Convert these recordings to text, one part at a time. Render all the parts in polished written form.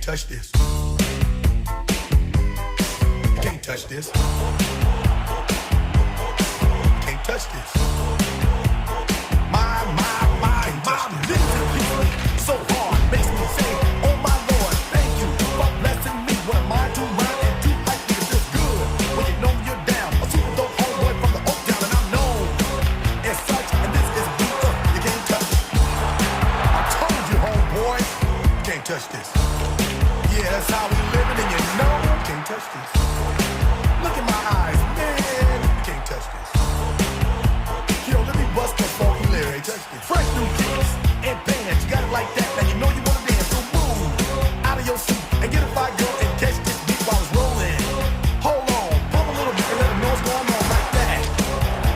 can't touch this. You can't touch this. Can't touch this. My music keeps me so hard, makes me say, oh my Lord, thank you for blessing me. What am I to run and do like this? It's good when you know you're down. A super dope homeboy from the Oak Town, and I'm known as such. And this is beat up. You can't touch it. I told you, homeboy, you can't touch this. Yeah, that's how we living, and you know you can't touch this. Look in my eyes, man, you can't touch this. Yo, let me bust the funky lyrics. Fresh new kicks and bands, you got it like that. Now you know you wanna dance, so move out of your seat and get a fire girl and catch this beat while it's rolling. Hold on, pump a little bit and let them know what's going on like that.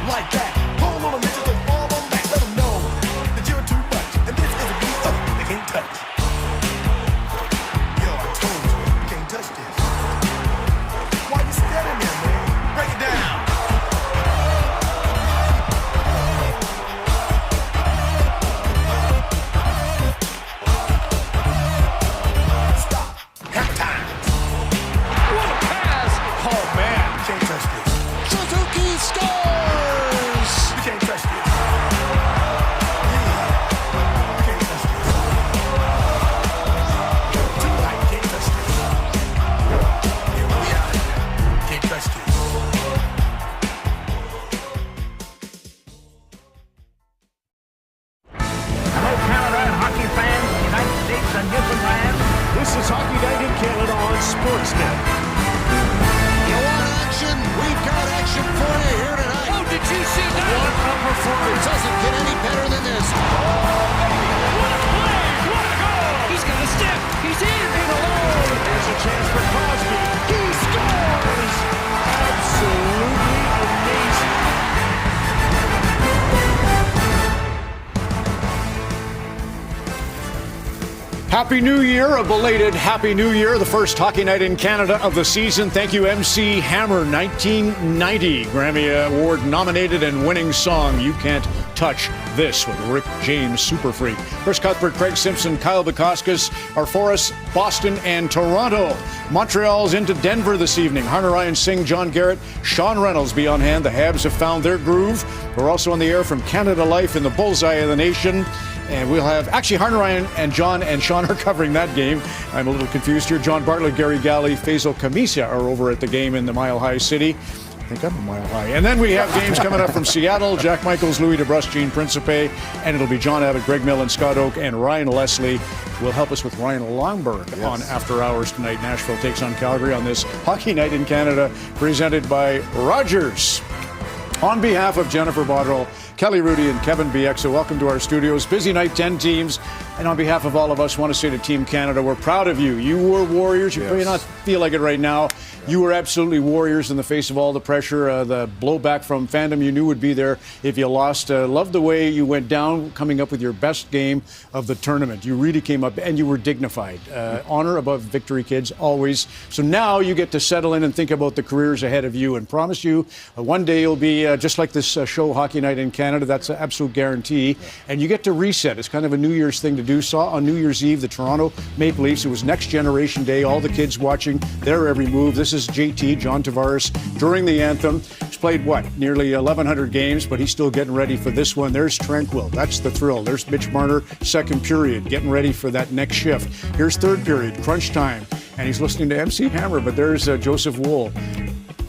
Like that. Hold on a minute, just fall on back. Let them know that you're too much. And this is a beat they can't touch. Yo, I told you, you can't touch this. Why you standing there, man? Break it down. Happy New Year, a belated Happy New Year, the first hockey night in Canada of the season. Thank you, MC Hammer, 1990 Grammy Award nominated and winning song, You Can't Touch This, with Rick James, Super Freak. Chris Cuthbert, Craig Simpson, Kyle Bukauskas are for us, Boston and Toronto. Montreal's into Denver this evening. Hunter Ryan Singh, John Garrett, Sean Reynolds be on hand. The Habs have found their groove. We're also on the air from Canada Life in the bullseye of the nation. And we'll have, actually, Hunter Ryan and John and Sean are covering that game. I'm a little confused here. John Bartlett, Gary Galley, Faisal Kamisa are over at the game in the Mile High City. I think I'm a mile high. And then we have games coming up from Seattle. Jack Michaels, Louis DeBrusk, Gene Principe. And it'll be John Abbott, Greg Millen, Scott Oak, and Ryan Leslie will help us with Ryan Longberg on After Hours tonight. Nashville takes on Calgary on this Hockey Night in Canada, presented by Rogers. On behalf of Jennifer Botterill, Kelly Rudy, and Kevin Bieksa, welcome to our studios. Busy night, 10 teams. And on behalf of all of us, I want to say to Team Canada, we're proud of you. You were warriors. You may not feel like it right now. You were absolutely warriors in the face of all the pressure, the blowback from fandom you knew would be there if you lost. Loved the way you went down, coming up with your best game of the tournament. You really came up, and you were dignified. Honor above victory, kids, always. So now you get to settle in and think about the careers ahead of you, and promise you one day you'll be just like this show, Hockey Night in Canada. That's an absolute guarantee. And you get to reset. It's kind of a New Year's thing to do. Saw on New Year's Eve the Toronto Maple Leafs. It was Next Generation Day. All the kids watching their every move. This is JT, John Tavares, during the anthem. He's played, nearly 1,100 games, but he's still getting ready for this one. There's Tranquil. That's the thrill. There's Mitch Marner, second period, getting ready for that next shift. Here's third period, crunch time. And he's listening to MC Hammer, but there's Joseph Wool.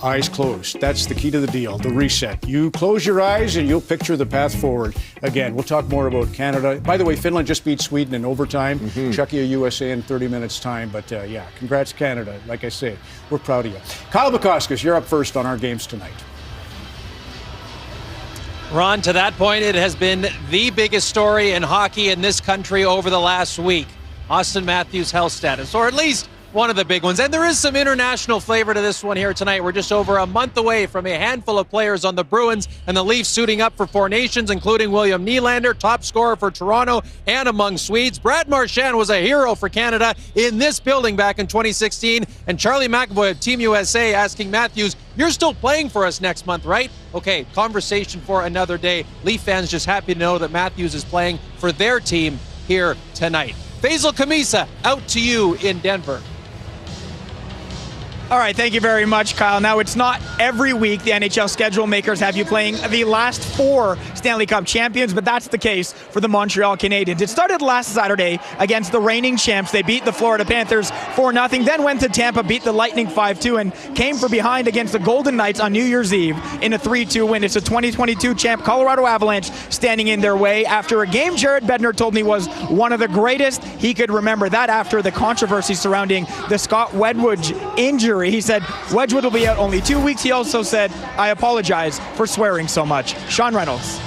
Eyes closed. That's the key to the deal, the reset. You close your eyes and you'll picture the path forward. Again, we'll talk more about Canada. By the way, Finland just beat Sweden in overtime. Czechia, USA in 30 minutes time. But congrats, Canada. Like I say, we're proud of you. Kyle Bukauskas, you're up first on our games tonight. Ron, to that point, it has been the biggest story in hockey in this country over the last week. Auston Matthews' health status, or at least one of the big ones. And there is some international flavor to this one here tonight. We're just over a month away from a handful of players on the Bruins and the Leafs suiting up for Four Nations, including William Nylander, top scorer for Toronto and among Swedes. Brad Marchand was a hero for Canada in this building back in 2016. And Charlie McAvoy of Team USA asking Matthews, you're still playing for us next month, right? Okay, conversation for another day. Leaf fans just happy to know that Matthews is playing for their team here tonight. Faisal Khamisa, out to you in Denver. All right, thank you very much, Kyle. Now, it's not every week the NHL schedule makers have you playing the last 4 Stanley Cup champions, but that's the case for the Montreal Canadiens. It started last Saturday against the reigning champs. They beat the Florida Panthers 4-0, then went to Tampa, beat the Lightning 5-2, and came from behind against the Golden Knights on New Year's Eve in a 3-2 win. It's a 2022 champ Colorado Avalanche standing in their way after a game Jared Bednar told me was one of the greatest he could remember. That after the controversy surrounding the Scott Wedgewood injury. He said Wedgewood will be out only 2 weeks. He also said, I apologize for swearing so much. Sean Reynolds.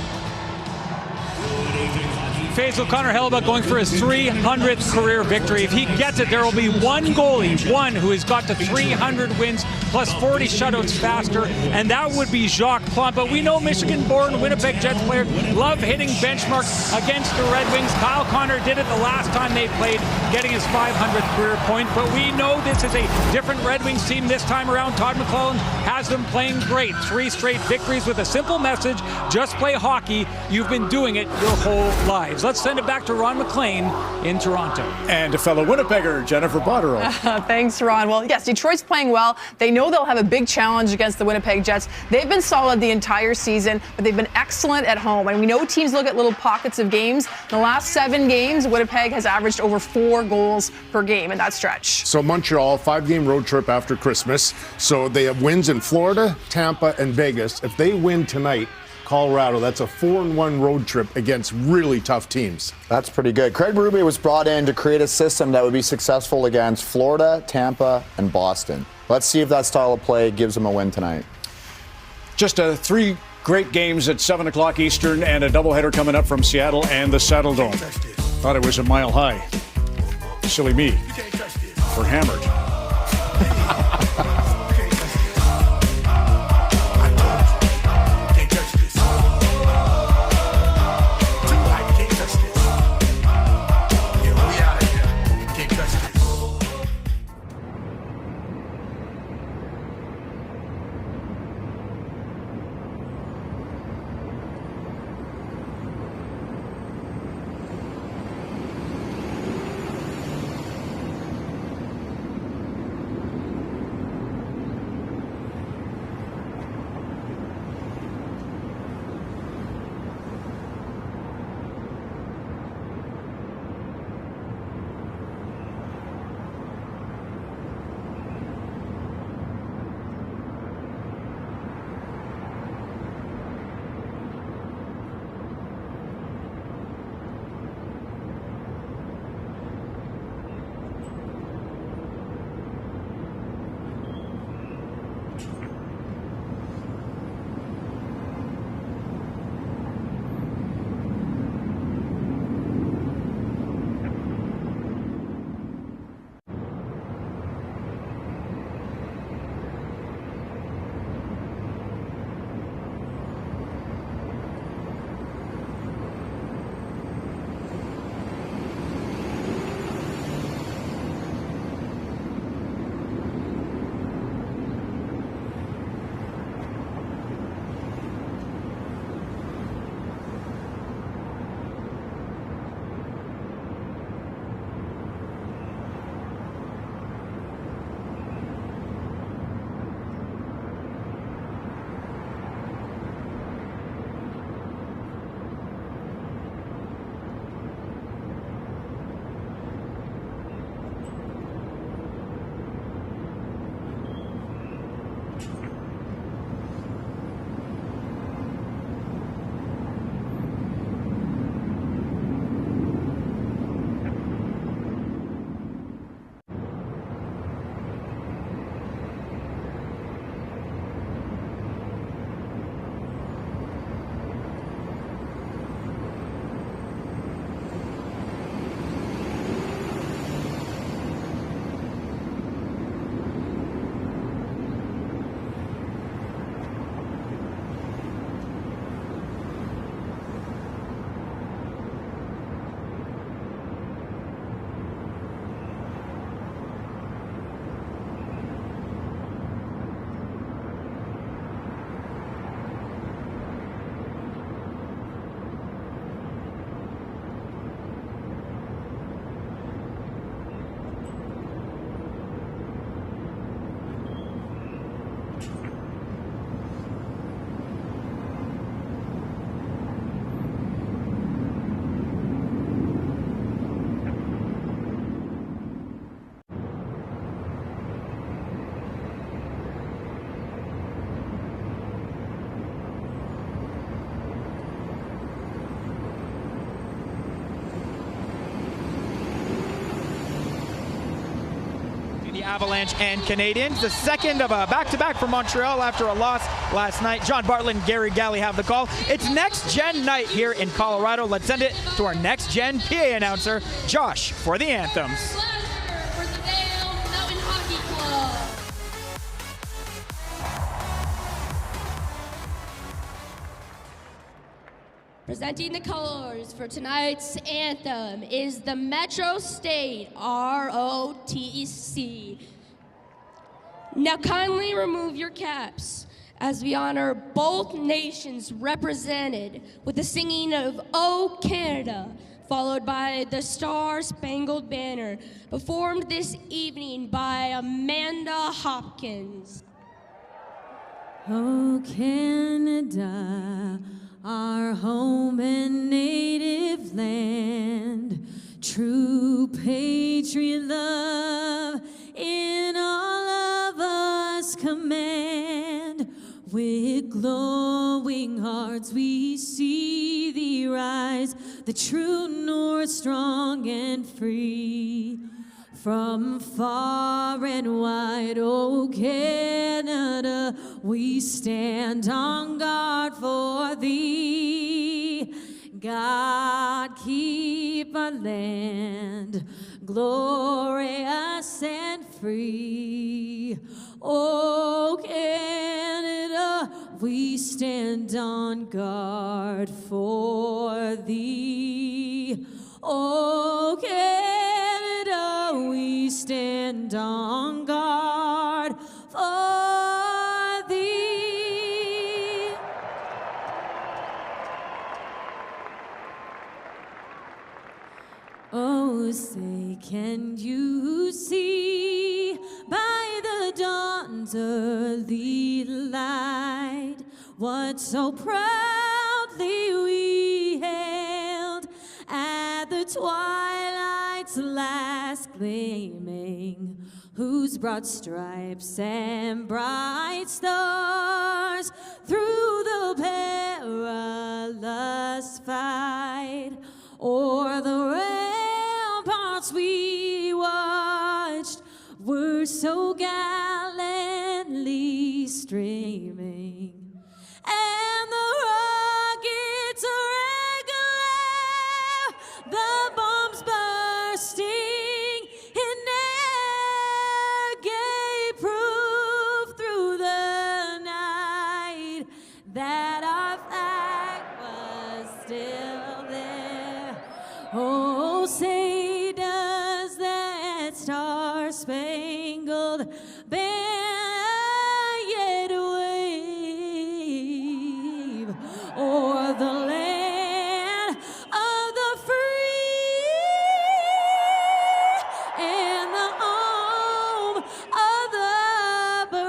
Faisal, Connor Hellebuyck going for his 300th career victory. If he gets it, there will be one goalie, one who has got to 300 wins plus 40 shutouts faster, and that would be Jacques Plante. But we know Michigan-born Winnipeg Jets player love hitting benchmarks against the Red Wings. Kyle Connor did it the last time they played, getting his 500th career point. But we know this is a different Red Wings team this time around. Todd McClellan has them playing great. 3 straight victories with a simple message: just play hockey. You've been doing it your whole lives. Let's send it back to Ron McLean in Toronto. And a fellow Winnipegger, Jennifer Botterill. Thanks, Ron. Well, yes, Detroit's playing well. They know they'll have a big challenge against the Winnipeg Jets. They've been solid the entire season, but they've been excellent at home. And we know teams look at little pockets of games. In the last 7 games, Winnipeg has averaged over 4 goals per game in that stretch. So Montreal, 5-game road trip after Christmas. So they have wins in Florida, Tampa, and Vegas. If they win tonight, Colorado, that's a 4-1 road trip against really tough teams. That's pretty good. Craig Berube was brought in to create a system that would be successful against Florida, Tampa, and Boston. Let's see if that style of play gives them a win tonight. Just 3 great games at 7 o'clock Eastern and a doubleheader coming up from Seattle and the Saddle Dome. Thought it was a mile high. Silly me. We're hammered. Avalanche and Canadiens. The second of a back-to-back for Montreal after a loss last night. John Bartlett and Gary Galley have the call. It's Next Gen night here in Colorado. Let's send it to our Next Gen PA announcer, Josh, for the anthems. For the Vail Mountain Hockey Club. Presenting the colors for tonight's anthem is the Metro State ROTC. Now kindly remove your caps as we honor both nations represented with the singing of O Canada, followed by the Star Spangled Banner, performed this evening by Amanda Hopkins. Oh, Canada, our home and native land, true patriot love in all of us command. With glowing hearts we see thee rise, the true north strong and free. From far and wide, oh Canada, we stand on guard for thee. God, keep our land glorious and free. Oh Canada, we stand on guard for thee. Oh Canada, we stand on guard for thee. Oh, say, can you see by the dawn's early light what so proudly we hailed at the twilight's last gleaming, whose broad stripes and bright stars through the perilous fight o'er the ramparts we watched were so gallantly streaming, and the rockets regular, the bombs bursting in air gave proof through the night that our flag was still there. Oh, say does that star-spangled banner yet wave o'er the land of the free and the home of the brave?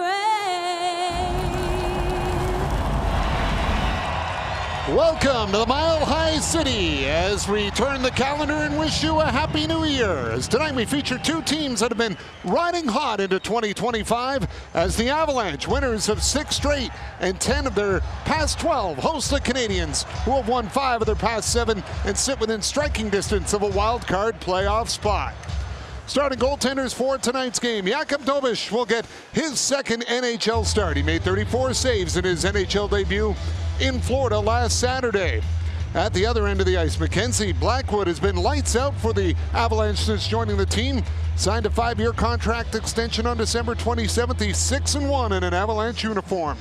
Welcome to the Mile High City as we turn the calendar and wish you a Happy New Year. As tonight we feature two teams that have been riding hot into 2025 as the Avalanche, winners of 6 straight and 10 of their past 12, host the Canadiens, who have won 5 of their past 7 and sit within striking distance of a wild card playoff spot. Starting goaltenders for tonight's game, Jakub Dobeš will get his second NHL start. He made 34 saves in his NHL debut in Florida last Saturday. At the other end of the ice, Mackenzie Blackwood has been lights out for the Avalanche since joining the team. Signed a 5-year contract extension on December 27th. He's 6-1 in an Avalanche uniform.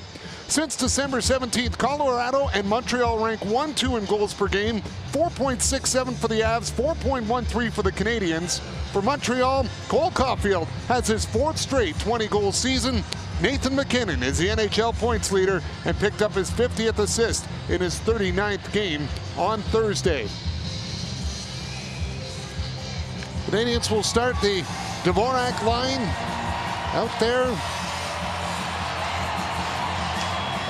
Since December 17th, Colorado and Montreal rank 1-2 in goals per game, 4.67 for the Avs, 4.13 for the Canadiens. For Montreal, Cole Caulfield has his 4th straight 20-goal season. Nathan MacKinnon is the NHL points leader and picked up his 50th assist in his 39th game on Thursday. Canadiens will start the Dvorak line out there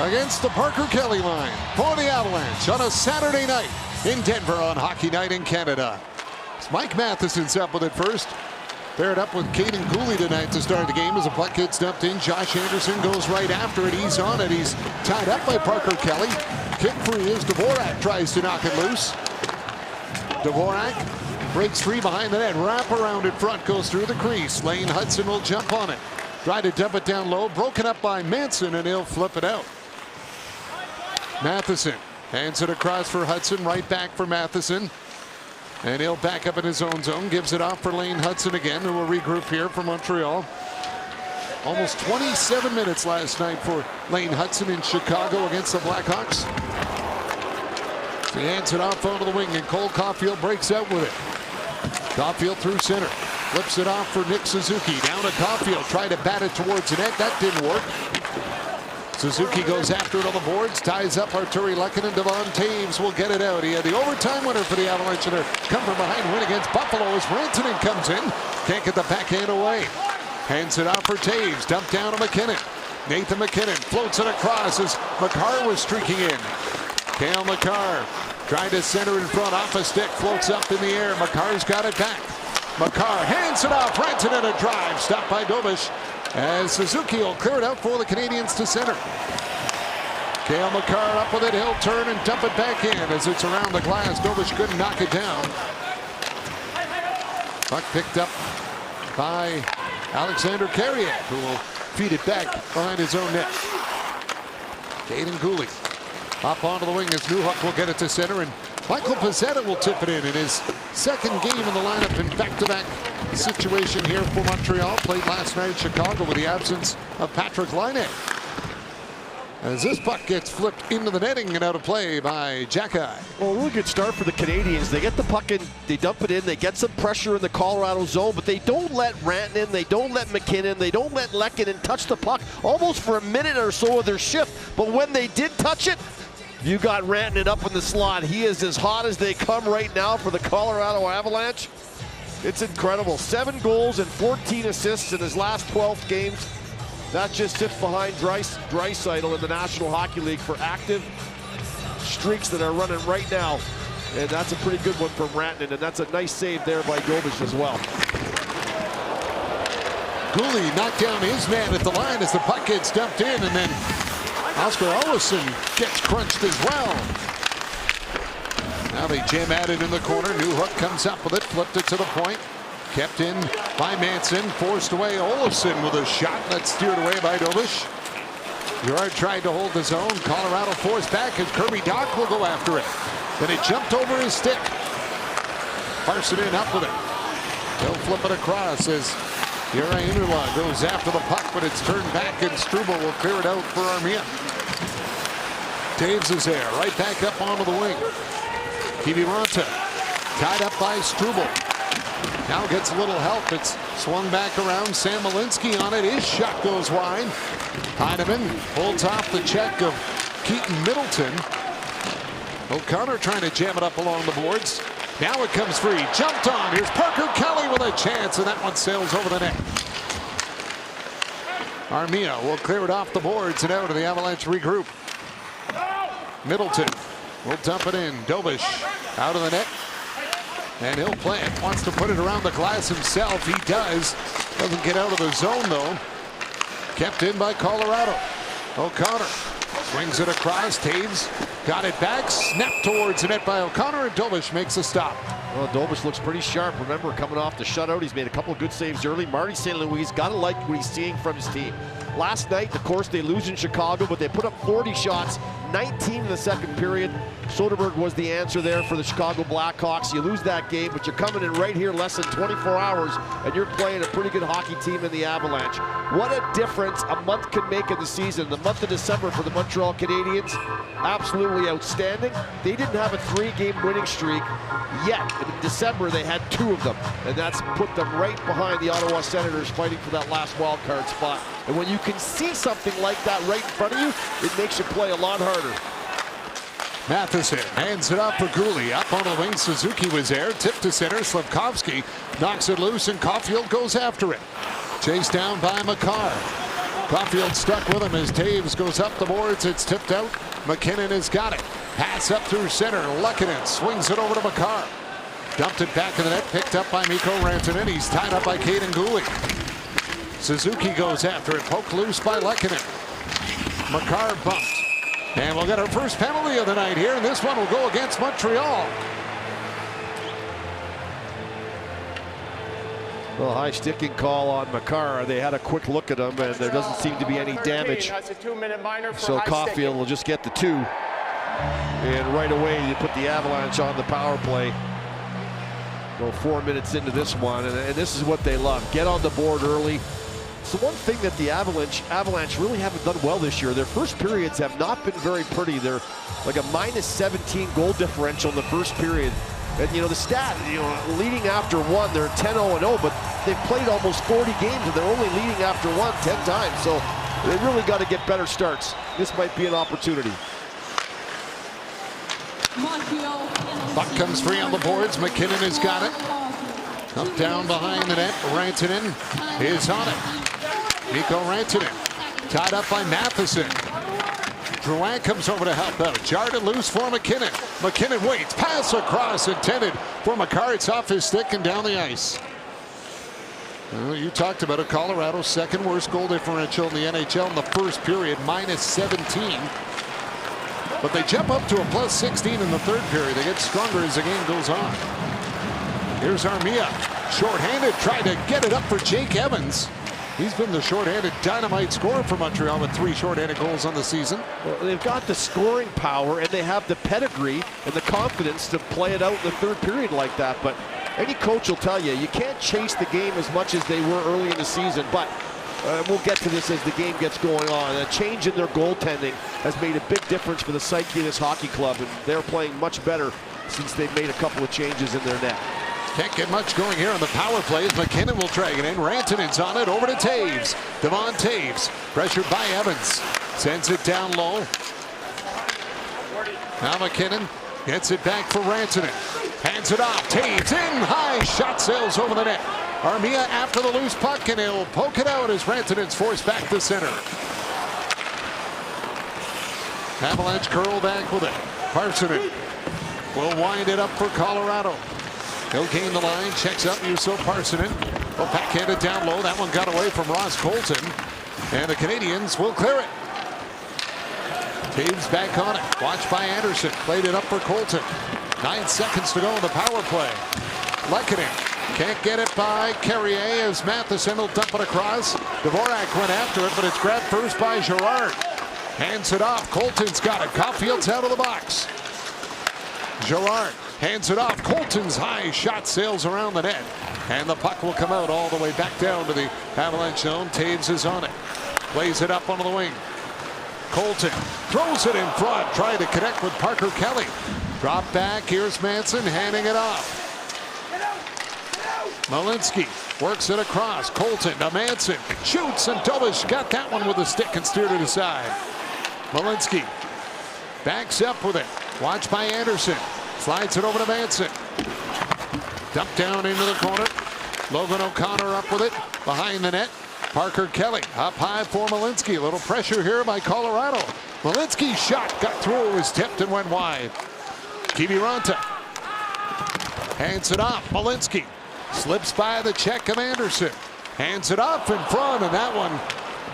against the Parker Kelly line for the Avalanche on a Saturday night in Denver on Hockey Night in Canada. It's Mike Matheson's up with it first. Paired up with Caden Cooley tonight to start the game as the puck gets dumped in. Josh Anderson goes right after it. He's on it. He's tied up by Parker Kelly. Kick free as Dvorak tries to knock it loose. Dvorak breaks free behind the net. Wrap around in front, goes through the crease. Lane Hudson will jump on it. Try to dump it down low. Broken up by Manson, and he'll flip it out. Matheson hands it across for Hudson. Right back for Matheson. And he'll back up in his own zone. Gives it off for Lane Hudson again, who will regroup here for Montreal. Almost 27 minutes last night for Lane Hudson in Chicago against the Blackhawks. He hands it off onto the wing, and Cole Caulfield breaks out with it. Caulfield through center. Flips it off for Nick Suzuki. Down to Caulfield. Tried to bat it towards the net. That didn't work. Suzuki goes after it on the boards. Ties up Arturi Lehkonen. Devon Toews will get it out. He had the overtime winner for the Avalanche in their come from behind win against Buffalo as Rantanen comes in. Can't get the backhand away. Hands it out for Toews. Dumped down to McKinnon. Nathan McKinnon floats it across as Makar was streaking in. Cale Makar trying to center in front. Off a stick. Floats up in the air. Makar's got it back. Makar hands it off. Rantanen a drive. Stopped by Dobish. As Suzuki will clear it out for the Canadians to center. Cale Makar up with it. He'll turn and dump it back in as it's around the glass. Dobish couldn't knock it down. Puck picked up by Alexander Carrier, who will feed it back behind his own net. Caden Gooley up onto the wing as Newhook will get it to center, and Michael Pezzetta will tip it in his second game in the lineup in back-to-back situation here for Montreal. Played last night in Chicago with the absence of Patrick Laine. As this puck gets flipped into the netting and out of play by Xhekaj. Well, a really good start for the Canadians. They get the puck in, they dump it in, they get some pressure in the Colorado zone, but they don't let Rantanen, they don't let McKinnon, they don't let Lehkonen touch the puck almost for a minute or so of their shift. But when they did touch it, you got Rantanen up in the slot. He is as hot as they come right now for the Colorado Avalanche. It's incredible. 7 goals and 14 assists in his last 12 games. That just sits behind Draisaitl in the National Hockey League for active streaks that are running right now. And that's a pretty good one from Rantanen, and that's a nice save there by Dobish as well. Gooley knocked down his man at the line as the puck gets dumped in, and then Oscar Olofsson gets crunched as well. Now they jam at it in the corner. Newhook comes up with it, flipped it to the point. Kept in by Manson, forced away Olofsson with a shot that's steered away by Dobish. Girard tried to hold the zone. Colorado forced back as Kirby Dach will go after it. Then it jumped over his stick. Parsonen up with it. He'll flip it across as Jere Inula goes after the puck, but it's turned back and Struble will clear it out for Armia. Toews is there, right back up onto the wing. Kiviranta tied up by Struble. Now gets a little help. It's swung back around. Sam Malinsky on it. His shot goes wide. Heineman holds off the check of Keaton Middleton. O'Connor trying to jam it up along the boards. Now it comes free. Jumped on. Here's Parker Kelly with a chance, and that one sails over the net. Armia will clear it off the boards and out of the Avalanche regroup. Middleton will dump it in. Dobish out of the net. And he'll play it. Wants to put it around the glass himself. He does. Doesn't get out of the zone, though. Kept in by Colorado. O'Connor swings it across. Toews got it back. Snapped towards the net by O'Connor, and Dobish makes a stop. Well, Dobish looks pretty sharp. Remember, coming off the shutout, he's made a couple of good saves early. Marty St. Louis got to like what he's seeing from his team. Last night, of course, they lose in Chicago, but they put up 40 shots, 19 in the second period. Soderberg was the answer there for the Chicago Blackhawks. You lose that game, but you're coming in right here less than 24 hours, and you're playing a pretty good hockey team in the Avalanche. What a difference a month can make in the season. The month of December for the Montreal Canadiens, absolutely outstanding. They didn't have a 3-game winning streak yet. In December, they had 2 of them, and that's put them right behind the Ottawa Senators fighting for that last wild card spot. And when you can see something like that right in front of you, it makes you play a lot harder. Matheson hands it up for Gooley. Up on the wing, Suzuki was there. Tip to center, Slafkovsky knocks it loose, and Caulfield goes after it. Chased down by Makar. Caulfield stuck with him as Toews goes up the boards. It's tipped out. McKinnon has got it. Pass up through center. Lehkonen swings it over to Makar. Dumped it back in the net, picked up by Mikko Rantanen. He's tied up by Caden Gooley. Suzuki goes after it, poked loose by Lehkonen. Makar bumped. And we'll get our first penalty of the night here, and this one will go against Montreal. Well, high sticking call on Makar. They had a quick look at him, and there doesn't seem to be any damage. So Caulfield will just get the 2. And right away, you put the Avalanche on the power play. Go 4 minutes into this one, and this is what they love. Get on the board early. It's the one thing that the Avalanche really haven't done well this year. Their first periods have not been very pretty. They're like a -17 goal differential in the first period. And, you know, the stat, you know, leading after 1, they're 10-0-0, but they've played almost 40 games, and they're only leading after 1 10 times. So they really got to get better starts. This might be an opportunity. Puck comes free on the boards. McKinnon has got it. Up down behind the net. Rantanen is on it. Mikko Rantanen tied up by Matheson. Drouin comes over to help out. Jarred it loose for McKinnon. McKinnon waits. Pass across intended for Makar. It's off his stick and down the ice. Well, you talked about it. Colorado's second worst goal differential in the NHL in the first period, -17. But they jump up to a +16 in the third period. They get stronger as the game goes on. Here's Armia. Short-handed, trying to get it up for Jake Evans. He's been the short-handed dynamite scorer for Montreal with 3 short-handed goals on the season. Well, they've got the scoring power, and they have the pedigree and the confidence to play it out in the third period like that. But any coach will tell you, you can't chase the game as much as they were early in the season. But we'll get to this as the game gets going on. A change in their goaltending has made a big difference for the psyche of this hockey club, and they're playing much better since they've made a couple of changes in their net. Can't get much going here on the power play as McKinnon will drag it in. Rantanen's on it, over to Taves. Devon Taves, pressured by Evans. Sends it down low. Now McKinnon gets it back for Rantanen. Hands it off, Taves in high, shot sails over the net. Armia after the loose puck, and he'll poke it out as Rantanen's forced back to center. Avalanche curl back with it. Parsonen will wind it up for Colorado. He'll gain the line, checks up Juuso Parsonen. Well, backhanded down low. That one got away from Ross Colton. And the Canadians will clear it. Taves back on it. Watched by Anderson. Played it up for Colton. 9 seconds to go in the power play. Lehkonen can't get it by Carrier as Matheson will dump it across. Dvorak went after it, but it's grabbed first by Girard. Hands it off. Colton's got it. Caulfield's out of the box. Girard hands it off. Colton's high shot sails around the net. And the puck will come out all the way back down to the Avalanche zone. Taves is on it. Plays it up onto the wing. Colton throws it in front. Trying to connect with Parker Kelly. Drop back. Here's Manson handing it off. Malinsky works it across. Colton to Manson. Shoots, and Dobish got that one with a stick and steered it aside. Malinsky backs up with it. Watched by Anderson. Slides it over to Manson. Dumped down into the corner. Logan O'Connor up with it. Behind the net. Parker Kelly up high for Malinsky. A little pressure here by Colorado. Malinsky's shot got through. It was tipped and went wide. Kiviranta hands it off. Malinsky slips by the check of Anderson. Hands it off in front, and that one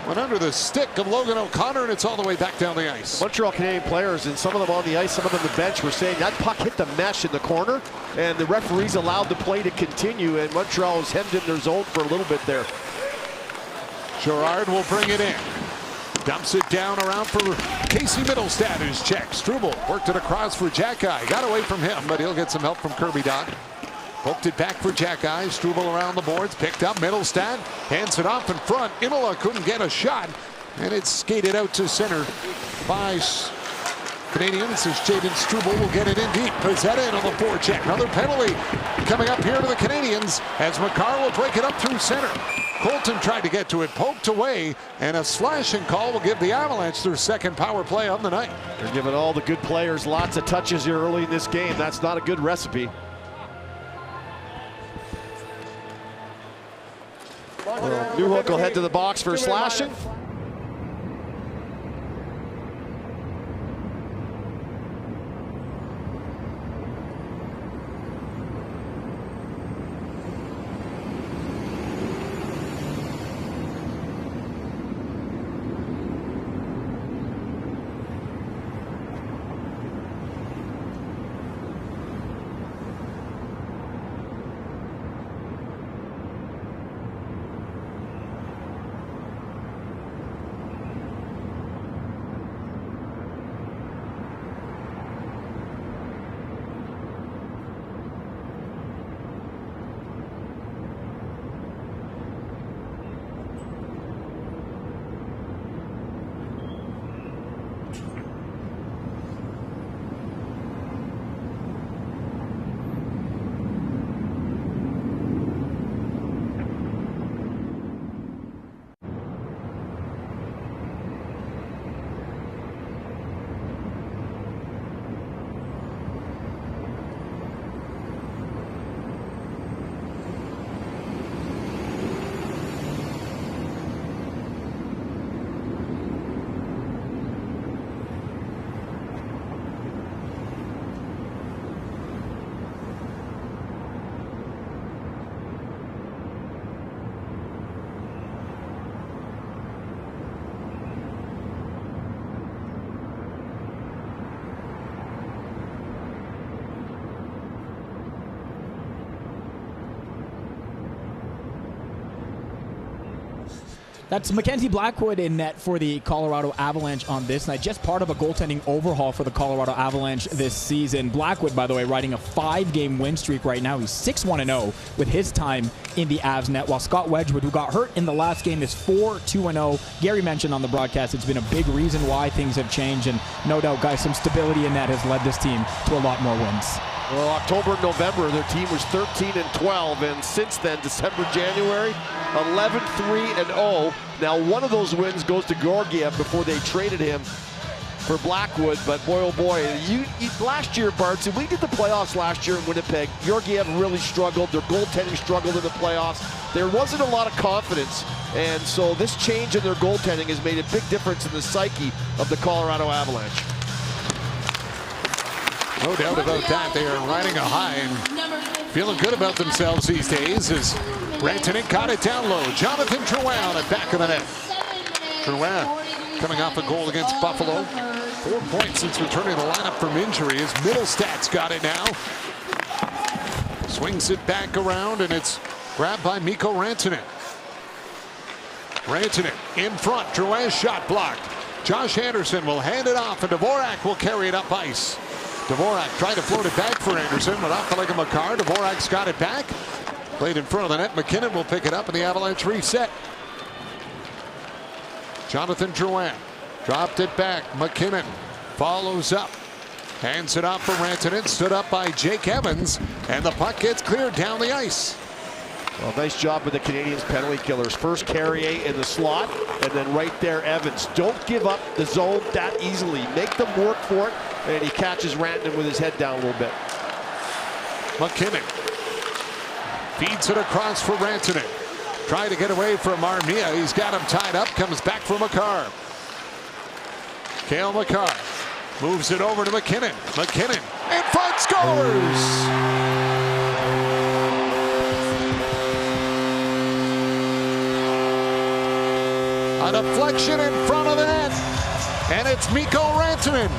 went under the stick of Logan O'Connor, and it's all the way back down the ice. Montreal Canadian players, and some of them on the ice, some of them on the bench, were saying that puck hit the mesh in the corner, and the referees allowed the play to continue, and Montreal was hemmed in their zone for a little bit there. Girard will bring it in. Dumps it down around for Casey Middlestad, who's checked. Struble worked it across for Jackeye. Got away from him, but he'll get some help from Kirby Dach. Poked it back for Jackeye. Struble around the boards. Picked up Middlestad. Hands it off in front. Imola couldn't get a shot. And it's skated out to center by Canadians as Jaden Struble will get it in deep. Puts that in on the forecheck. Another penalty coming up here to the Canadians as Makar will break it up through center. Colton tried to get to it, poked away, and a slashing call will give the Avalanche their second power play of the night. They're giving all the good players lots of touches here early in this game. That's not a good recipe. Newhook will head to the box for slashing. That's Mackenzie Blackwood in net for the Colorado Avalanche on this night. Just part of a goaltending overhaul for the Colorado Avalanche this season. Blackwood, by the way, riding a 5-game win streak right now. He's 6-1-0 with his time in the Avs net, while Scott Wedgwood, who got hurt in the last game, is 4-2-0. Gary mentioned on the broadcast it's been a big reason why things have changed, and no doubt, guys, some stability in net has led this team to a lot more wins. Well, October and November, their team was 13-12, and since then, December, January, 11-3-0. Now, one of those wins goes to Georgiev before they traded him for Blackwood, but boy, oh boy, last year, Bartz, we did the playoffs last year in Winnipeg. Georgiev really struggled. Their goaltending struggled in the playoffs. There wasn't a lot of confidence, and so this change in their goaltending has made a big difference in the psyche of the Colorado Avalanche. No doubt about that. They are riding a high and feeling good about themselves these days as Rantanen got it down low. Jonathan Drouin at back of the net. Drouin coming off a goal against Buffalo. 4 points since returning to the lineup from injury. His Middlestats got it now. Swings it back around, and it's grabbed by Mikko Rantanen. Rantanen in front. Drouin's shot blocked. Josh Anderson will hand it off, and Dvorak will carry it up ice. Dvorak tried to float it back for Anderson, but off the leg of Makar. Dvorak's got it back. Played in front of the net. McKinnon will pick it up, and the Avalanche reset. Jonathan Drouin dropped it back. McKinnon follows up. Hands it off for Rantanen. Stood up by Jake Evans, and the puck gets cleared down the ice. Well, nice job with the Canadiens penalty killers. First Carrier in the slot, and then right there, Evans. Don't give up the zone that easily. Make them work for it, and he catches Rantanen with his head down a little bit. McKinnon feeds it across for Rantanen. Trying to get away from Armia. He's got him tied up. Comes back for Makar. Cale Makar moves it over to McKinnon. McKinnon in front, scores! A deflection in front of the net, and it's Mikko Rantanen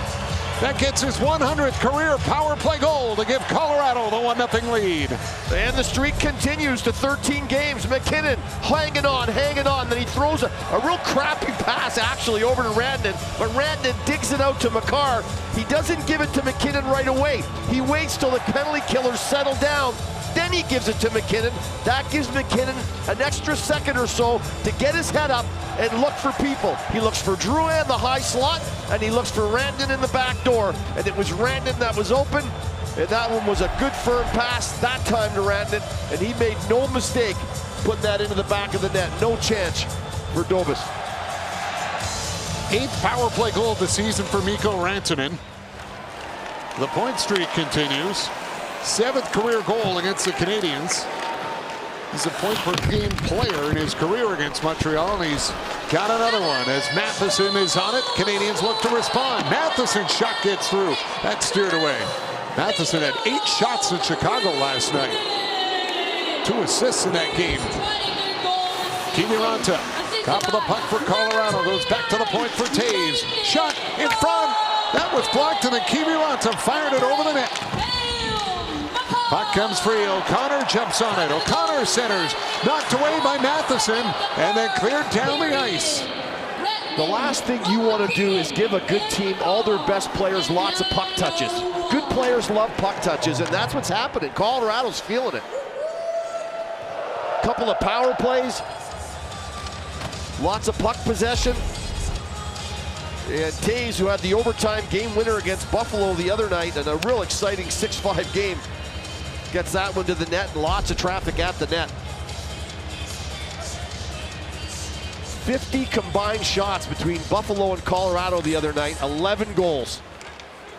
that gets his 100th career power play goal to give Colorado the 1-0 lead. And the streak continues to 13 games. McKinnon hanging on. Then he throws a real crappy pass actually over to Rantanen, but Rantanen digs it out to Makar. He doesn't give it to McKinnon right away. He waits till the penalty killers settle down. Then he gives it to McKinnon. That gives McKinnon an extra second or so to get his head up and look for people. He looks for Drouin in the high slot, and he looks for Rantanen in the back door. And it was Rantanen that was open, and that one was a good firm pass that time to Rantanen, and he made no mistake putting that into the back of the net. No chance for Dobas. 8th power play goal of the season for Mikko Rantanen. The point streak continues. 7th career goal against the Canadiens. He's a point-per-game player in his career against Montreal, and he's got another one as Matheson is on it. Canadiens look to respond. Matheson's shot gets through. That's steered away. Matheson had 8 shots in Chicago last night. 2 assists in that game. Kiviranta, top of the puck for Colorado, goes back to the point for Taves. Shot in front. That was blocked, and then Kiviranta fired it over the net. Puck comes free. O'Connor jumps on it. O'Connor centers. Knocked away by Matheson, and then cleared down the ice. The last thing you want to do is give a good team, all their best players, lots of puck touches. Good players love puck touches, and that's what's happening. Colorado's feeling it. Couple of power plays. Lots of puck possession. And Taves, who had the overtime game winner against Buffalo the other night, and a real exciting 6-5 game, gets that one to the net, and lots of traffic at the net. 50 combined shots between Buffalo and Colorado the other night, 11 goals.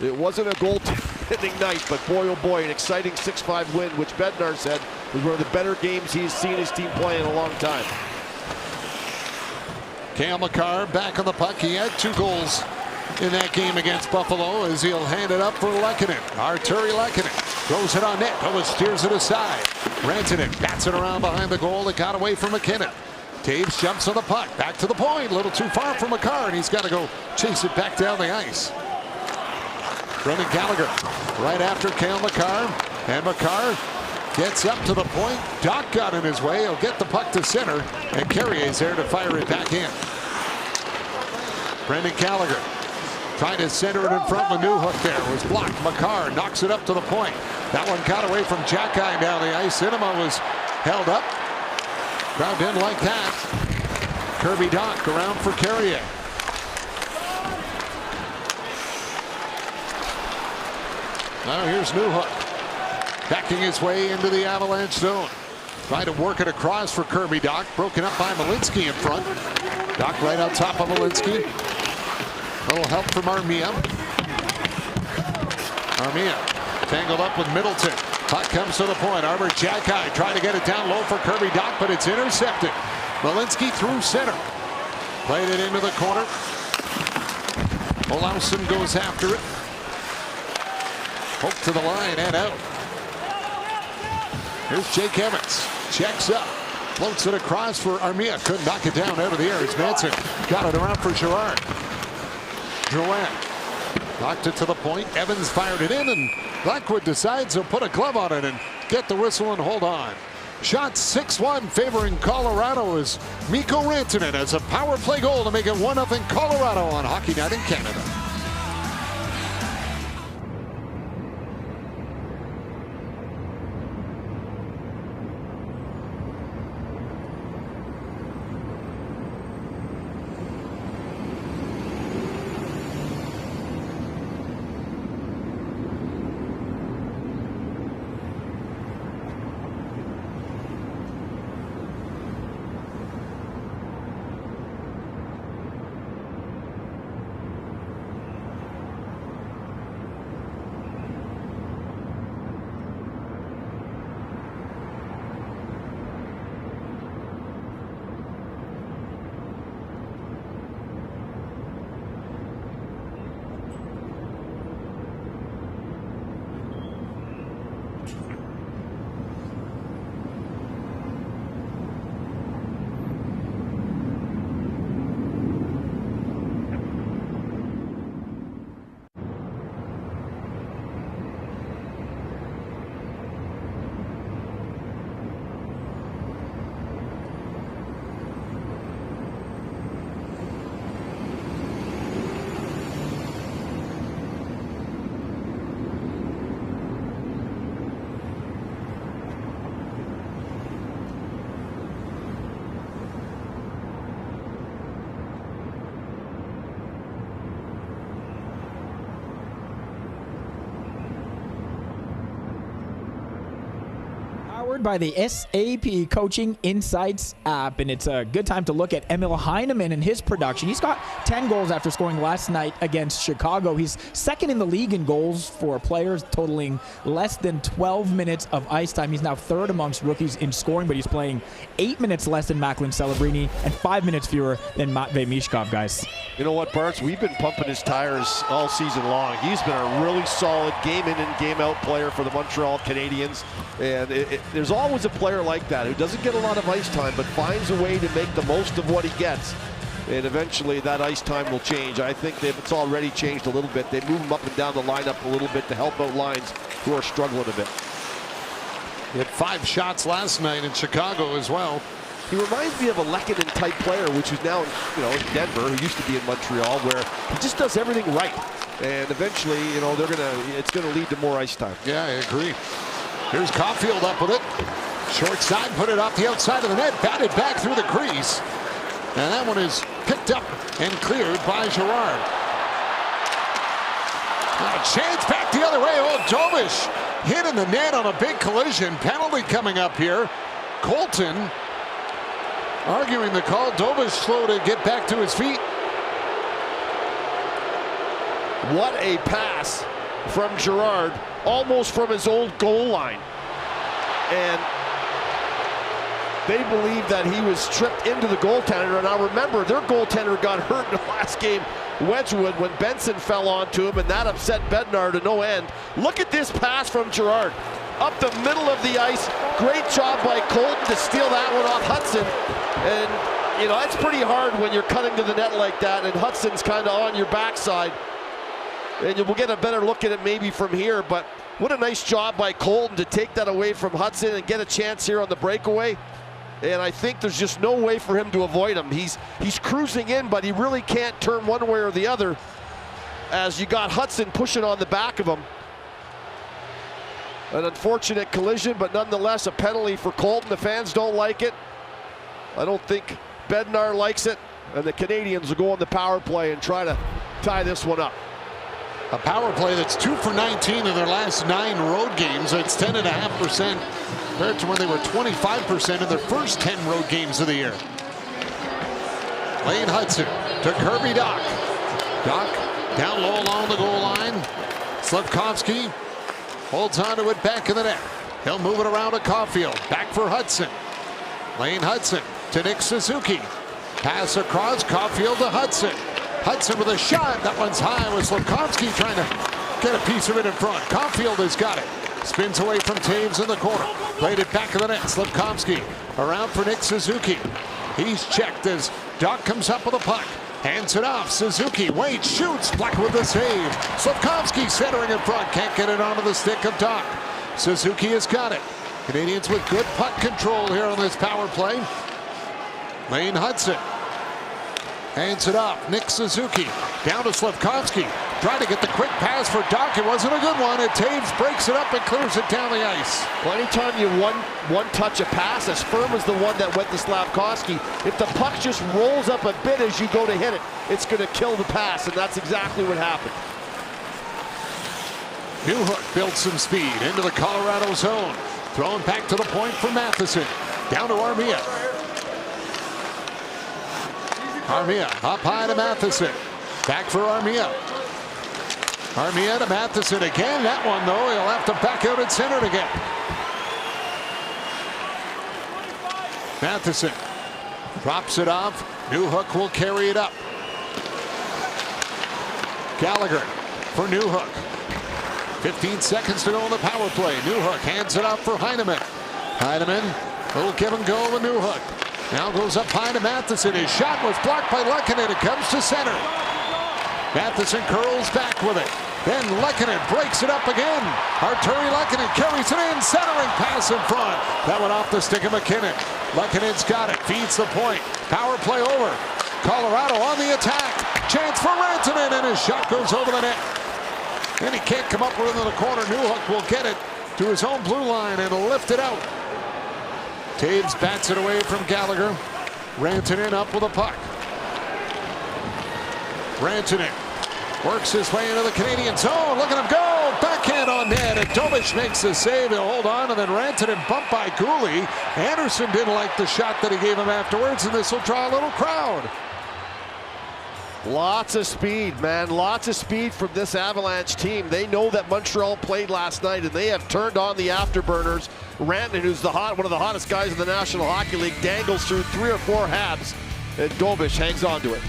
It wasn't a goaltending night, but boy, oh boy, an exciting 6-5 win, which Bednar said was one of the better games he's seen his team play in a long time. Cale Makar back on the puck. He had 2 goals in that game against Buffalo as he'll hand it up for Lehkonen. Arturi Lehkonen throws it on net. Oh, steers it aside. Rantanen bats it around behind the goal. It got away from McKinnon. Taves jumps on the puck. Back to the point. A little too far for Makar, and he's got to go chase it back down the ice. Brendan Gallagher right after Cale Makar. And Makar Gets up to the point. Doc got in his way. He'll get the puck to center. And Carrier's there to fire it back in. Brendan Gallagher trying to center it in front of Newhook there. It was blocked. McCarr knocks it up to the point. That one got away from Jackine down the ice. Cinema was held up. Crowd didn't like that. Kirby Dach around for Carrier. Now here's Newhook. Backing his way into the Avalanche zone. Trying to work it across for Kirby Dach. Broken up by Malinsky in front. Dach right on top of Malinsky. A little help from Armia. Armia tangled up with Middleton. Puck comes to the point. Arbor Jackeye trying to get it down low for Kirby Dach, but it's intercepted. Malinsky through center. Played it into the corner. Olausen goes after it. Hook to the line and out. Here's Jake Evans. Checks up. Floats it across for Armia. Couldn't knock it down out of the air as Manson got it around for Girard. Drouin knocked it to the point. Evans fired it in, and Blackwood decides he'll put a glove on it and get the whistle and hold on. Shot 6-1 favoring Colorado as Mikko Rantanen has a power play goal to make it 1-0 Colorado on Hockey Night in Canada. By the SAP Coaching Insights app, and it's a good time to look at Emil Heineman and his production. He's got 10 goals after scoring last night against Chicago. He's second in the league in goals for players totaling less than 12 minutes of ice time. He's now third amongst rookies in scoring, but he's playing 8 minutes less than Macklin Celebrini and 5 minutes fewer than Matvei Mishkov, guys. You know what, Bartz? We've been pumping his tires all season long. He's been a really solid game in and game out player for the Montreal Canadiens. And there's always a player like that who doesn't get a lot of ice time but finds a way to make the most of what he gets. And eventually that ice time will change. I think it's already changed a little bit. They move him up and down the lineup a little bit to help out lines who are struggling a bit. He had 5 shots last night in Chicago as well. He reminds me of a Lehkonen type player, which is now in Denver, who used to be in Montreal, where he just does everything right. And eventually, it's gonna lead to more ice time. Yeah, I agree. Here's Caulfield up with it. Short side, put it off the outside of the net, batted back through the crease. And that one is picked up and cleared by Girard. A chance back the other way. Oh, Dobish hit in the net on a big collision. Penalty coming up here. Colton arguing the call. Dobish slow to get back to his feet. What a pass from Girard, almost from his old goal line. And they believe that he was tripped into the goaltender. Now remember, their goaltender got hurt in the last game, Wedgwood, when Benson fell onto him, and that upset Bednar to no end. Look at this pass from Girard. Up the middle of the ice. Great job by Colton to steal that one off Hudson. And, it's pretty hard when you're cutting to the net like that, and Hudson's kind of on your backside. And we'll get a better look at it maybe from here, but What a nice job by Colton to take that away from Hudson and get a chance here on the breakaway. And I think there's just no way for him to avoid him. He's cruising in, but he really can't turn one way or the other, as you got Hudson pushing on the back of him. An unfortunate collision, but nonetheless a penalty for Colton. The fans don't like it. I don't think Bednar likes it, and the Canadians will go on the power play and try to tie this one up. A power play that's 2 for 19 in their last 9 road games. It's 10.5% compared to when they were 25% in their first 10 road games of the year. Lane Hudson to Kirby Dach. Dach down low along the goal line. Slafkovsky holds on to it back in the net. He'll move it around to Caulfield. Back for Hudson. Lane Hudson to Nick Suzuki. Pass across, Caulfield to Hudson. Hudson with a shot. That one's high with Slafkovsky trying to get a piece of it in front. Caulfield has got it. Spins away from Taves in the corner. Played it back of the net. Slafkovsky around for Nick Suzuki. He's checked as Dach comes up with a puck. Hands it off. Suzuki waits, shoots. Black with the save. Slafkovsky centering in front. Can't get it onto the stick of Dach. Suzuki has got it. Canadians with good puck control here on this power play. Lane Hudson hands it off. Nick Suzuki down to Slafkovsky. Trying to get the quick pass for Dach. It wasn't a good one. And Taves breaks it up and clears it down the ice. Well, anytime you one touch a pass as firm as the one that went to Slafkovsky, if the puck just rolls up a bit as you go to hit it, it's going to kill the pass, and that's exactly what happened. Newhook built some speed into the Colorado zone. Thrown back to the point for Matheson. Down to Armia. Armia up high to Matheson. Back for Armia. Armia to Matheson again. That one, though, he'll have to back out at center again. Matheson drops it off. Newhook will carry it up. Gallagher for Newhook. 15 seconds to go in the power play. Newhook hands it off for Heineman. Heineman, little give and go with Newhook. Now goes up high to Matheson. His shot was blocked by Lehkonen. It comes to center. Matheson curls back with it. Then Lehkonen breaks it up again. Arturi Lehkonen carries it in. Centering pass in front. That went off the stick of McKinnon. Lehkonen's got it. Feeds the point. Power play over. Colorado on the attack. Chance for Rantanen, and his shot goes over the net. And he can't come up with it in the corner. Newhook will get it to his own blue line and lift it out. Taves bats it away from Gallagher. Rantanen up with a puck. Rantanen works his way into the Canadian zone. Look at him go. Backhand on net. And Dobish makes the save. He'll hold on. And then Rantanen bumped by Gooley. Anderson didn't like the shot that he gave him afterwards. And this will draw a little crowd. Lots of speed, man. Lots of speed from this Avalanche team. They know that Montreal played last night, and they have turned on the afterburners. Rantanen, who's one of the hottest guys in the National Hockey League, dangles through 3 or 4 Habs, and Dobish hangs on to it.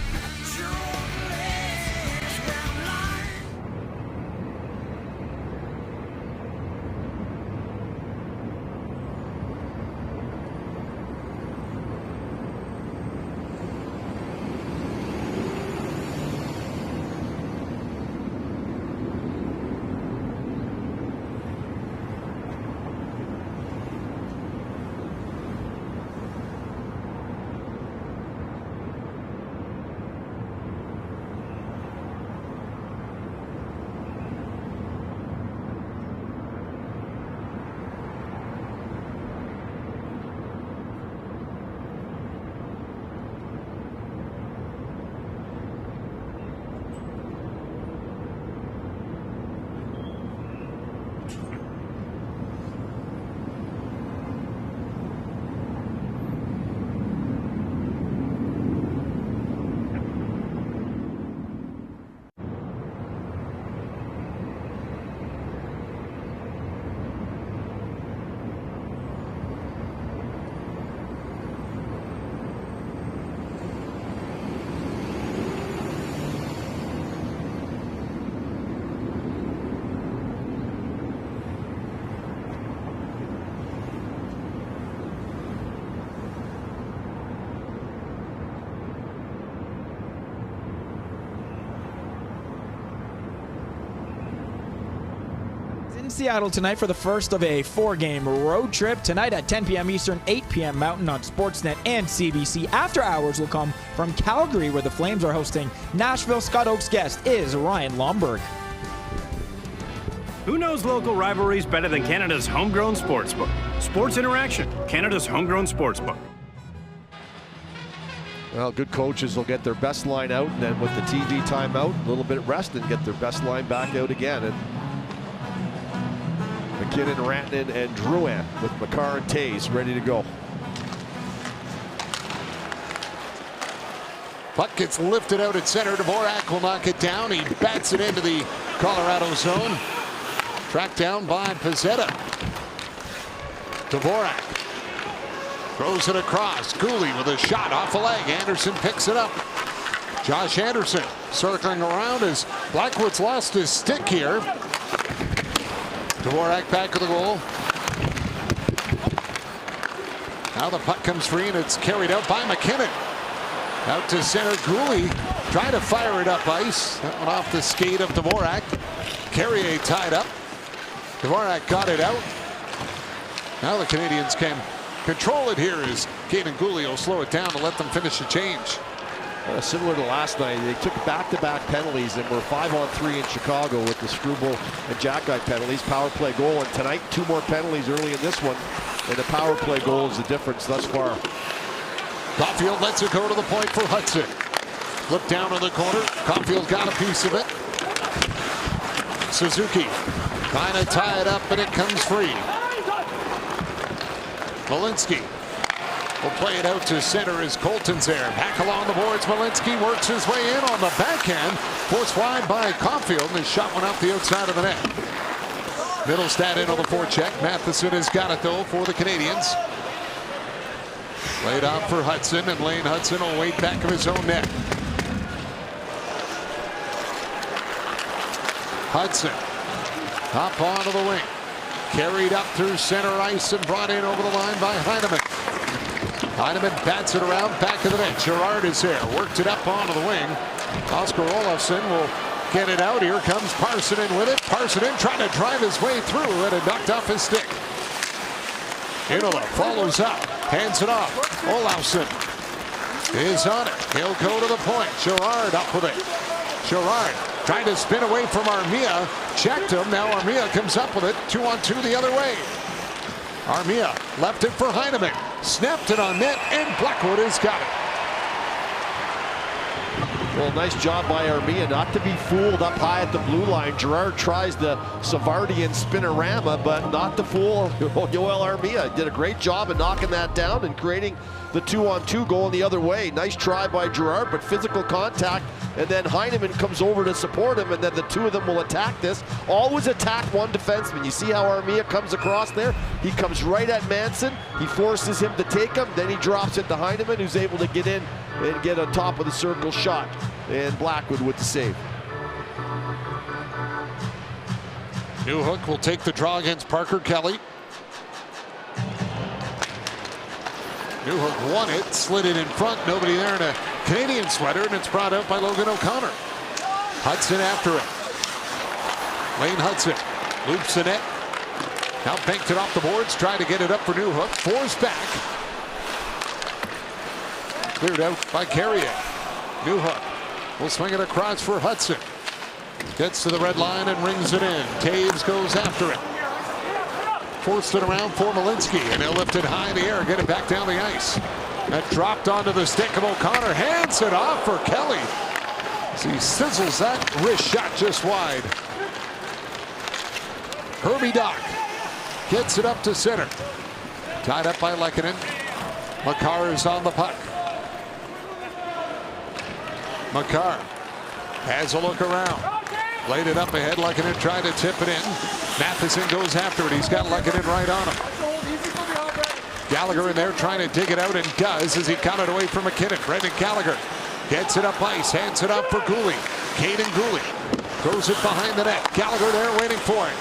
in Seattle tonight for the first of a 4-game road trip. Tonight at 10 p.m. Eastern, 8 p.m. Mountain on Sportsnet and CBC. After hours will come from Calgary, where the Flames are hosting Nashville. Scott Oak's guest is Ryan Lomberg. Who knows local rivalries better than Canada's homegrown sportsbook? Sports Interaction, Canada's homegrown sportsbook. Well, good coaches will get their best line out, and then with the TV timeout, a little bit of rest, and get their best line back out again. And McKinnon, Rantanen, and Drouin with Makar and Taves ready to go. Puck gets lifted out at center. Dvorak will knock it down. He bats it into the Colorado zone. Tracked down by Pezzetta. Dvorak throws it across. Cooley with a shot off a leg. Anderson picks it up. Josh Anderson circling around as Blackwood's lost his stick here. Dvorak back of the goal. Now the puck comes free and it's carried out by McKinnon. Out to center. Cooley trying to fire it up ice. That one off the skate of Dvorak. Carrier tied up. Dvorak got it out. Now the Canadians can control it here as Kaiden Guhle will slow it down to let them finish the change. Similar to last night, they took back-to-back penalties and were 5-on-3 in Chicago with the Struble and Xhekaj penalties. Power play goal, and tonight 2 more penalties early in this one, and the power play goal is the difference thus far. Caulfield lets it go to the point for Hudson. Flip down in the corner. Caulfield got a piece of it. Suzuki trying to tie it up, and it comes free. Malinsky will play it out to center as Colton's there. Back along the boards. Malinsky works his way in on the backhand. Forced wide by Caulfield, and his shot went off the outside of the net. Middlestad in on the forecheck. Matheson has got it, though, for the Canadians. Laid out for Hudson, and Lane Hudson will wait back of his own net. Hudson, top onto the wing. Carried up through center ice and brought in over the line by Heineman. Heineman bats it around back of the net. Gerard is there. Worked it up onto the wing. Oscar Olofsson will get it out. Here comes Parssinen with it. Parssinen trying to drive his way through and it knocked off his stick. Inola follows up. Hands it off. Olofsson is on it. He'll go to the point. Gerard up with it. Gerard trying to spin away from Armia. Checked him. Now Armia comes up with it. 2-on-2 the other way. Armia left it for Heineman. Snapped it on net, and Blackwood has got it. Well, nice job by Armia not to be fooled up high at the blue line. Gerard tries the Savardian spinorama, but not to fool Yoel Armia. Did a great job of knocking that down and creating the 2-on-2 goal the other way. Nice try by Gerard, but physical contact, and then Heineman comes over to support him, and then the 2 of them will attack this. Always attack one defenseman. You see how Armia comes across there? He comes right at Manson. He forces him to take him, then he drops it to Heineman, who's able to get in and get a top of the circle shot. And Blackwood with the save. Newhook will take the draw against Parker Kelly. Newhook won it, slid it in front. Nobody there in a Canadian sweater, and it's brought out by Logan O'Connor. Hudson after it. Lane Hudson loops the net. Now banked it off the boards, tried to get it up for Newhook. Forced back. Cleared out by Carrier. Newhook will swing it across for Hudson. Gets to the red line and rings it in. Taves goes after it. Forced it around for Malinsky, and he'll lift it high in the air, get it back down the ice. That dropped onto the stick of O'Connor. Hands it off for Kelly. As he sizzles that wrist shot just wide. Herbie Dock gets it up to center. Tied up by Lehkonen. Makar is on the puck. Makar has a look around. Laid it up ahead. Lehkonen tried to tip it in. Matheson goes after it. He's got Lehkonen right on him. Gallagher in there trying to dig it out, and does as he caught it away from McKinnon. Brendan Gallagher gets it up ice. Hands it up for Guhle. Kaiden Guhle throws it behind the net. Gallagher there waiting for it.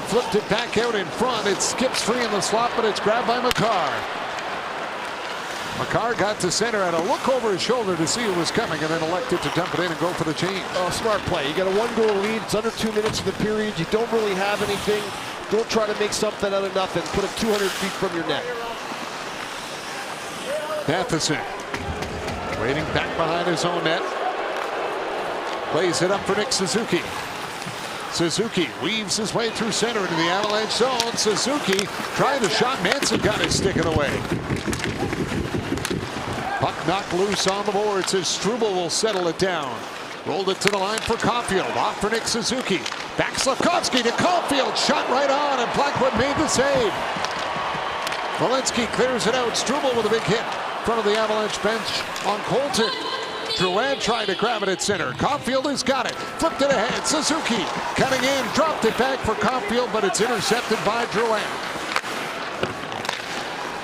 Flipped it back out in front. It skips free in the slot, but it's grabbed by Makar. Makar got to center, had a look over his shoulder to see who was coming, and then elected to dump it in and go for the change. Oh, smart play. You got a 1-goal lead. It's under 2 minutes in the period. You don't really have anything. Don't try to make something out of nothing. Put it 200 feet from your net. Matheson waiting back behind his own net. Plays it up for Nick Suzuki. Suzuki weaves his way through center into the Avalanche zone. Suzuki trying to shot. Manson got his stick in the way. Puck knocked loose on the boards as Struble will settle it down. Rolled it to the line for Caulfield. Off for Nick Suzuki. Back Slavkovsky to Caulfield. Shot right on, and Blackwood made the save. Walensky clears it out. Struble with a big hit in front of the Avalanche bench on Colton. Drouin tried to grab it at center. Caulfield has got it. Flipped it ahead. Suzuki cutting in. Dropped it back for Caulfield, but it's intercepted by Drouin.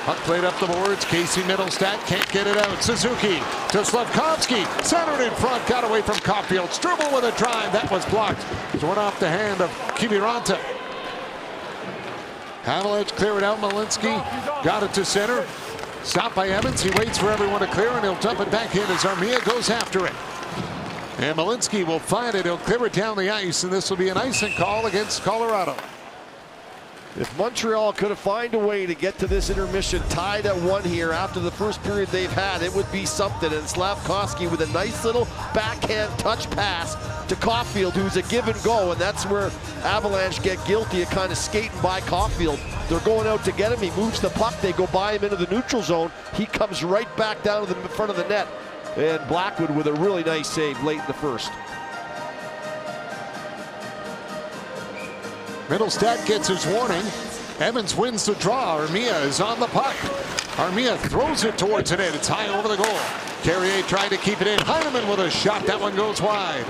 Puck played up the boards. Casey Mittelstadt can't get it out. Suzuki to Slavkovsky. Centered in front. Got away from Caulfield. Struble with a drive. That was blocked. Thrown off the hand of Kiviranta. Avalanche clear it out. Malinsky got it to center. Stopped by Evans. He waits for everyone to clear, and he'll dump it back in as Armia goes after it. And Malinsky will find it. He'll clear it down the ice, and this will be an icing call against Colorado. If Montreal could have found a way to get to this intermission tied at 1 here after the first period they've had, it would be something. And Slavkovsky with a nice little backhand touch pass to Caulfield, who's a give and go, and that's where Avalanche get guilty of kind of skating by Caulfield. They're going out to get him. He moves the puck. They go by him into the neutral zone. He comes right back down to the front of the net. And Blackwood with a really nice save late in the first. Mittelstadt gets his warning. Evans wins the draw. Armia is on the puck. Armia throws it towards the net. It's high over the goal. Carrier tried to keep it in. Heineman with a shot. That one goes wide.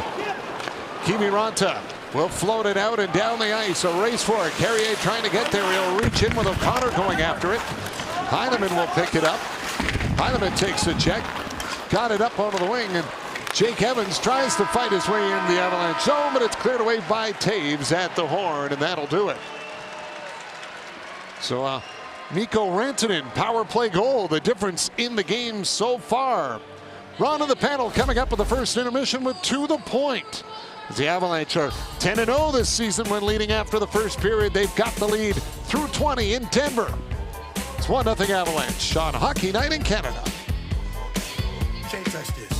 Kiviranta will float it out and down the ice. A race for it. Carrier trying to get there. He'll reach in with O'Connor going after it. Heineman will pick it up. Heineman takes the check. Got it up over the wing, and Jake Evans tries to fight his way in the Avalanche zone, but it's cleared away by Taves at the horn, and that'll do it. So Mikko Rantanen, power play goal, the difference in the game so far. Ron of the panel coming up with the first intermission with To The Point. The Avalanche are 10-0 this season when leading after the first period. They've got the lead through 20 in Denver. It's 1-0 Avalanche on Hockey Night in Canada. Can't touch this.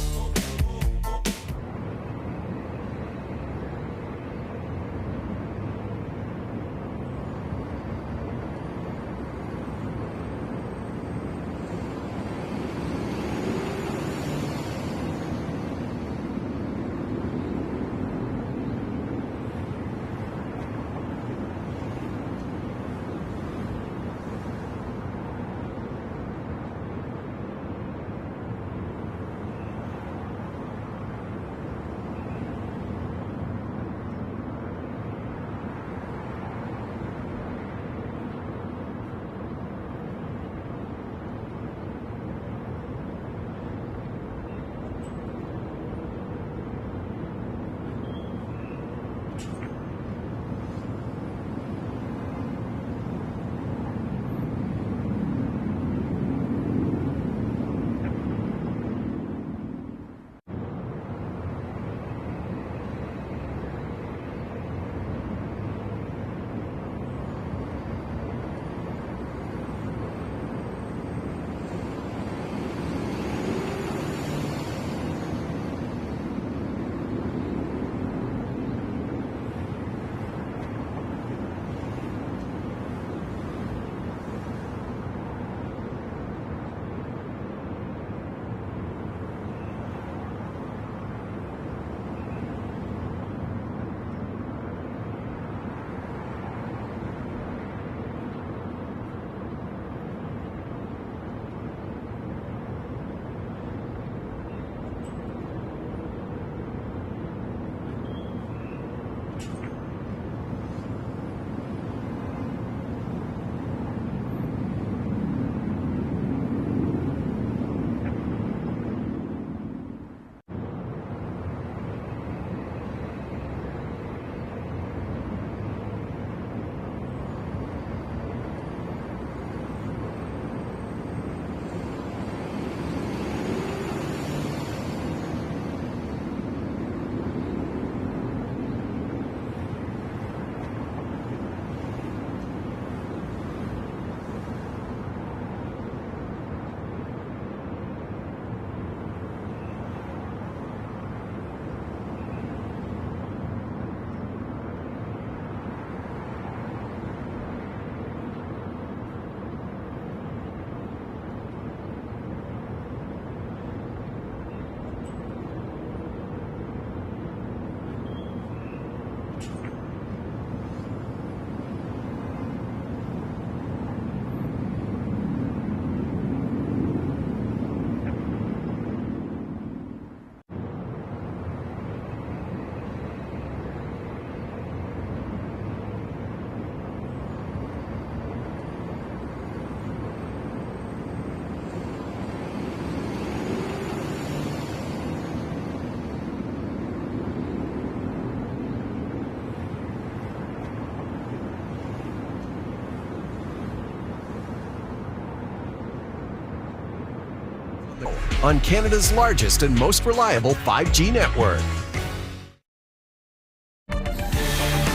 on Canada's largest and most reliable 5G network.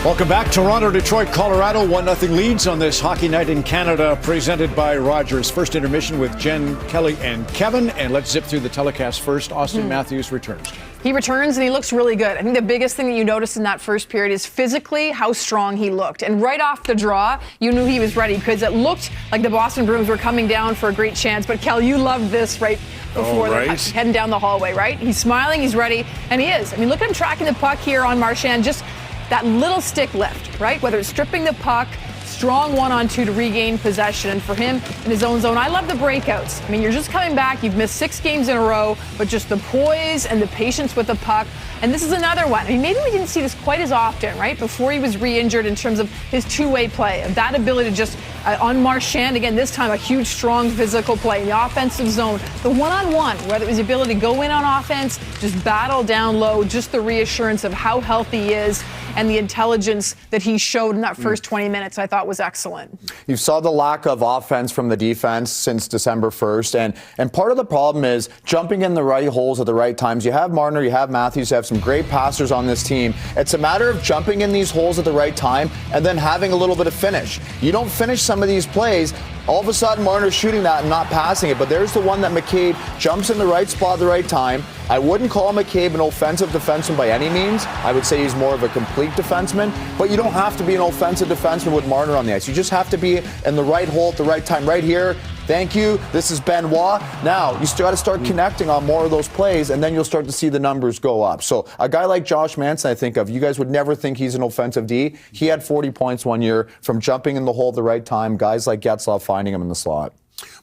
Welcome back. Toronto, Detroit, Colorado. 1-0 leads on this Hockey Night in Canada presented by Rogers. First intermission with Jen, Kelly, and Kevin. And let's zip through the telecast first. Austin Matthews returns. He returns and he looks really good. I think the biggest thing that you noticed in that first period is physically how strong he looked. And right off the draw, you knew he was ready because it looked like the Boston Bruins were coming down for a great chance. But Kel, you loved this right before they're heading down the hallway, right? He's smiling, he's ready, and he is. I mean, look at him tracking the puck here on Marchand. Just that little stick lift, right? Whether it's stripping the puck, strong 1-on-2 to regain possession. And for him in his own zone, I love the breakouts. I mean, you're just coming back. You've missed 6 games in a row, but just the poise and the patience with the puck. And this is another one. I mean, maybe we didn't see this quite as often, right? Before he was re-injured in terms of his two-way play, of that ability to just, on Marchand, again, this time a huge, strong physical play in the offensive zone. The one-on-one, whether it was the ability to go in on offense, just battle down low, just the reassurance of how healthy he is and the intelligence that he showed in that first 20 minutes, I thought was excellent. You saw the lack of offense from the defense since December 1st, and part of the problem is jumping in the right holes at the right times. You have Marner, you have Matthews, you have some great passers on this team. It's a matter of jumping in these holes at the right time and then having a little bit of finish. You don't finish some of these plays, all of a sudden Marner's shooting that and not passing it, but there's the one that McCabe jumps in the right spot at the right time. I wouldn't call McCabe an offensive defenseman by any means. I would say he's more of a complete defenseman, but you don't have to be an offensive defenseman with Marner on the ice. You just have to be in the right hole at the right time. Right here, thank you, this is Benoit. Now, you still got to start connecting on more of those plays, and then you'll start to see the numbers go up. So a guy like Josh Manson, I think of, you guys would never think he's an offensive D. He had 40 points one year from jumping in the hole at the right time, guys like Getzlaf finding him in the slot.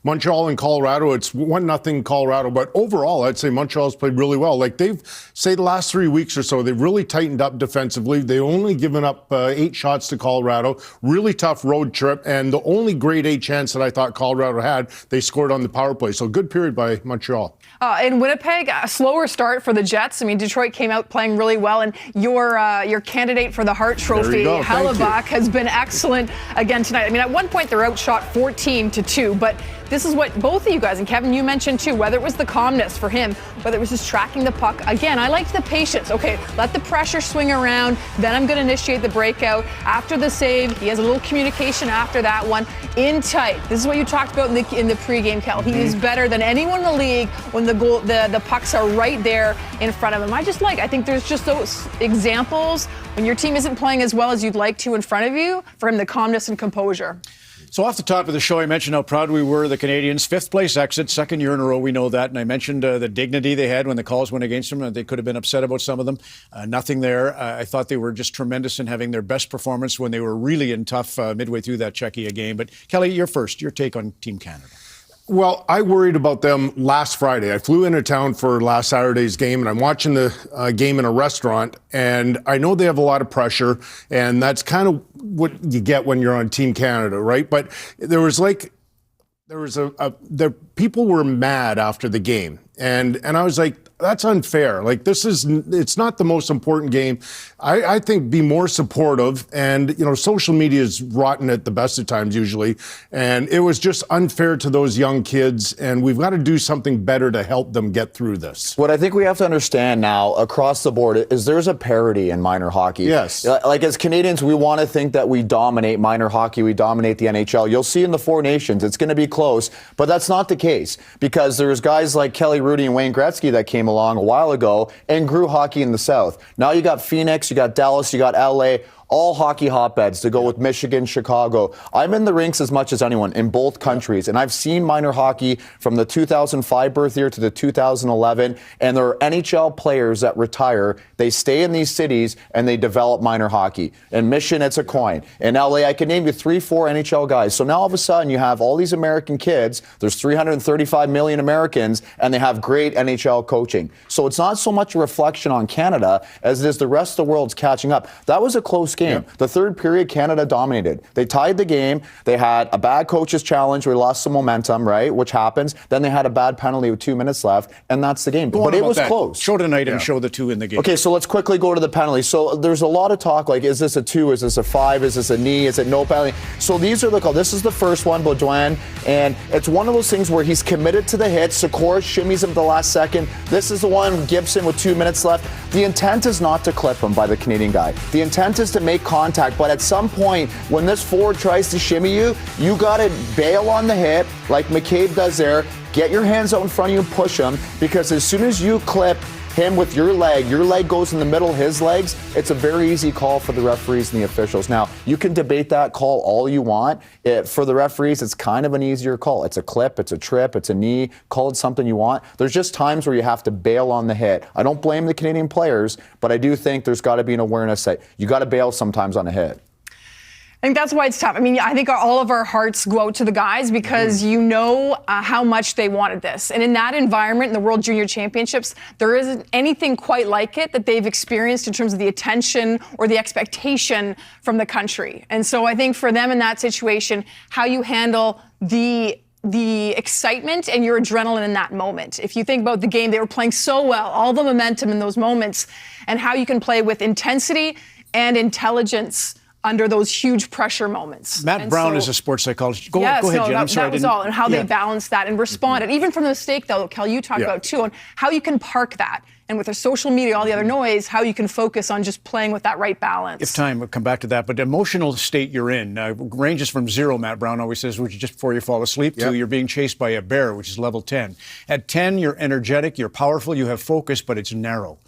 Montreal and Colorado, it's 1-0 Colorado, but overall, I'd say Montreal's played really well. Like they've, say the last 3 weeks or so, they've really tightened up defensively. They've only given up 8 shots to Colorado. Really tough road trip, and the only grade A chance that I thought Colorado had, they scored on the power play. So good period by Montreal. In Winnipeg, a slower start for the Jets. I mean, Detroit came out playing really well, and your candidate for the Hart Trophy, Hellebuck, has been excellent again tonight. I mean, at one point they're outshot 14-2, but this is what both of you guys, and Kevin, you mentioned too, whether it was the calmness for him, whether it was just tracking the puck. Again, I liked the patience. Okay, let the pressure swing around, then I'm going to initiate the breakout. After the save, he has a little communication after that one. In tight. This is what you talked about in the pregame, Cal. He is better than anyone in the league when the pucks are right there in front of him. I think there's just those examples when your team isn't playing as well as you'd like to in front of you, for him, the calmness and composure. So off the top of the show, I mentioned how proud we were of the Canadians. 5th place exit, 2nd year in a row, we know that. And I mentioned the dignity they had when the calls went against them. They could have been upset about some of them. Nothing there. I thought they were just tremendous in having their best performance when they were really in tough midway through that Czechia game. But Kelly, you're first. Your take on Team Canada. Well, I worried about them last Friday. I flew into town for last Saturday's game, and I'm watching the game in a restaurant, and I know they have a lot of pressure, and that's kind of what you get when you're on Team Canada, right? But people were mad after the game, and I was like, that's unfair. Like, it's not the most important game. I think be more supportive, and, social media is rotten at the best of times usually, and it was just unfair to those young kids, and we've got to do something better to help them get through this. What I think we have to understand now across the board is there's a parity in minor hockey. Yes. Like, as Canadians, we want to think that we dominate minor hockey, we dominate the NHL. You'll see in the Four Nations, it's going to be close, but that's not the case, because there's guys like Kelly Rudy and Wayne Gretzky that came along a while ago and grew hockey in the South. Now you got Phoenix, you got Dallas, you got LA, all hockey hotbeds to go with Michigan, Chicago. I'm in the rinks as much as anyone in both countries, and I've seen minor hockey from the 2005 birth year to the 2011, and there are NHL players that retire. They stay in these cities, and they develop minor hockey. In Mission, it's a coin. In LA, I can name you 3-4 NHL guys. So now all of a sudden, you have all these American kids. There's 335 million Americans, and they have great NHL coaching. So it's not so much a reflection on Canada as it is the rest of the world's catching up. That was a close close game. The third period, Canada dominated. They tied the game. They had a bad coach's challenge where we lost some momentum, right, which happens. Then they had a bad penalty with 2 minutes left, and that's the game. But it was close. Show tonight and show the 2 in the game. Okay, so let's quickly go to the penalty. So there's a lot of talk like, is this a 2? Is this a 5? Is this a knee? Is it no penalty? So these are the calls. This is the first one, Baudouin, and it's one of those things where he's committed to the hit. Sikora shimmies him at the last second. This is the one, Gibson with 2 minutes left. The intent is not to clip him by the Canadian guy. The intent is to make contact, but at some point, when this forward tries to shimmy you, you got to bail on the hit, like McCabe does there. Get your hands out in front of you and push him, because as soon as you clip him with your leg goes in the middle of his legs, it's a very easy call for the referees and the officials. Now, you can debate that call all you want. For the referees, it's kind of an easier call. It's a clip, it's a trip, it's a knee. Call it something you want. There's just times where you have to bail on the hit. I don't blame the Canadian players, but I do think there's got to be an awareness that you got to bail sometimes on a hit. I think that's why it's tough. I mean, I think all of our hearts go out to the guys because you know how much they wanted this. And in that environment, in the World Junior Championships, there isn't anything quite like it that they've experienced in terms of the attention or the expectation from the country. And so I think for them in that situation, how you handle the excitement and your adrenaline in that moment. If you think about the game, they were playing so well, all the momentum in those moments, and how you can play with intensity and intelligence under those huge pressure moments. Matt Brown is a sports psychologist. Go ahead, Jen. I'm sorry. That was all, and how they balanced that and responded. Even from the mistake, though, Kel, you talked about too, on how you can park that. And with their social media, all the other noise, how you can focus on just playing with that right balance. If time, we'll come back to that. But the emotional state you're in ranges from 0, Matt Brown always says, which is just before you fall asleep, to you're being chased by a bear, which is level 10. At 10, you're energetic, you're powerful, you have focus, but it's narrow.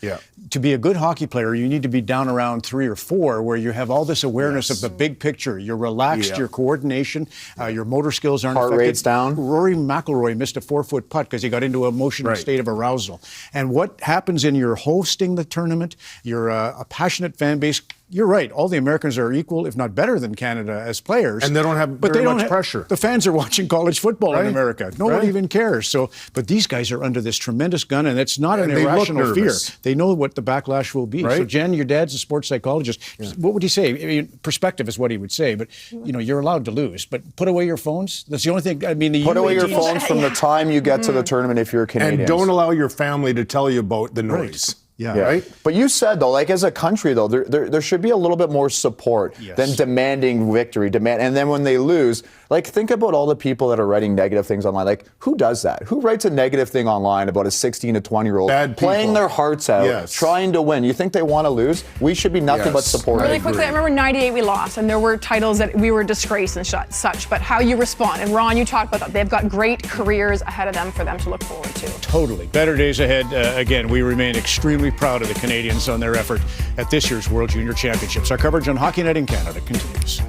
To be a good hockey player, you need to be down around 3 or 4, where you have all this awareness of the big picture. You're relaxed, your coordination, your motor skills aren't affected. Heart rate's down. Rory McIlroy missed a 4-foot putt because he got into an emotional state of arousal. And what happens in your hosting the tournament, you're a passionate fan base. You're right. All the Americans are equal, if not better than Canada as players. And they don't have very much pressure. The fans are watching college football in America. Nobody even cares. So, but these guys are under this tremendous gun, and it's not an irrational fear. They know what the backlash will be. So, Jen, your dad's a sports psychologist. What would he say? I mean, perspective is what he would say. But you're allowed to lose. But put away your phones. That's the only thing. I mean, put away your phones from the time you get to the tournament if you're a Canadian. And don't allow your family to tell you about the noise. Right? But you said, though, like as a country, though, there should be a little bit more support than demanding victory. And then when they lose, like, think about all the people that are writing negative things online. Like, who does that? Who writes a negative thing online about a 16 to 20-year-old playing their hearts out, trying to win? You think they want to lose? We should be nothing but supporting. Really quickly, I remember 98 we lost, and there were titles that we were disgraced and such, but how you respond. And Ron, you talked about that. They've got great careers ahead of them for them to look forward to. Totally. Better days ahead. Again, we remain extremely proud of the Canadians on their effort at this year's World Junior Championships. Our coverage on Hockey Night in Canada continues.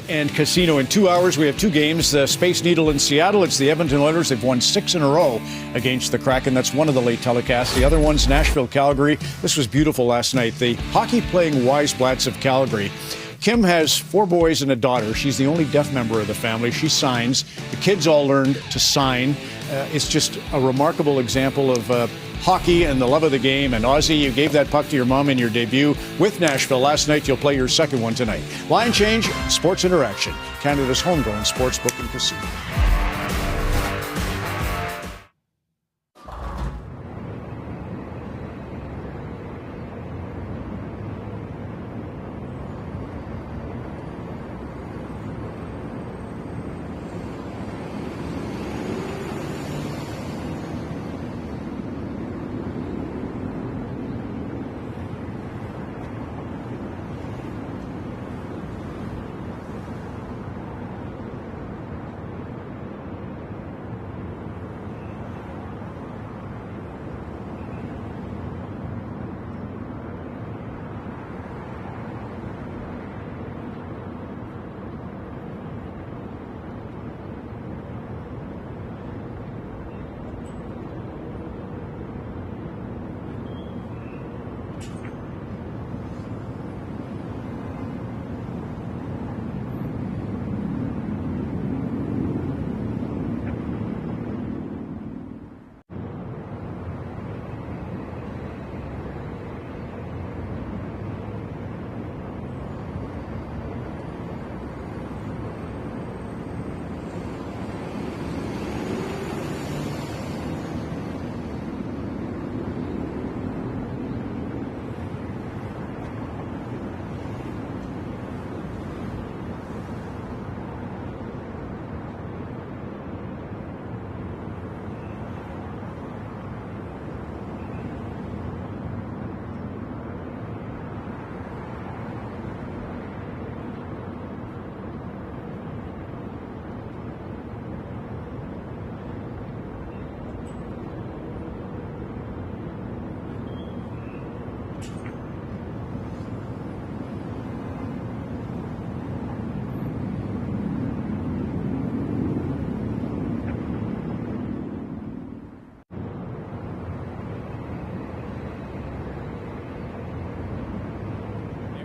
and Casino. In 2 hours, we have two games. The Space Needle in Seattle. It's the Edmonton Oilers. They've won 6 in a row against the Kraken. That's one of the late telecasts. The other one's Nashville, Calgary. This was beautiful last night. The hockey-playing Weisblatts of Calgary. Kim has 4 boys and a daughter. She's the only deaf member of the family. She signs. The kids all learned to sign. It's just a remarkable example of hockey and the love of the game. And Ozzy, you gave that puck to your mom in your debut with Nashville last night. You'll play your second one tonight. Line change, Sports Interaction, Canada's homegrown sportsbook and casino.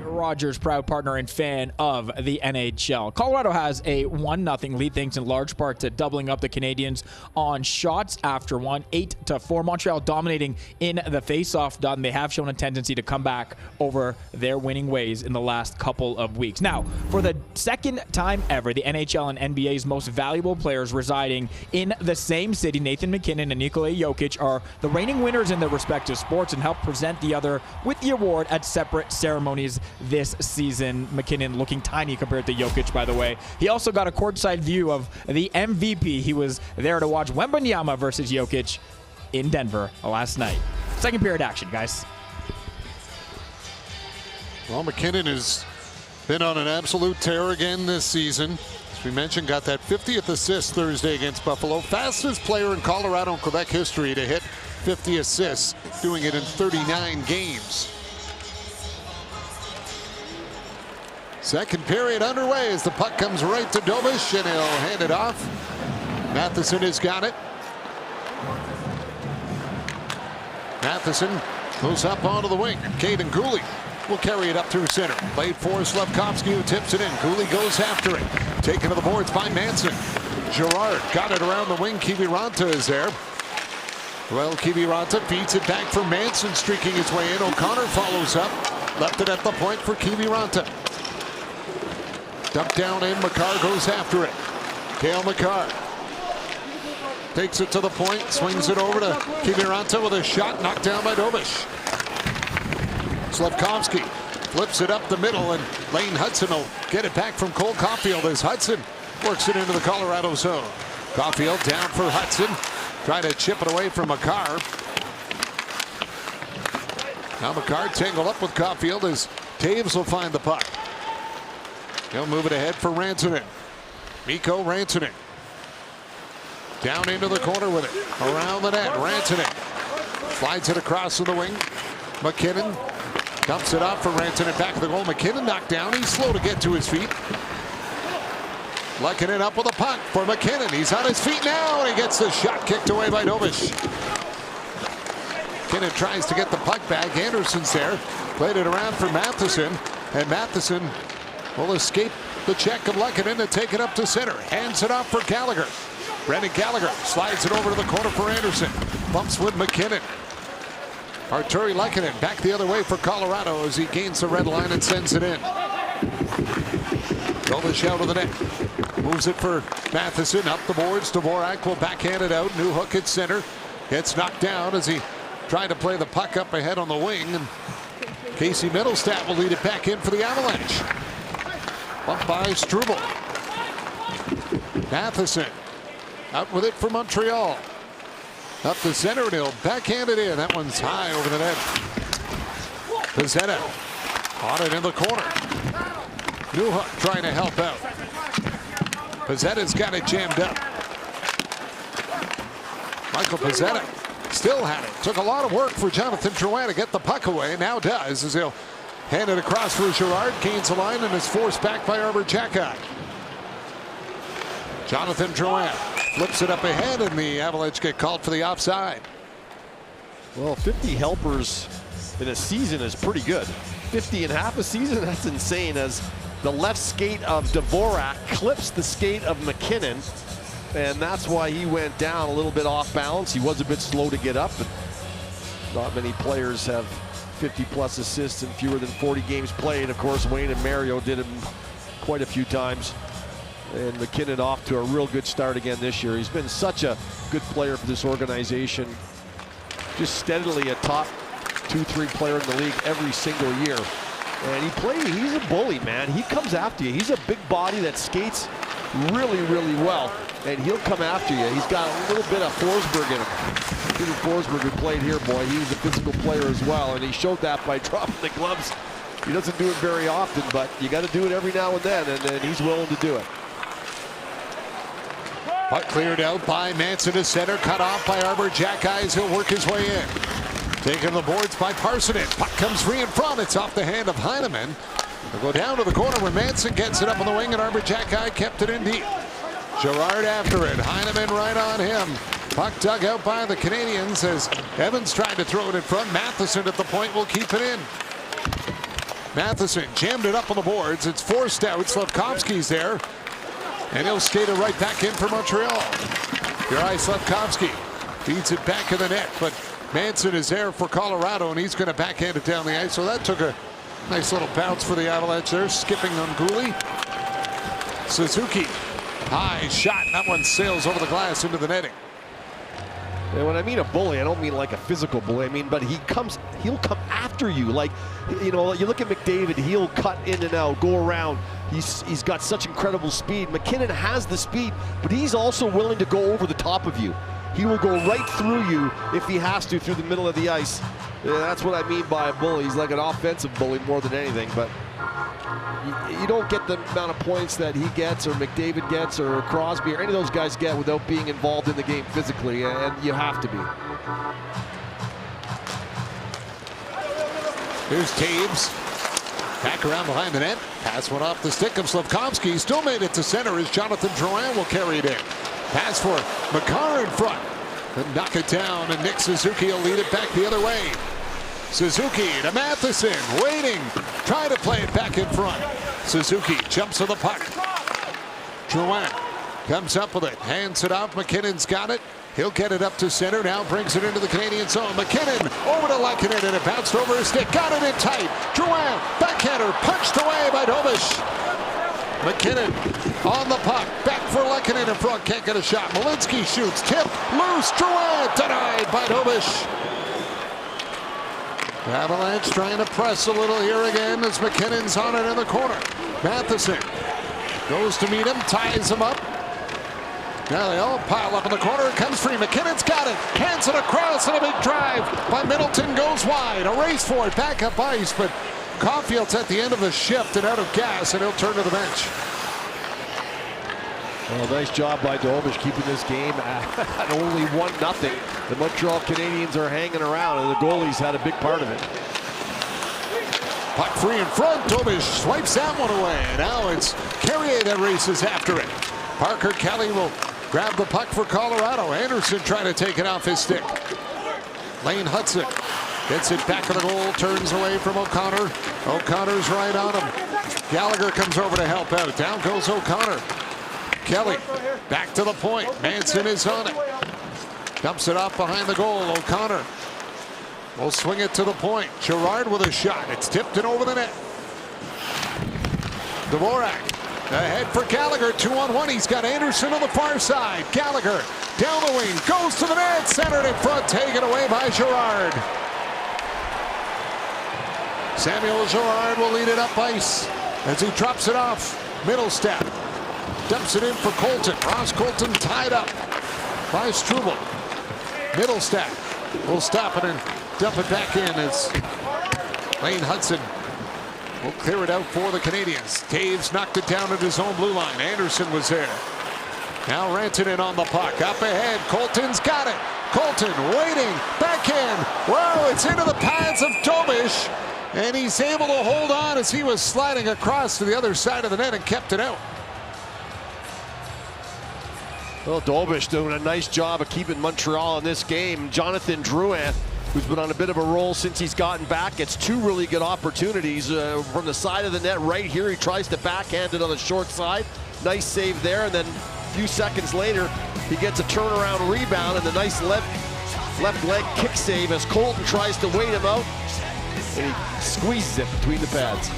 Rogers, proud partner and fan of the NHL. Colorado has a 1-0 lead, thanks in large part to doubling up the Canadians on shots after one, 8-4. Montreal dominating in the face-off done. They have shown a tendency to come back over their winning ways in the last couple of weeks. Now, for the second time ever, the NHL and NBA's most valuable players residing in the same city, Nathan MacKinnon and Nikola Jokic, are the reigning winners in their respective sports and help present the other with the award at separate ceremonies this season. MacKinnon looking tiny compared to Jokic, by the way. He also got a courtside view of the MVP. He was there to watch Wembanyama versus Jokic in Denver last night. Second period action, guys. Well, MacKinnon has been on an absolute tear again this season. As we mentioned, got that 50th assist Thursday against Buffalo. Fastest player in Colorado and Quebec history to hit 50 assists, doing it in 39 games. Second period underway as the puck comes right to Dobish, and he'll hand it off. Matheson has got it. Matheson goes up onto the wing. Caden Cooley will carry it up through center. Played for Slavkovsky, who tips it in. Cooley goes after it. Taken to the boards by Manson. Girard got it around the wing. Kiviranta is there. Well, Kiviranta feeds it back for Manson, streaking his way in. O'Connor follows up. Left it at the point for Kiviranta. Dumped down in, Makar goes after it. Cale Makar takes it to the point, swings it over to Kiviranta with a shot knocked down by Dobish. Slavkovsky flips it up the middle, and Lane Hudson will get it back from Cole Caulfield as Hudson works it into the Colorado zone. Caulfield down for Hudson, trying to chip it away from Makar. Now Makar tangled up with Caulfield as Taves will find the puck. He'll move it ahead for Rantanen. Mikko Rantanen. Down into the corner with it. Around the net. Rantanen slides it across to the wing. MacKinnon dumps it off for Rantanen. Back of the goal. MacKinnon knocked down. He's slow to get to his feet. Lehkonen up with a puck for McKinnon. He's on his feet now, and he gets the shot kicked away by Dobish. McKinnon tries to get the puck back. Anderson's there. Played it around for Matheson, and Matheson will escape the check of Lehkonen to take it up to center. Hands it off for Gallagher. Brendan Gallagher slides it over to the corner for Anderson. Bumps with McKinnon. Artturi Lehkonen back the other way for Colorado as he gains the red line and sends it in. Dobish out of the net. Moves it for Matheson up the boards. Dvorak will backhand it out. New hook at center. Gets knocked down as he tried to play the puck up ahead on the wing. And Casey Mittelstadt will lead it back in for the Avalanche. Up by Struble. Matheson out with it for Montreal. Up the center, and he'll backhand it in. That one's high over the net. Pezzetta on it in the corner. Newhook trying to help out. Pezzetta's got it jammed up. Michael Pezzetta still had it. Took a lot of work for Jonathan Drouin to get the puck away. Now does, as he'll hand it across for Girard. Gains the line and is forced back by Arber Xhekaj. Jonathan Drouin flips it up ahead, and the Avalanche get called for the offside. Well, 50 helpers in a season is pretty good. 50 in half a season, that's insane, as the left skate of Dvorak clips the skate of McKinnon, and that's why he went down a little bit off balance. He was a bit slow to get up, but not many players have 50-plus assists in fewer than 40 games played. Of course, Wayne and Mario did it quite a few times. And McKinnon off to a real good start again this year. He's been such a good player for this organization. Just steadily a top 2-3 player in the league every single year. And he's a bully, man. He comes after you. He's a big body that skates really, really well. And he'll come after you. He's got a little bit of Forsberg in him. Peter Forsberg, who played here, boy, he was a physical player as well. And he showed that by dropping the gloves. He doesn't do it very often, but you got to do it every now and then, and he's willing to do it. Puck cleared out by Manson to center, cut off by Arber Xhekaj. He'll work his way in. Taking the boards by Parsonen. Puck comes free in front. It's off the hand of Heineman. They'll go down to the corner where Manson gets it up on the wing, and Arber Xhekaj kept it in deep. Girard after it. Heineman right on him. Puck dug out by the Canadians as Evans tried to throw it in front. Matheson at the point will keep it in. Matheson jammed it up on the boards. It's forced out. Slafkovsky's there. And he'll skate it right back in for Montreal. Juraj Slafkovsky feeds it back in the net, but Manson is there for Colorado, and he's going to backhand it down the ice. So that took a nice little bounce for the Avalanche there, skipping on Gouli. Suzuki, high shot, and that one sails over the glass into the netting. And when I mean a bully, I don't mean like a physical bully. I mean, but he'll come after you. Like, you know, you look at McDavid, he'll cut in and out, go around. He's got such incredible speed. McKinnon has the speed, but he's also willing to go over the top of you. He will go right through you if he has to, through the middle of the ice. Yeah, that's what I mean by a bully. He's like an offensive bully more than anything, but you don't get the amount of points that he gets or McDavid gets or Crosby or any of those guys get without being involved in the game physically, and you have to be. Here's Taves. Back around behind the net. Pass went off the stick of Slafkovsky. Still made it to center as Jonathan Drouin will carry it in. Pass for Makar in front. And knock it down, and Nick Suzuki will lead it back the other way. Suzuki to Matheson, waiting, trying to play it back in front. Suzuki jumps to the puck. Drouin comes up with it, hands it off. McKinnon's got it. He'll get it up to center, now brings it into the Canadian zone. McKinnon over to Lehkonen, and it bounced over his stick. Got it in tight. Drouin, backhander, punched away by Dobish. McKinnon on the puck, back for Lehkonen in front, can't get a shot. Malinsky shoots, tip, loose, Drouin denied by Dobish. Avalanche trying to press a little here again as McKinnon's on it in the corner. Matheson goes to meet him, ties him up. Now they all pile up in the corner. It comes free. McKinnon's got it. Hands it across, and a big drive by Middleton goes wide. A race for it, back up ice, but Caulfield's at the end of the shift and out of gas, and he'll turn to the bench. Well, nice job by Dobish keeping this game at only 1-0. The Montreal Canadiens are hanging around, and the goalie's had a big part of it. Puck free in front. Dobish swipes that one away. Now it's Carrier that races after it. Parker Kelly will grab the puck for Colorado. Anderson trying to take it off his stick. Lane Hudson gets it back of the goal, turns away from O'Connor. O'Connor's right on him. Gallagher comes over to help out. Down goes O'Connor. Kelly back to the point. Manson is on it. Dumps it off behind the goal. O'Connor will swing it to the point. Girard with a shot. It's tipped and over the net. Dvorak ahead for Gallagher. 2-on-1. He's got Anderson on the far side. Gallagher down the wing. Goes to the net. Centered in front. Taken away by Girard. Samuel Girard will lead it up ice as he drops it off. Middle step. Dumps it in for Colton. Ross Colton tied up by Struble. Middle step. Will stop it and dump it back in as Lane Hudson will clear it out for the Canadiens. Taves knocked it down at his own blue line. Anderson was there. Now Rantanen on the puck. Up ahead. Colton's got it. Colton waiting. Backhand. Wow, it's into the pads of Dobish. And he's able to hold on as he was sliding across to the other side of the net and kept it out. Well, Dobish doing a nice job of keeping Montreal in this game. Jonathan Drouin, who's been on a bit of a roll since he's gotten back, gets two really good opportunities from the side of the net right here. He tries to backhand it on the short side. Nice save there, and then a few seconds later, he gets a turnaround rebound and the nice left leg kick save as Colton tries to wait him out, and he squeezes it between the pads.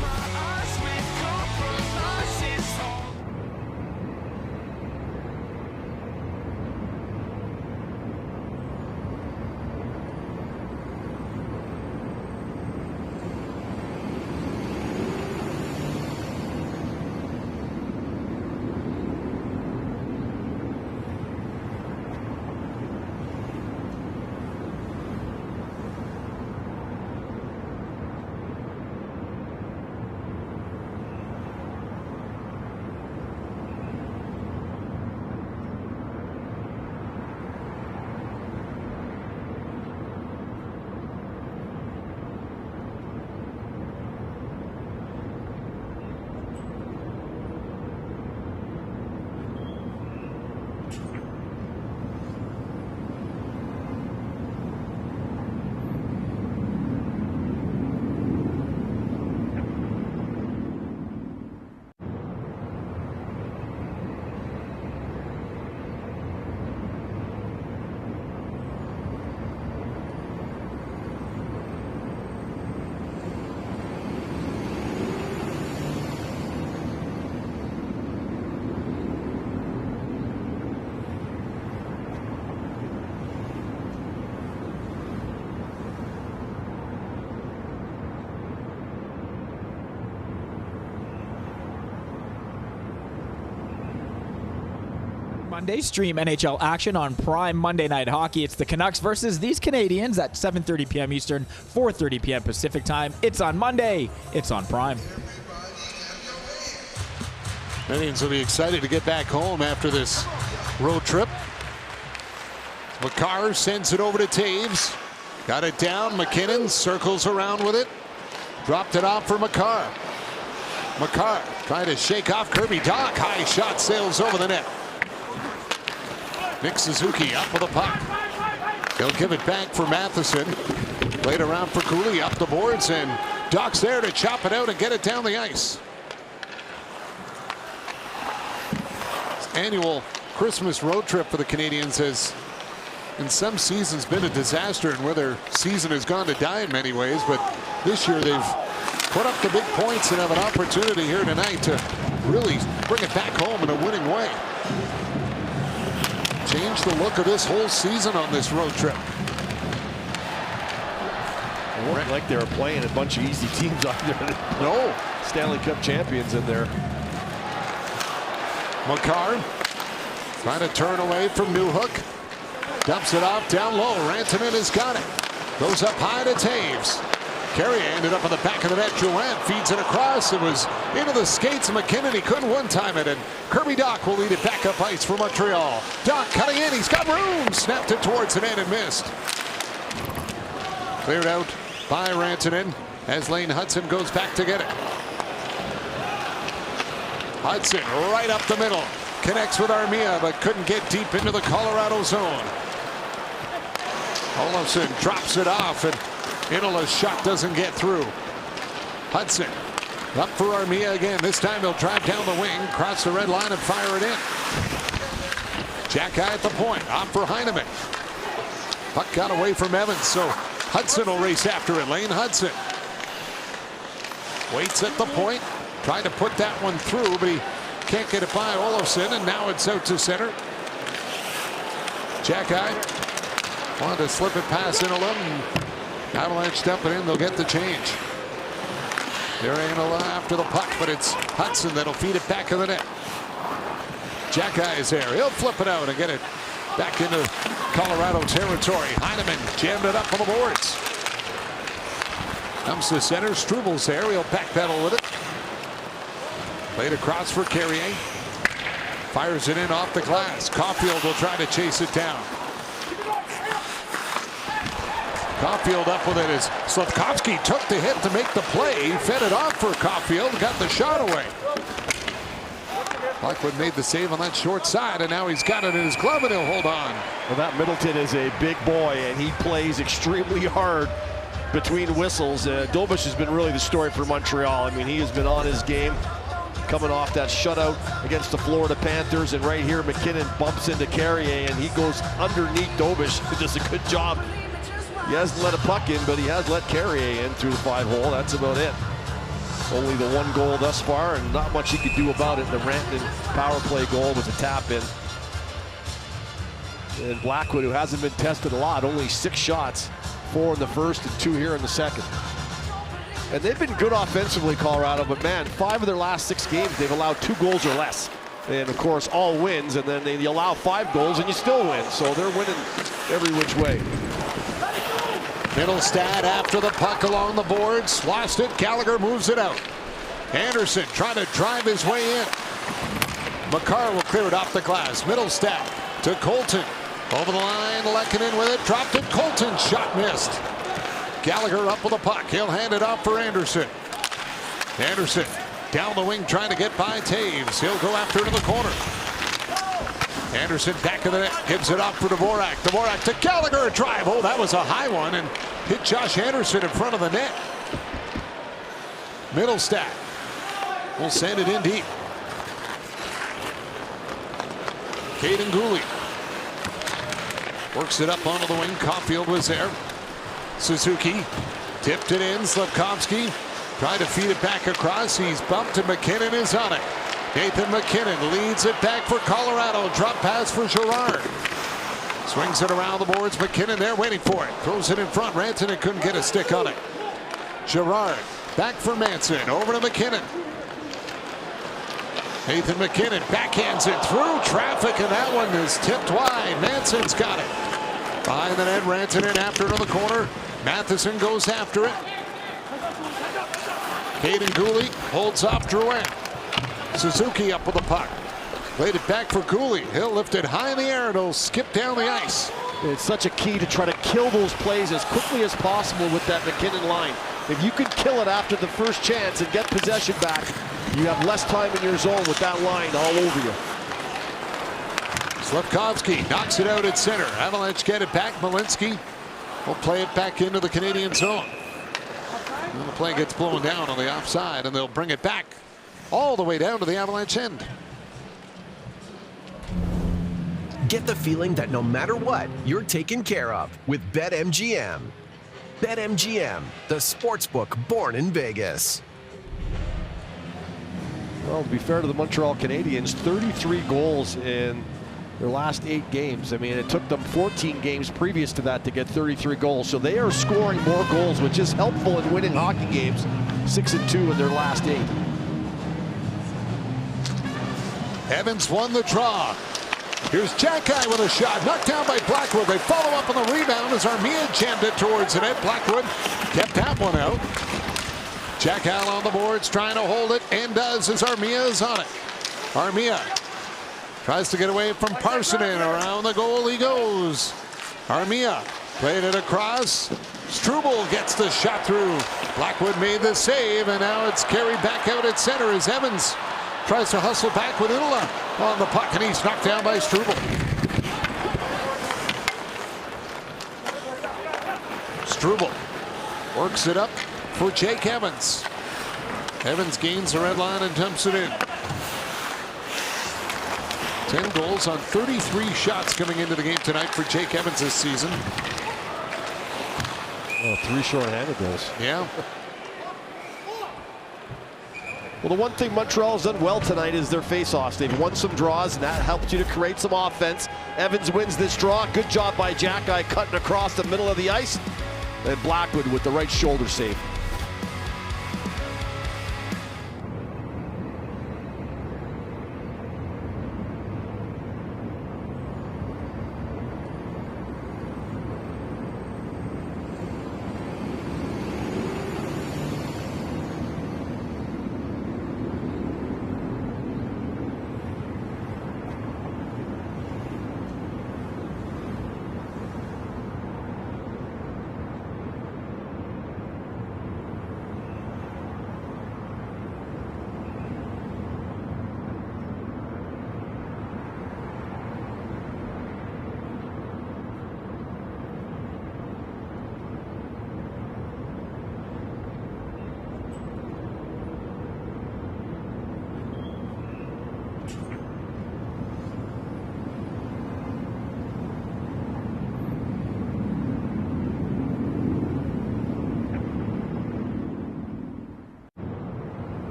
Monday, stream NHL action on Prime Monday Night Hockey. It's the Canucks versus these Canadiens at 7:30 p.m. Eastern, 4:30 p.m. Pacific time. It's on Monday. It's on Prime. Canadiens will be excited to get back home after this road trip. Makar sends it over to Taves. Got it down. McKinnon circles around with it. Dropped it off for Makar. Makar trying to shake off Kirby Dach. High shot sails over the net. Nick Suzuki up with a puck. He'll give it back for Matheson. Played around for Cooley up the boards, and Dach's there to chop it out and get it down the ice. This annual Christmas road trip for the Canadiens has in some seasons been a disaster, and where their season has gone to die in many ways, but this year they've put up the big points and have an opportunity here tonight to really bring it back home in a winning way. Change the look of this whole season on this road trip. It looked like they were playing a bunch of easy teams out there. No, Stanley Cup champions in there. Makar trying to turn away from Newhook. Dumps it off down low. Rantanen has got it. Goes up high to Taves. Carrier ended up on the back of the net. Drouin feeds it across. It was into the skates of McKinnon. He couldn't one-time it, and Kirby Dach will lead it back up ice for Montreal. Dach cutting in. He's got room. Snapped it towards the net and missed. Cleared out by Rantanen as Lane Hudson goes back to get it. Hudson right up the middle. connects with Armia, but couldn't get deep into the Colorado zone. Olofsson drops it off, and Inola's shot doesn't get through. Hudson up for Armia again. This time he'll drive down the wing, cross the red line, and fire it in. Jack Eye at the point, off for Heineman. Puck got away from Evans, so Hudson will race after it. Lane Hudson waits at the point, trying to put that one through, but he can't get it by Olofsson, and now it's out to center. Jack Eye wanted to slip it past Inola, and Avalanche dump it in. They'll get the change. They're Inola after the puck, but it's Hudson that'll feed it back in the net. Jack Eye is there. He'll flip it out and get it back into Colorado territory. Heineman jammed it up on the boards. Comes to center. Struvel's there. He'll backpedal with it. Played across for Carrier. Fires it in off the glass. Caulfield will try to chase it down. Caulfield up with it as Slafkovsky took the hit to make the play. He fed it off for Caulfield. Got the shot away. Blackwood made the save on that short side, and now he's got it in his glove, and he'll hold on. Well, that Middleton is a big boy, and he plays extremely hard between whistles. Dobish has been really the story for Montreal. I mean, he has been on his game, coming off that shutout against the Florida Panthers, and right here McKinnon bumps into Carrier, and he goes underneath Dobish. He does a good job. He hasn't let a puck in, but he has let Carrier in through the 5-hole. That's about it. Only the one goal thus far, and not much he could do about it. The Rantanen power play goal was a tap in. And Blackwood, who hasn't been tested a lot, only 6 shots, 4 in the first and 2 here in the second. And they've been good offensively, Colorado, but man, 5 of their last 6 games, they've allowed 2 goals or less. And of course, all wins, and then you allow 5 goals and you still win. So they're winning every which way. Middlestad after the puck along the boards. Lost it. Gallagher moves it out. Anderson trying to drive his way in. Makar will clear it off the glass. Middlestad to Colton. Over the line. Lehkonen with it. Dropped it. Colton shot missed. Gallagher up with the puck. He'll hand it off for Anderson. Anderson down the wing trying to get by Taves. He'll go after it in the corner. Anderson back of the net, gives it off for Dvorak. Dvorak to Gallagher, a drive. Oh, that was a high one, and hit Josh Anderson in front of the net. Middlestad will send it in deep. Caden Gooley works it up onto the wing. Caulfield was there. Suzuki tipped it in. Slafkovsky tried to feed it back across. He's bumped, and McKinnon is on it. Nathan McKinnon leads it back for Colorado. Drop pass for Girard. Swings it around the boards. McKinnon there waiting for it. Throws it in front. Rantanen couldn't get a stick on it. Girard back for Manson. Over to McKinnon. Nathan McKinnon backhands it through traffic, and that one is tipped wide. Manson's got it. Behind the net, Rantanen after it in the corner. Matheson goes after it. Caden Gooley holds off Drouin. Suzuki up with the puck. Played it back for Gooley. He'll lift it high in the air and it'll skip down the ice. It's such a key to try to kill those plays as quickly as possible with that McKinnon line. If you can kill it after the first chance and get possession back, you have less time in your zone with that line all over you. Slafkovsky knocks it out at center. Avalanche get it back. Malinsky will play it back into the Canadian zone. And the play gets blown down on the offside, and they'll bring it back all the way down to the Avalanche end. Get the feeling that no matter what, you're taken care of with BetMGM. BetMGM, the sportsbook born in Vegas. Well, to be fair to the Montreal Canadiens, 33 goals in their last 8 games. I mean, it took them 14 games previous to that to get 33 goals. So they are scoring more goals, which is helpful in winning hockey games. 6-2 in their last 8. Evans won the draw. Here's Jack Eye with a shot. Knocked down by Blackwood. They follow up on the rebound as Armia jammed it towards the net. Blackwood kept that one out. Jack Eye on the boards trying to hold it, and does as Armia is on it. Armia tries to get away from Parsonen. Around the goal he goes. Armia played it across. Struble gets the shot through. Blackwood made the save, and now it's carried back out at center as Evans tries to hustle back with Inola. on the puck, and he's knocked down by Struble. Struble works it up for Jake Evans. Evans gains the red line and dumps it in. 10 goals on 33 shots coming into the game tonight for Jake Evans this season. Oh, 3 short-handed goals. Yeah. Well, the one thing Montreal's done well tonight is their face-offs. They've won some draws, and that helps you to create some offense. Evans wins this draw. Good job by Jack-Eye cutting across the middle of the ice. And Blackwood with the right shoulder save.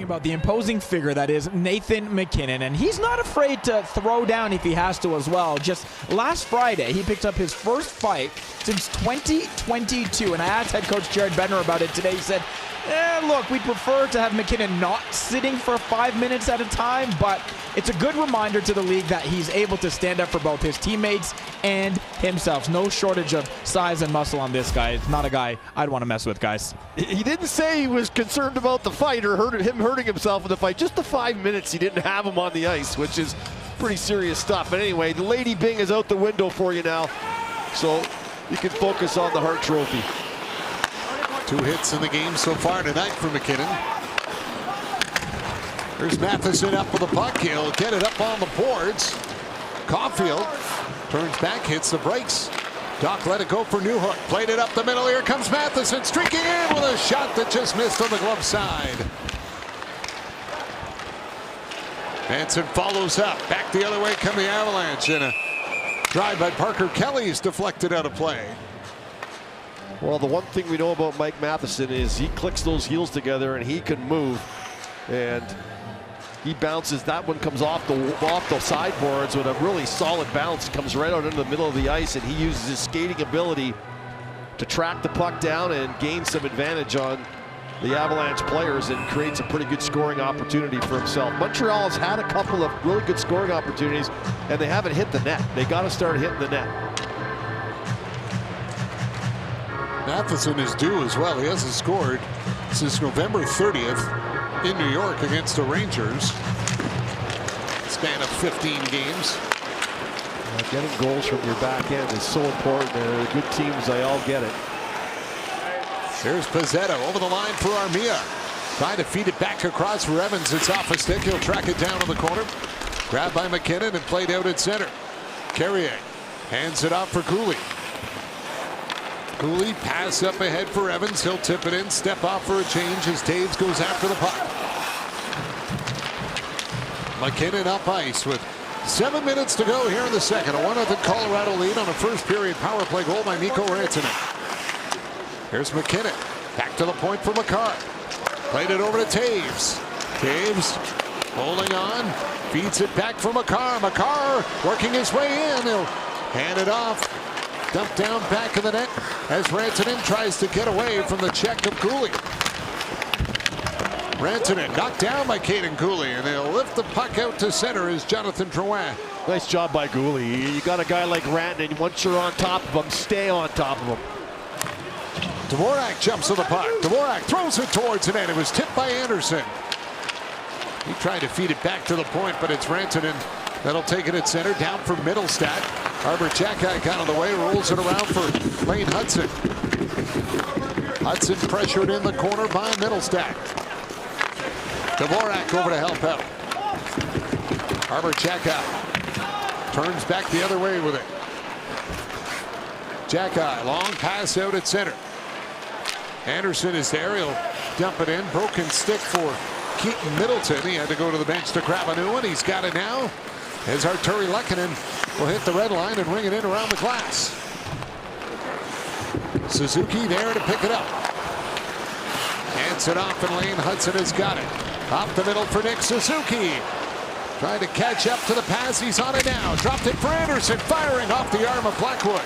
About the imposing figure that is Nathan MacKinnon, and he's not afraid to throw down if he has to as well. Just last Friday, he picked up his first fight since 2022, and I asked head coach Jared Bednar about it today. He said, look, we'd prefer to have MacKinnon not sitting for 5 minutes at a time, but it's a good reminder to the league that he's able to stand up for both his teammates and himself. No shortage of size and muscle on this guy. It's not a guy I'd want to mess with, guys. He didn't say he was concerned about the fight or him hurting himself in the fight. Just the 5 minutes he didn't have him on the ice, which is pretty serious stuff. But anyway, the Lady Byng is out the window for you now, so you can focus on the Hart Trophy. 2 hits in the game so far tonight for MacKinnon. There's Matheson up with the puck. He'll get it up on the boards. Caulfield turns back, hits the brakes. Doc let it go for Newhook. Played it up the middle. Here comes Matheson streaking in with a shot that just missed on the glove side. Manson follows up. Back the other way come the Avalanche. And a drive by Parker Kelly is deflected out of play. Well, the one thing we know about Mike Matheson is he clicks those heels together and he can move. And he bounces. That one comes off the sideboards with a really solid bounce. Comes right out into the middle of the ice, and he uses his skating ability to track the puck down and gain some advantage on the Avalanche players and creates a pretty good scoring opportunity for himself. Montreal has had a couple of really good scoring opportunities, and they haven't hit the net. They got to start hitting the net. Matheson is due as well. He hasn't scored since November 30th in New York against the Rangers. Span of 15 games. Getting goals from your back end is so important. They're good teams. They all get it. Here's Pezzetta over the line for Armia. Trying to feed it back across for Evans. It's off a stick. He'll track it down in the corner. Grabbed by MacKinnon and played out at center. Carrier hands it off for Cooley. Cooley pass up ahead for Evans. He'll tip it in. Step off for a change as Taves goes after the puck. MacKinnon up ice with 7 minutes to go here in the second. A 1-0 Colorado lead on a first period power play goal by Mikko Rantanen. Here's MacKinnon. Back to the point for Makar. Played it over to Taves. Taves holding on. Feeds it back for Makar. Makar working his way in. He'll hand it off. Dumped down back of the net as Rantanen tries to get away from the check of Cooley. Rantanen knocked down by Caden Cooley, and they'll lift the puck out to center as Jonathan Drouin. Nice job by Gooley. You got a guy like Rantanen, once you're on top of him, stay on top of him. Dvorak jumps to the puck. Dvorak throws it towards the net. It was tipped by Anderson. He tried to feed it back to the point, but it's Rantanen that'll take it at center, down for Middlestat. Arbor Xhekaj got out of the way, rolls it around for Lane Hutson. Hudson pressured in the corner by Middlestat. Dvorak over to help out. Arbor Xhekaj turns back the other way with it. Xhekaj, long pass out at center. Anderson is there. He'll dump it in. Broken stick for Keaton Middleton. He had to go to the bench to grab a new one. He's got it now. As Arturi Lehkonen will hit the red line and ring it in around the glass. Suzuki there to pick it up. Hands it off, and Lane Hutson has got it. Off the middle for Nick Suzuki. Trying to catch up to the pass. He's on it now. Dropped it for Anderson. Firing off the arm of Blackwood.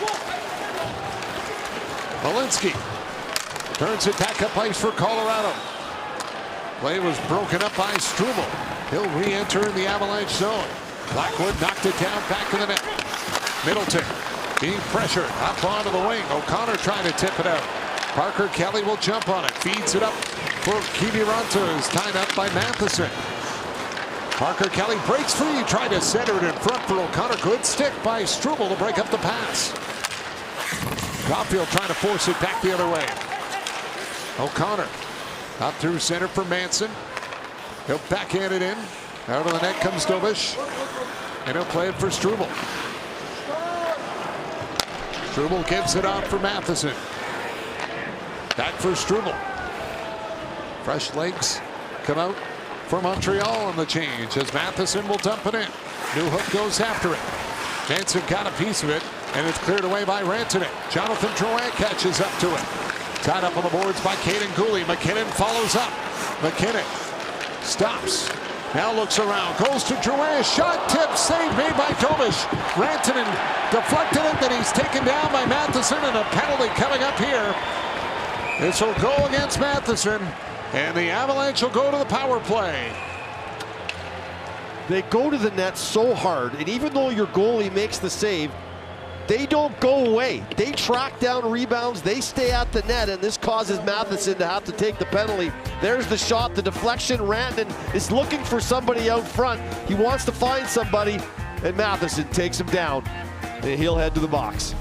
Malinsky turns it back up ice for Colorado. Play was broken up by Struble. He'll re-enter in the Avalanche zone. Blackwood knocked it down back in the net. Middleton being pressured up onto the wing. O'Connor trying to tip it out. Parker Kelly will jump on it. Feeds it up for Kiviranta, who's tied up by Matheson. Parker Kelly breaks free. Tried to center it in front for O'Connor. Good stick by Struble to break up the pass. Caulfield trying to force it back the other way. O'Connor up through center for Manson. He'll backhand it in. Out of the net comes Dobish. And he'll play it for Struble. Struble gives it off for Matheson. Back for Struble. Fresh legs come out for Montreal on the change as Matheson will dump it in. Newhook goes after it. Manson got a piece of it, and it's cleared away by Rantanen. Jonathan Drouin catches up to it. Tied up on the boards by Caden Cooley. McKinnon follows up. McKinnon stops. Now looks around. Goes to Drouin. Shot tip. Save made by Dobish. Rantanen deflected it. Then he's taken down by Matheson, and a penalty coming up here. This will go against Matheson, and the Avalanche will go to the power play. They go to the net so hard, and even though your goalie makes the save, they don't go away. They track down rebounds, they stay at the net, and this causes Matheson to have to take the penalty. There's the shot, the deflection. Rantanen is looking for somebody out front. He wants to find somebody, and Matheson takes him down, and he'll head to the box.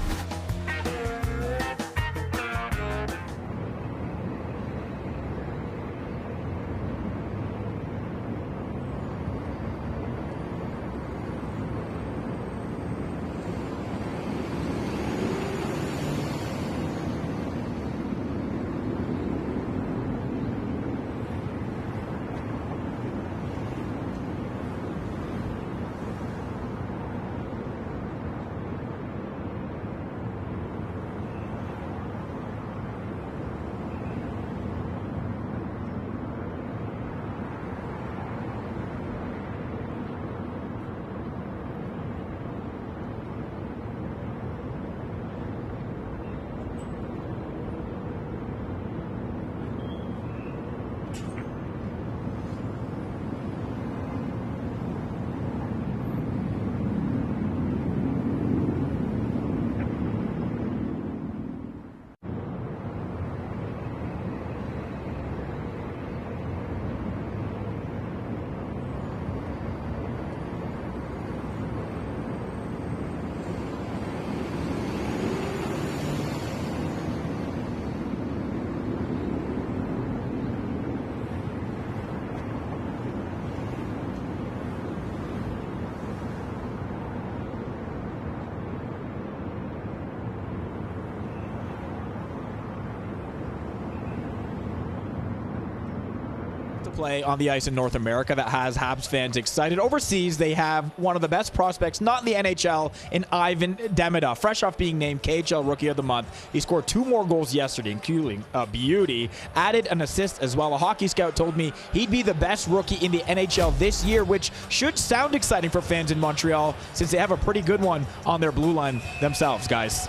Play on the ice in North America that has Habs fans excited. Overseas, they have one of the best prospects, not in the NHL, in Ivan Demida. Fresh off being named KHL Rookie of the Month, he scored 2 more goals yesterday, including a beauty. Added an assist as well. A hockey scout told me he'd be the best rookie in the NHL this year, which should sound exciting for fans in Montreal since they have a pretty good one on their blue line themselves, guys.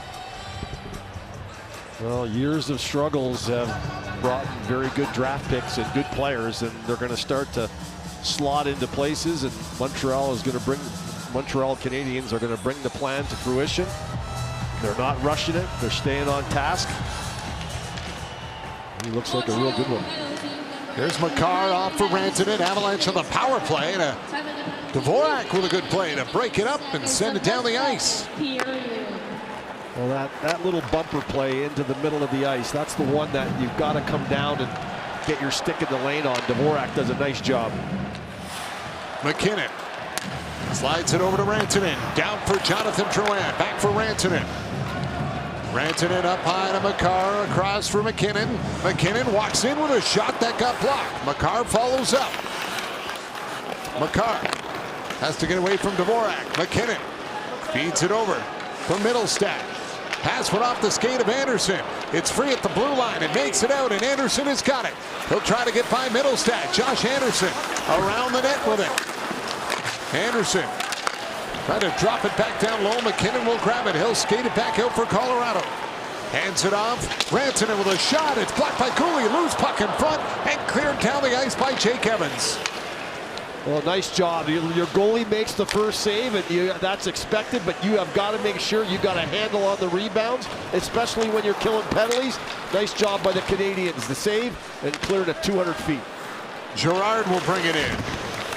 Well, years of struggles have brought in very good draft picks and good players, and they're going to start to slot into places, and Montreal Canadiens are going to bring the plan to fruition. They're not rushing it. They're staying on task. He looks like a real good one. Here's Makar off for Rantanen. Avalanche on the power play. And Dvorak with a good play to break it up and send it down the ice. Well, that little bumper play into the middle of the ice, that's the one that you've got to come down and get your stick in the lane on. Dvorak does a nice job. McKinnon slides it over to Rantanen. Down for Jonathan Drouin. Back for Rantanen. Rantanen up high to Makar, across for McKinnon. McKinnon walks in with a shot that got blocked. Makar follows up. Makar has to get away from Dvorak. McKinnon feeds it over for Middlestat. Pass went off the skate of Anderson. It's free at the blue line. It makes it out, and Anderson has got it. He'll try to get by Middlestat. Josh Anderson around the net with it. Anderson trying to drop it back down low. McKinnon will grab it. He'll skate it back out for Colorado. Hands it off. Rantanen with a shot. It's blocked by Cooley. Loose puck in front and cleared down the ice by Jake Evans. Well, nice job. Your goalie makes the first save, and that's expected, but you have got to make sure you got a handle on the rebounds, especially when you're killing penalties. Nice job by the Canadiens. The save and cleared at 200 feet. Girard will bring it in.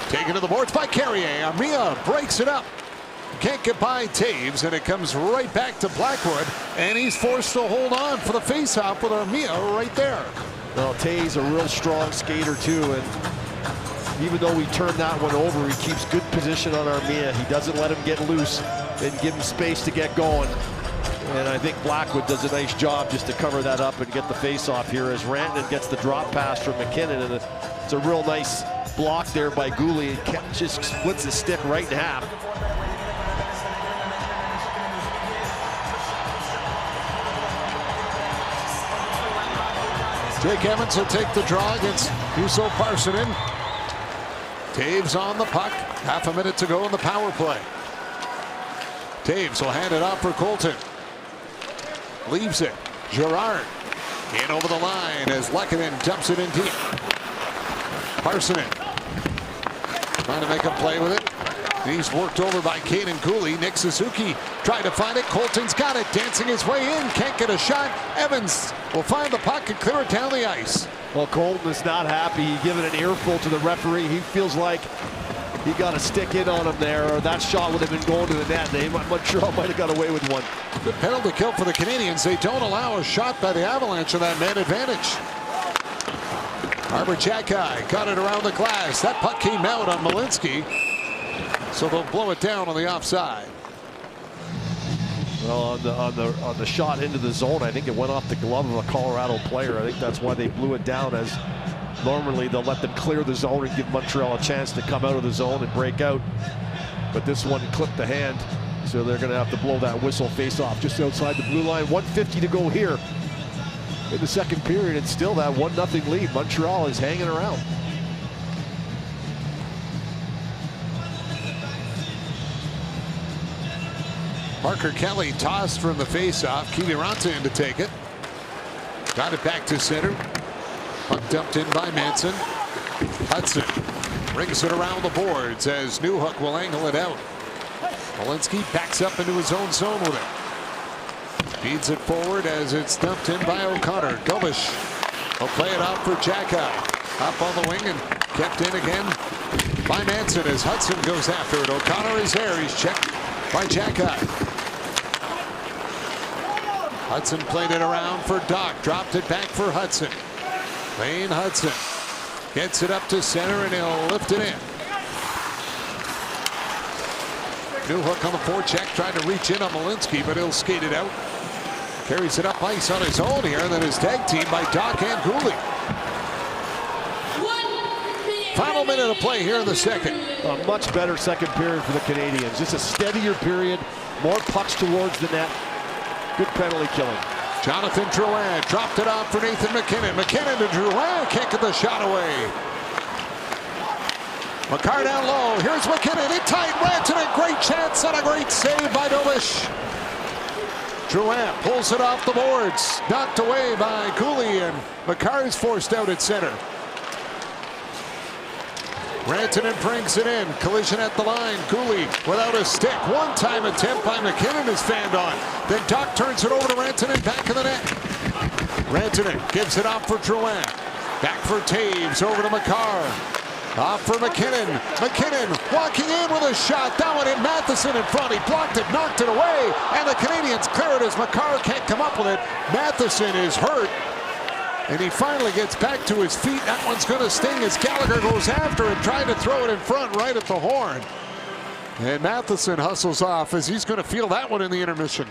Taken to the boards by Carrier. Armia breaks it up. Can't get by Taves, and it comes right back to Blackwood, and he's forced to hold on for the faceoff with Armia right there. Well, Taves a real strong skater too, and even though we turned that one over, he keeps good position on Armia. He doesn't let him get loose and give him space to get going. And I think Blackwood does a nice job just to cover that up and get the face-off here as Rantanen gets the drop pass from McKinnon, and it's a real nice block there by Gouli. Just splits his stick right in half. Jake Evans will take the draw against Juuso Parssinen. Taves on the puck. Half a minute to go in the power play. Taves will hand it off for Colton. Leaves it. Girard in over the line as Lehkonen dumps it in deep. Parssinen trying to make a play with it. He's worked over by Kaiden Cooley. Nick Suzuki tried to find it. Colton's got it. Dancing his way in. Can't get a shot. Evans will find the puck and clear it down the ice. Well, Colton is not happy. He given an earful to the referee. He feels like he got a stick in on him there, or that shot would have been going to the net. Montreal might have got away with one. The penalty kill for the Canadiens. They don't allow a shot by the Avalanche on that man advantage. Arbor Xhekaj got it around the glass. That puck came out on Malinsky, so they'll blow it down on the offside. Well, on the shot into the zone, I think it went off the glove of a Colorado player. I think that's why they blew it down, as normally they'll let them clear the zone and give Montreal a chance to come out of the zone and break out. But this one clipped the hand, so they're going to have to blow that whistle face off just outside the blue line. 1:50 to go here in the second period, and still that 1-0 lead. Montreal is hanging around. Parker Kelly tossed from the faceoff. Kiviranta in to take it. Got it back to center. Puck dumped in by Manson. Hudson brings it around the boards as Newhook will angle it out. Malinsky backs up into his own zone with it. Feeds it forward as it's dumped in by O'Connor. Gobish will play it off for Xhekaj. Up on the wing and kept in again by Manson as Hudson goes after it. O'Connor is there. He's checked by Xhekaj. Hudson played it around for Doc. Dropped it back for Hudson. Lane Hudson gets it up to center, and he'll lift it in. Newhook on the forecheck, trying to reach in on Malinsky, but he'll skate it out. Carries it up ice on his own here, and then his tag team by Doc and Cooley. Final minute of play here in the second. A much better second period for the Canadiens. Just a steadier period, more pucks towards the net. Good penalty killing. Jonathan Drouin dropped it off for Nathan McKinnon. McKinnon to Drouin, can't get the shot away. Makar down low. Here's McKinnon. It tight. Rantanen. Great chance and a great save by Dobish. Drouin pulls it off the boards. Knocked away by Cooley, and Makar's forced out at center. Rantanen brings it in. Collision at the line. Cooley without a stick. One-time attempt by McKinnon is fanned on. Then Doc turns it over to Rantanen, back of the net. Rantanen gives it off for Drouin. Back for Taves, over to Makar. Off for McKinnon. McKinnon walking in with a shot. That one in Matheson in front. He blocked it, knocked it away, and the Canadians clear it as Makar can't come up with it. Matheson is hurt, and he finally gets back to his feet. That one's going to sting as Gallagher goes after it, trying to throw it in front right at the horn. And Matheson hustles off as he's going to feel that one in the intermission.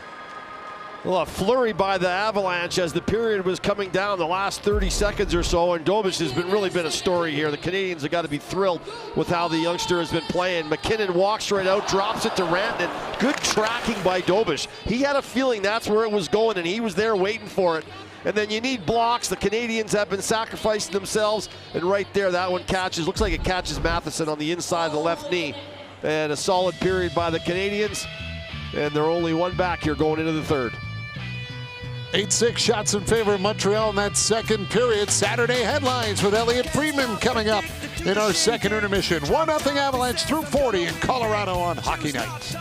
Well, a flurry by the Avalanche as the period was coming down the last 30 seconds or so, and Dobich has really been a story here. The Canadians have got to be thrilled with how the youngster has been playing. McKinnon walks right out, drops it to Rantanen. Good tracking by Dobich. He had a feeling that's where it was going, and he was there waiting for it. And then you need blocks. The Canadians have been sacrificing themselves, and right there, that one catches. Looks like it catches Matheson on the inside of the left knee. And a solid period by the Canadians, and they're only one back here going into the third. 8-6 shots in favor of Montreal in that second period. Saturday headlines with Elliot Friedman coming up in our second intermission. 1-0 Avalanche through 40 in Colorado on Hockey Night.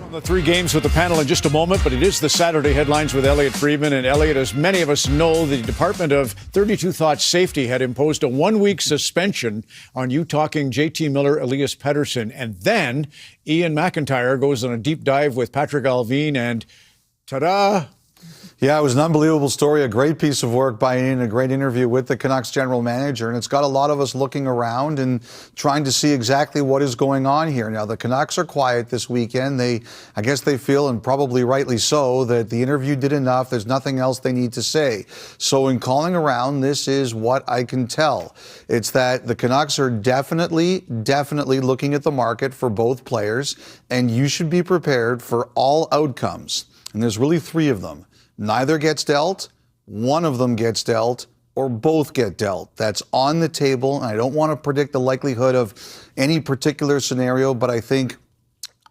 The three games with the panel in just a moment, but it is the Saturday headlines with Elliot Friedman. And Elliot, as many of us know, the Department of 32 Thoughts Safety had imposed a 1-week suspension on you talking JT Miller, Elias Pettersson. And then Ian McIntyre goes on a deep dive with Patrick Alvin, and ta-da, Yeah, it was an unbelievable story, a great piece of work by Ian, a great interview with the Canucks general manager, and it's got a lot of us looking around and trying to see exactly what is going on here. Now, the Canucks are quiet this weekend. I guess they feel, and probably rightly so, that the interview did enough. There's nothing else they need to say. So in calling around, this is what I can tell. It's that the Canucks are definitely looking at the market for both players, and you should be prepared for all outcomes. And there's really three of them. Neither gets dealt, one of them gets dealt, or both get dealt. That's on the table, and I don't want to predict the likelihood of any particular scenario, but I think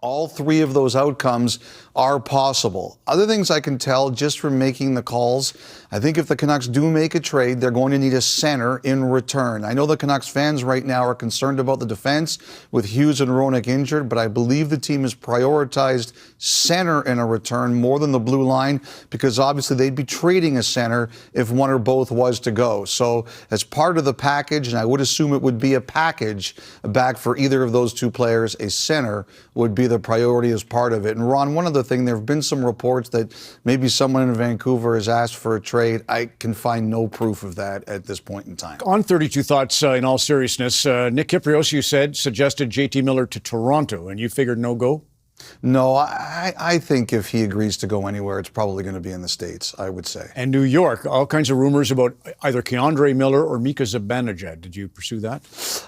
all three of those outcomes are possible. Other things I can tell just from making the calls, I think if the Canucks do make a trade, they're going to need a center in return. I know the Canucks fans right now are concerned about the defense with Hughes and Roenick injured, but I believe the team has prioritized center in a return more than the blue line, because obviously they'd be trading a center if one or both was to go. So as part of the package, and I would assume it would be a package back for either of those two players, a center would be the priority as part of it. And Ron, one other thing, there have been some reports that maybe someone in Vancouver has asked for a trade. I can find no proof of that at this point in time. On 32 Thoughts, in all seriousness, Nick Kypreos, you said, suggested JT Miller to Toronto, and you figured no go? No, I think if he agrees to go anywhere, it's probably going to be in the States, I would say. And New York, all kinds of rumors about either Keandre Miller or Mika Zibanejad. Did you pursue that?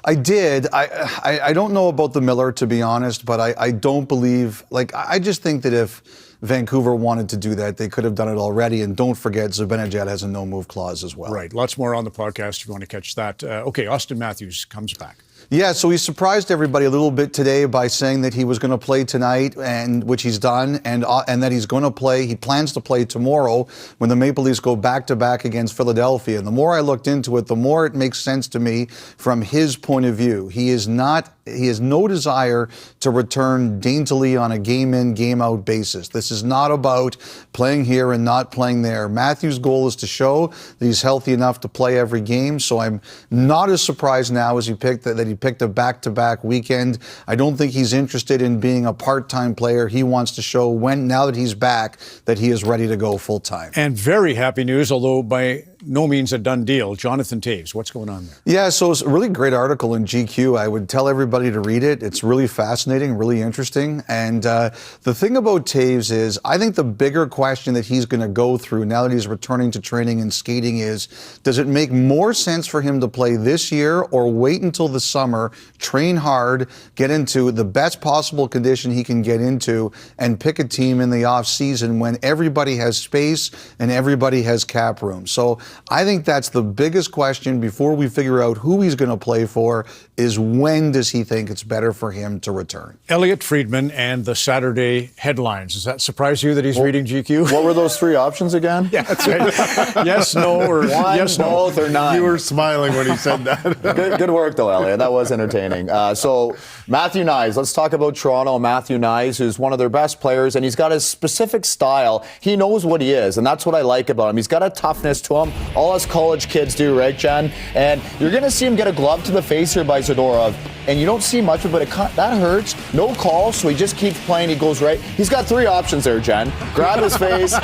I did. I don't know about the Miller, to be honest, but I don't believe, I just think that if Vancouver wanted to do that, they could have done it already. And don't forget, Zibanejad has a no-move clause as well. Right. Lots more on the podcast if you want to catch that. Okay, Austin Matthews comes back. Yeah, so he surprised everybody a little bit today by saying that he was going to play tonight, and which he's done, and that he's going to play. He plans to play tomorrow when the Maple Leafs go back-to-back against Philadelphia. And the more I looked into it, the more it makes sense to me from his point of view. He has no desire to return daintily on a game-in, game-out basis. This is not about playing here and not playing there. Matthews' goal is to show that he's healthy enough to play every game, so I'm not as surprised now as he picked that he picked a back-to-back weekend. I don't think he's interested in being a part-time player. He wants to show now that he's back, that he is ready to go full-time. And very happy news, although by no means a done deal. Jonathan Toews, what's going on there? Yeah, so it's a really great article in GQ. I would tell everybody to read it. It's really fascinating, really interesting. And the thing about Toews is, I think the bigger question that he's going to go through now that he's returning to training and skating is, does it make more sense for him to play this year or wait until the summer, train hard, get into the best possible condition he can get into, and pick a team in the off season when everybody has space and everybody has cap room? So I think that's the biggest question before we figure out who he's going to play for, is when does he think it's better for him to return? Elliot Friedman and the Saturday headlines. Does that surprise you that he's reading GQ? What were those three options again? Yeah, that's right. Yes, no, or one, yes, both, no. or none. You were smiling when he said that. Good work, though, Elliot. That was entertaining. So Matthew Knies, let's talk about Toronto. Matthew Knies, who's one of their best players, and he's got a specific style. He knows what he is, and that's what I like about him. He's got a toughness to him. All us college kids do, right, Jen? And you're going to see him get a glove to the face here by Zadorov, and you don't see much of it, but that hurts. No call, so he just keeps playing. He goes right. He's got three options there, Jen. Grab his face,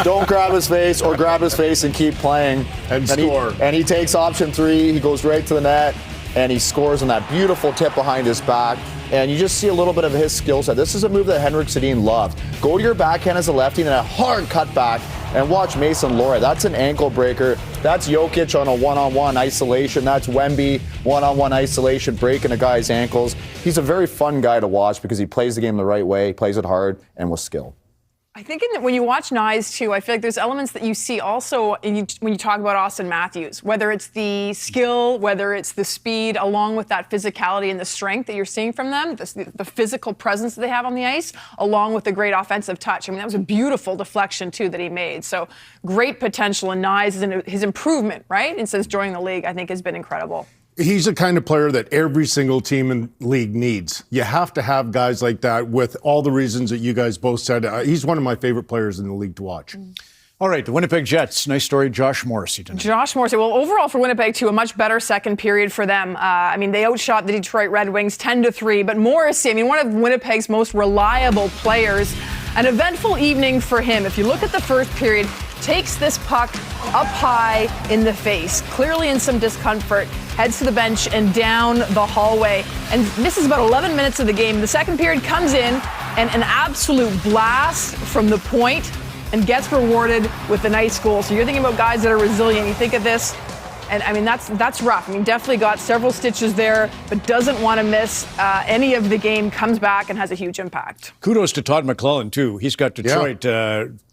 don't grab his face, or grab his face and keep playing. And score. And he takes option 3. He goes right to the net, and he scores on that beautiful tip behind his back. And you just see a little bit of his skill set. This is a move that Henrik Sedin loved. Go to your backhand as a lefty and a hard cutback, and watch Mason Lohrei. That's an ankle breaker. That's Jokic on a one-on-one isolation. That's Wemby one-on-one isolation, breaking a guy's ankles. He's a very fun guy to watch because he plays the game the right way, he plays it hard, and with skill. I think when you watch Knies, too, I feel like there's elements that you see also when you talk about Austin Matthews, whether it's the skill, whether it's the speed, along with that physicality and the strength that you're seeing from them, the physical presence that they have on the ice, along with the great offensive touch. I mean, that was a beautiful deflection, too, that he made. So great potential in Knies, and his improvement, right? And since joining the league, I think has been incredible. He's the kind of player that every single team in the league needs. You have to have guys like that with all the reasons that you guys both said. He's one of my favorite players in the league to watch. All right, the Winnipeg Jets. Nice story, Josh Morrissey tonight. Josh Morrissey. Well, overall for Winnipeg, too, a much better second period for them. They outshot the Detroit Red Wings 10-3, but Morrissey, one of Winnipeg's most reliable players. An eventful evening for him. If you look at the first period, takes this puck up high in the face, clearly in some discomfort, heads to the bench and down the hallway. And this is about 11 minutes of the game. The second period comes in and an absolute blast from the point and gets rewarded with a nice goal. So you're thinking about guys that are resilient. You think of this, and I mean, that's rough. I mean, definitely got several stitches there, but doesn't want to miss any of the game, comes back and has a huge impact. Kudos to Todd McClellan, too. He's got Detroit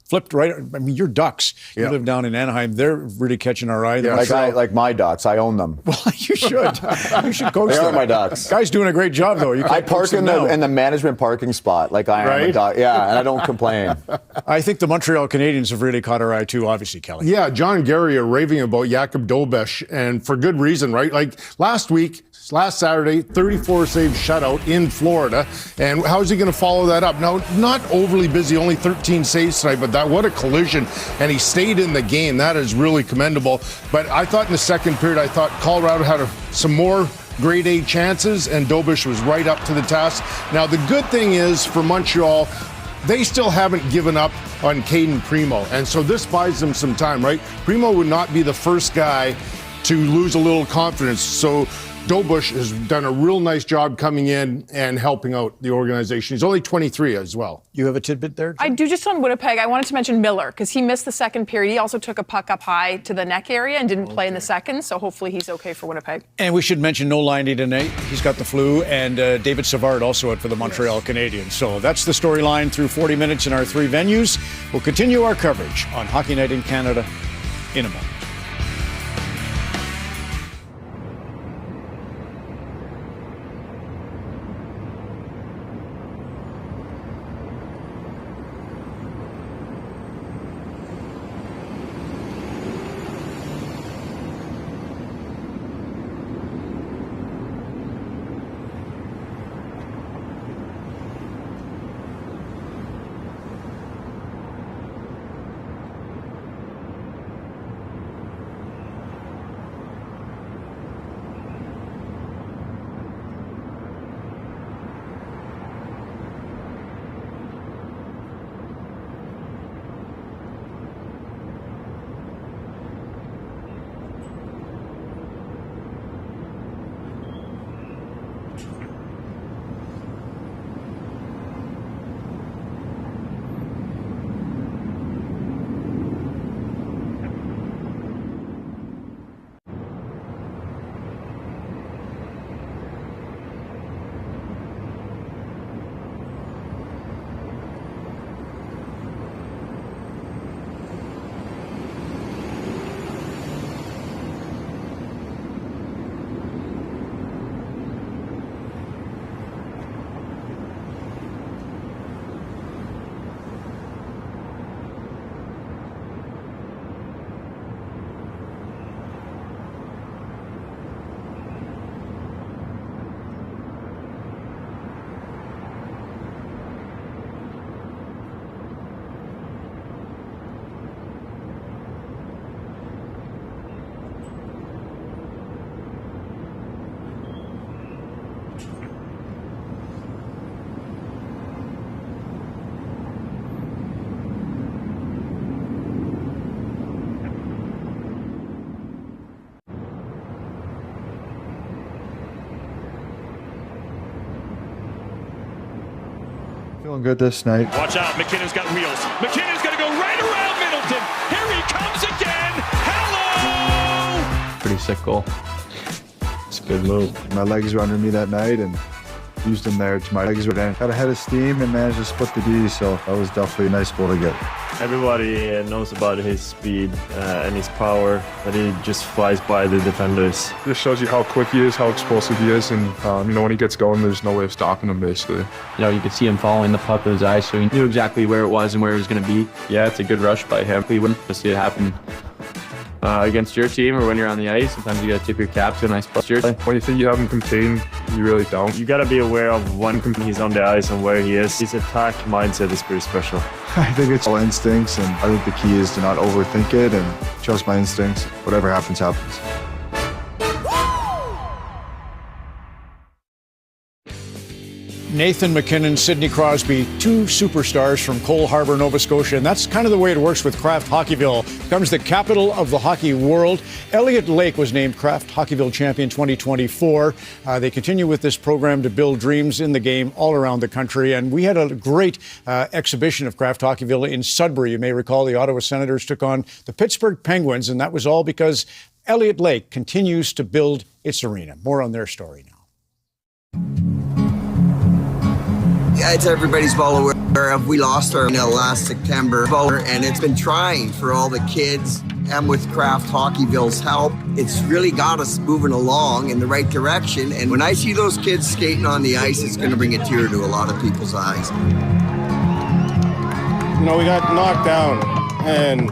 flipped right. I mean, your Ducks. You live down in Anaheim. They're really catching our eye. Like my Ducks. I own them. Well, you should. You should coach them. They are my Ducks. Guy's doing a great job, though. I park in the management parking spot like I am a Duck. Yeah, and I don't complain. I think the Montreal Canadiens have really caught our eye, too, obviously, Kelly. Yeah, John Gary are raving about Jakub Dobeš, and for good reason, right? Like last Saturday, 34-save shutout in Florida. And how is he going to follow that up? Now, not overly busy, only 13 saves tonight, but what a collision. And he stayed in the game. That is really commendable. But I thought in the second period, Colorado had some more grade A chances, and Dobeš was right up to the task. Now, the good thing is for Montreal, they still haven't given up on Caden Primo. And so this buys them some time, right? Primo would not be the first guy to lose a little confidence. So Dobeš has done a real nice job coming in and helping out the organization. He's only 23 as well. You have a tidbit there, Jen? I do, just on Winnipeg. I wanted to mention Miller because he missed the second period. He also took a puck up high to the neck area and didn't play in the second, so hopefully he's okay for Winnipeg. And we should mention no Lindy tonight. He's got the flu, and David Savard also out for the Montreal Canadiens. So that's the storyline through 40 minutes in our three venues. We'll continue our coverage on Hockey Night in Canada in a moment. Feeling good this night. Watch out, McKinnon's got wheels. McKinnon's going to go right around Middleton. Here he comes again. Hello! Pretty sick goal. It's a good move. My legs were under me that night and used them there to my legs were down. Got a head of steam and managed to split the D, so that was definitely a nice goal to get. Everybody knows about his speed and his power, but he just flies by the defenders. This shows you how quick he is, how explosive he is, and when he gets going, there's no way of stopping him, basically. You could see him following the puck with his eyes, so he knew exactly where it was and where it was going to be. Yeah, it's a good rush by him. We wouldn't see it happen against your team or when you're on the ice. Sometimes you got to tip your cap to a nice player. When you think you have him contained, you really don't. You got to be aware of when he's on the ice and where he is. His attack mindset is pretty special. I think it's all instincts, and I think the key is to not overthink it and trust my instincts. Whatever happens, happens. Nathan MacKinnon, Sidney Crosby, two superstars from Cole Harbour, Nova Scotia. And that's kind of the way it works with Kraft Hockeyville. Becomes the capital of the hockey world. Elliott Lake was named Kraft Hockeyville Champion 2024. They continue with this program to build dreams in the game all around the country. And we had a great exhibition of Kraft Hockeyville in Sudbury. You may recall the Ottawa Senators took on the Pittsburgh Penguins, and that was all because Elliott Lake continues to build its arena. More on their story now. Yeah, it's everybody's well aware of. We lost our last September, and it's been trying for all the kids. And with Kraft Hockeyville's help, it's really got us moving along in the right direction. And when I see those kids skating on the ice, it's going to bring a tear to a lot of people's eyes. You know, we got knocked down, and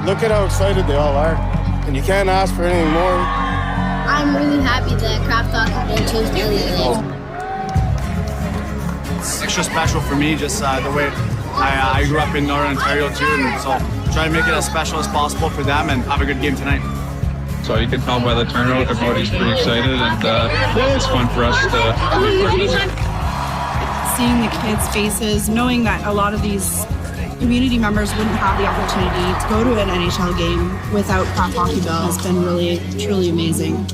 look at how excited they all are. And you can't ask for anything more. I'm really happy that Kraft Hockeyville chose Elliott Lake. It's extra special for me, just the way I grew up in Northern Ontario too, and so try to make it as special as possible for them and have a good game tonight. So you can tell by the turnout, everybody's pretty excited, and it's fun for us to be part of this. Seeing the kids' faces, knowing that a lot of these community members wouldn't have the opportunity to go to an NHL game without Kraft Hockeyville has been really, truly amazing.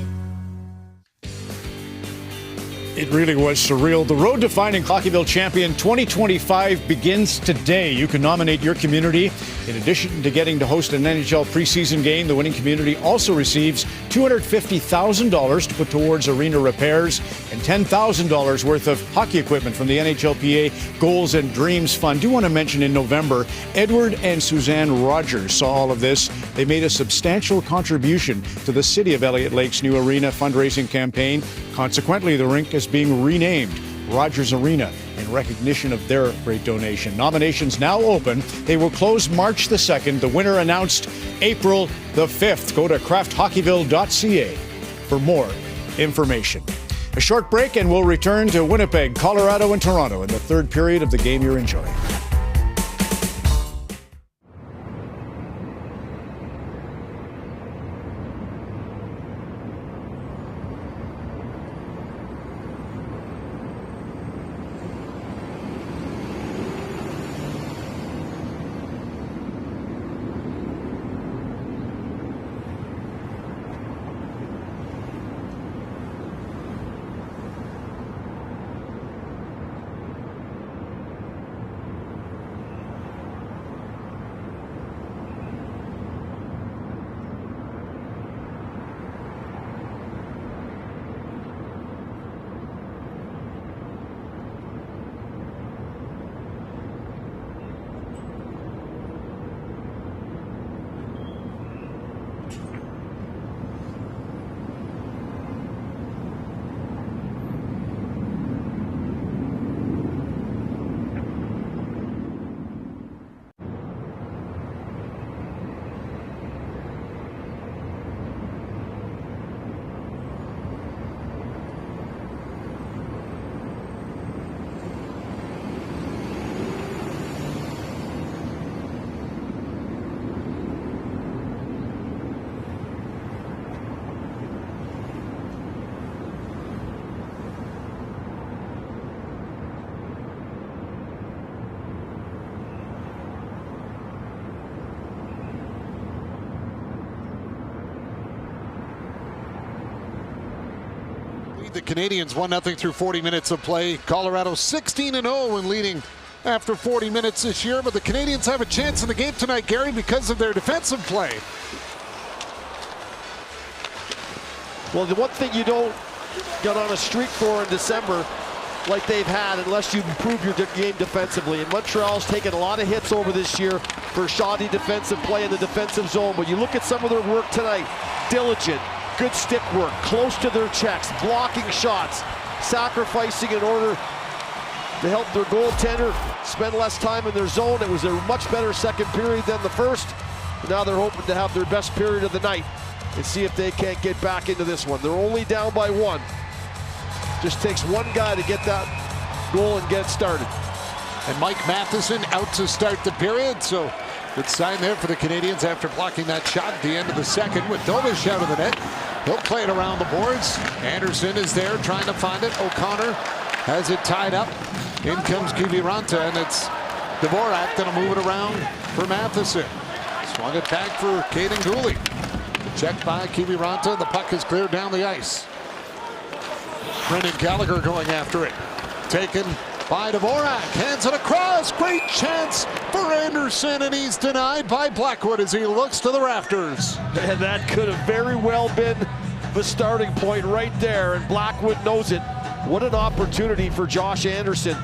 It really was surreal. The road to finding Hockeyville Champion 2025 begins today. You can nominate your community. In addition to getting to host an NHL preseason game, the winning community also receives $250,000 to put towards arena repairs and $10,000 worth of hockey equipment from the NHLPA Goals and Dreams Fund. I do want to mention in November, Edward and Suzanne Rogers saw all of this. They made a substantial contribution to the City of Elliott Lake's new arena fundraising campaign. Consequently, the rink is being renamed Rogers Arena in recognition of their great donation. Nominations now open. They will close March the 2nd. The winner announced April the 5th. Go to krafthockeyville.ca for more information. A short break and we'll return to Winnipeg, Colorado, and Toronto in the third period of the game you're enjoying. The Canadians 1-0 through 40 minutes of play. Colorado 16-0 and leading after 40 minutes this year, but the Canadians have a chance in the game tonight, Gary, because of their defensive play. Well, the one thing you don't get on a streak for in December like they've had unless you improve your game defensively. And Montreal's taken a lot of hits over this year for shoddy defensive play in the defensive zone. But you look at some of their work tonight, diligent, good stick work, close to their checks, blocking shots, sacrificing in order to help their goaltender spend less time in their zone. It was a much better second period than the first. Now they're hoping to have their best period of the night and see if they can't get back into this one. They're only down by one. Just takes one guy to get that goal and get started. And Mike Matheson out to start the period, so good sign there for the Canadians after blocking that shot at the end of the second with Dovish out of the net. He'll play it around the boards. Anderson is there trying to find it. O'Connor has it tied up. In comes Kiviranta, and it's Dvorak that'll move it around for Matheson. Swung it back for Caden Cooley. Checked by Kiviranta. The puck is cleared down the ice. Brendan Gallagher going after it. Taken by Dvorak. Hands it across. Great chance for Anderson, and he's denied by Blackwood as he looks to the rafters. And that could have very well been the starting point right there, and Blackwood knows it. What an opportunity for Josh Anderson.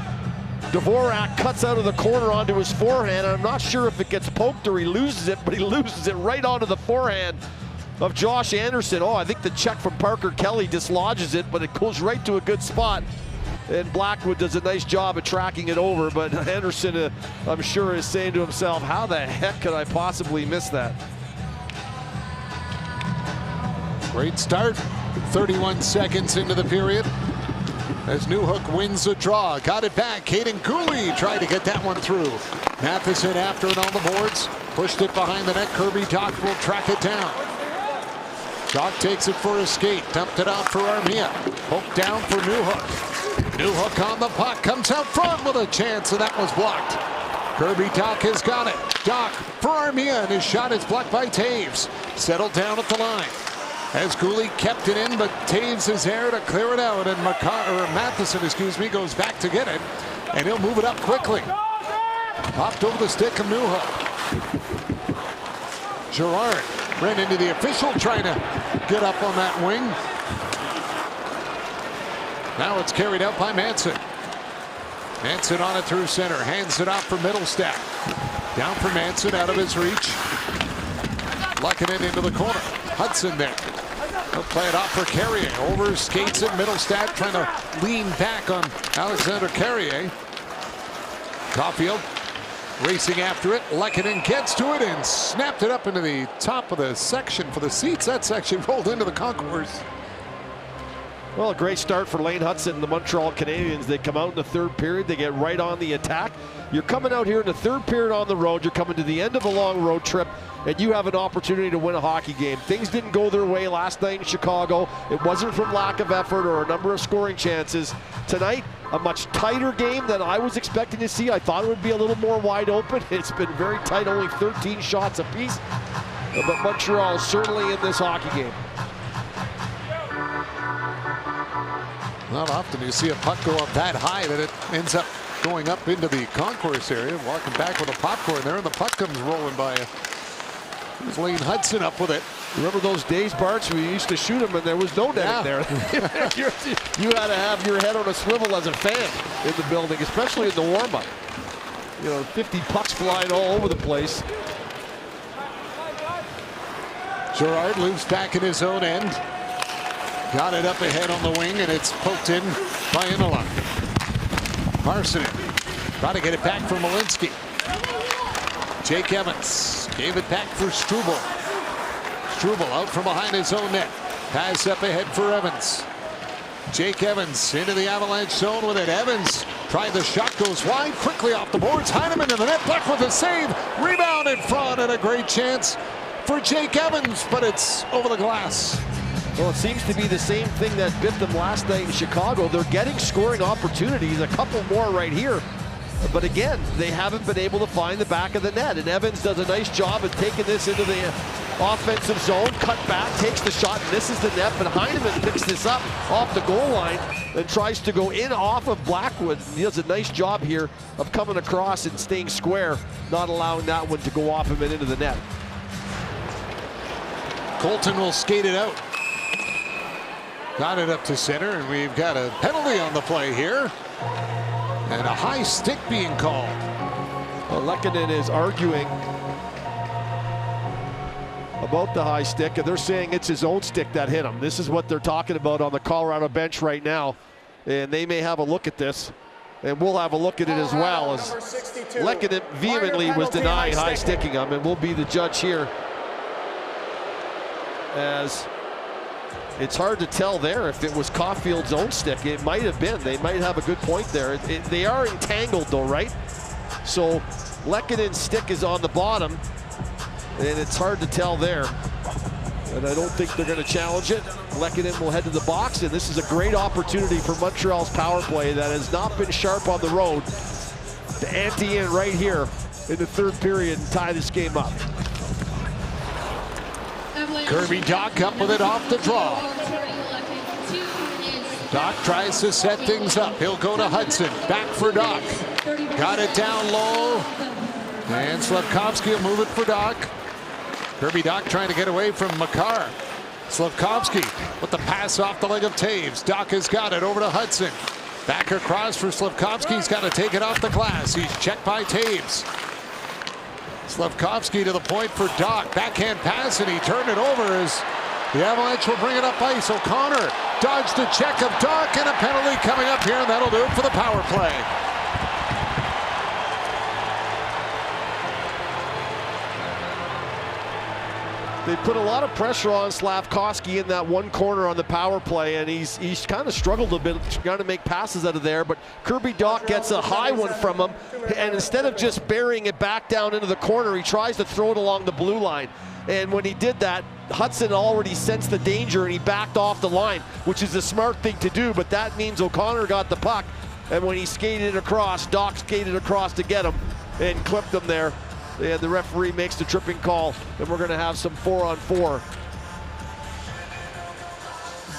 Dvorak cuts out of the corner onto his forehand, and I'm not sure if it gets poked or he loses it, but he loses it right onto the forehand of Josh Anderson. Oh, I think the check from Parker Kelly dislodges it, but it goes right to a good spot. And Blackwood does a nice job of tracking it over, but Anderson, I'm sure, is saying to himself, how the heck could I possibly miss that? Great start. 31 seconds into the period as Newhook wins the draw. Got it back. Caden Cooley tried to get that one through. Matheson after it on the boards. Pushed it behind the net. Kirby Dach will track it down. Dach takes it for a skate. Dumped it out for Armia. Poked down for Newhook. Newhook on the puck. Comes out front with a chance, and that was blocked. Kirby Dach has got it. Dach for Armia, and his shot is blocked by Taves. Settled down at the line. As Cooley kept it in, but Taves is there to clear it out, and Matheson, goes back to get it, and he'll move it up quickly. Popped over the stick of Newhook. Girard ran into the official trying to get up on that wing. Now it's carried out by Manson. Manson on it through center, hands it off for Middlestat. Down for Manson, out of his reach. Lucking it into the corner. Hudson there. He'll play it off for Carrier. Over skates it. Middlestat trying to lean back on Alexander Carrier. Caulfield racing after it. Lehkonen gets to it and snapped it up into the top of the section for the seats. That section rolled into the concourse. Well, a great start for Lane Hudson and the Montreal Canadiens. They come out in the third period. They get right on the attack. You're coming out here in the third period on the road. You're coming to the end of a long road trip, and you have an opportunity to win a hockey game. Things didn't go their way last night in Chicago. It wasn't from lack of effort or a number of scoring chances. Tonight, a much tighter game than I was expecting to see. I thought it would be a little more wide open. It's been very tight, only 13 shots apiece. But Montreal is certainly in this hockey game. Not often you see a puck go up that high that it ends up going up into the concourse area. Walking back with a popcorn there, and the puck comes rolling by you. There's Lane Hudson up with it. Remember those days, Barts, we used to shoot them and there was no netting there. You had to have your head on a swivel as a fan in the building, especially in the warm-up. 50 pucks flying all over the place. Girard moves back in his own end. Got it up ahead on the wing, and it's poked in by Inala. Marcinek trying to get it back for Malinsky. Jake Evans gave it back for Struble. Struble out from behind his own net. Pass up ahead for Evans. Jake Evans into the Avalanche zone with it. Evans tried the shot, goes wide, quickly off the boards. Heineman into the net, Buck with a save. Rebound in front, and a great chance for Jake Evans, but it's over the glass. Well, it seems to be the same thing that bit them last night in Chicago. They're getting scoring opportunities, a couple more right here. But again, they haven't been able to find the back of the net. And Evans does a nice job of taking this into the offensive zone, cut back, takes the shot, misses the net. But Heineman picks this up off the goal line and tries to go in off of Blackwood. He does a nice job here of coming across and staying square, not allowing that one to go off him and into the net. Colton will skate it out. Got it up to center, and we've got a penalty on the play here. And a high stick being called. Well, Lehkonen is arguing about the high stick, and they're saying it's his own stick that hit him. This is what they're talking about on the Colorado bench right now. And they may have a look at this, and we'll have a look at it as well, as Lehkonen vehemently was denying high sticking him, and we'll be the judge here. As it's hard to tell there if it was Caulfield's own stick. It might have been. They might have a good point there. They are entangled though, right? So Lehkonen's stick is on the bottom, and it's hard to tell there. and I don't think they're going to challenge it. Lehkonen will head to the box, and this is a great opportunity for Montreal's power play that has not been sharp on the road to ante in right here in the third period and tie this game up. Kirby Dach up with it off the draw. Dach tries to set things up. He'll go to Hudson. Back for Dach. Got it down low. And Slafkovsky will move it for Dach. Kirby Dach trying to get away from Makar. Slafkovsky with the pass off the leg of Taves. Dach has got it over to Hudson. Back across for Slafkovsky. He's got to take it off the glass. He's checked by Taves. Slafkovsky to the point for Dach. Backhand pass, and he turned it over as the Avalanche will bring it up ice. O'Connor dodged the check of Dach, and a penalty coming up here, and that'll do it for the power play. They put a lot of pressure on Slafkovsky in that one corner on the power play, and he's kind of struggled a bit trying to make passes out of there, but Kirby Dach gets a high one from him, and instead of just burying it back down into the corner, he tries to throw it along the blue line. And when he did that, Hudson already sensed the danger and he backed off the line, which is a smart thing to do, but that means O'Connor got the puck, and when he skated across, Dach skated across to get him and clipped him there. And the referee makes the tripping call, and we're going to have some 4-on-4.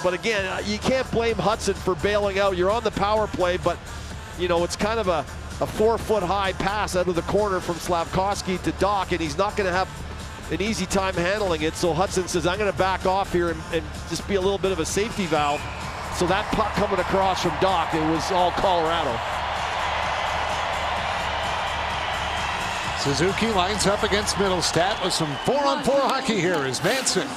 But again, you can't blame Hudson for bailing out. You're on the power play, but you know it's kind of a 4-foot-high pass out of the corner from Slafkovsky to Dach, and he's not going to have an easy time handling it. So Hudson says, I'm going to back off here and just be a little bit of a safety valve. So that puck coming across from Dach, it was all Colorado. Suzuki lines up against Middlestat with some 4-on-4 hockey here as Manson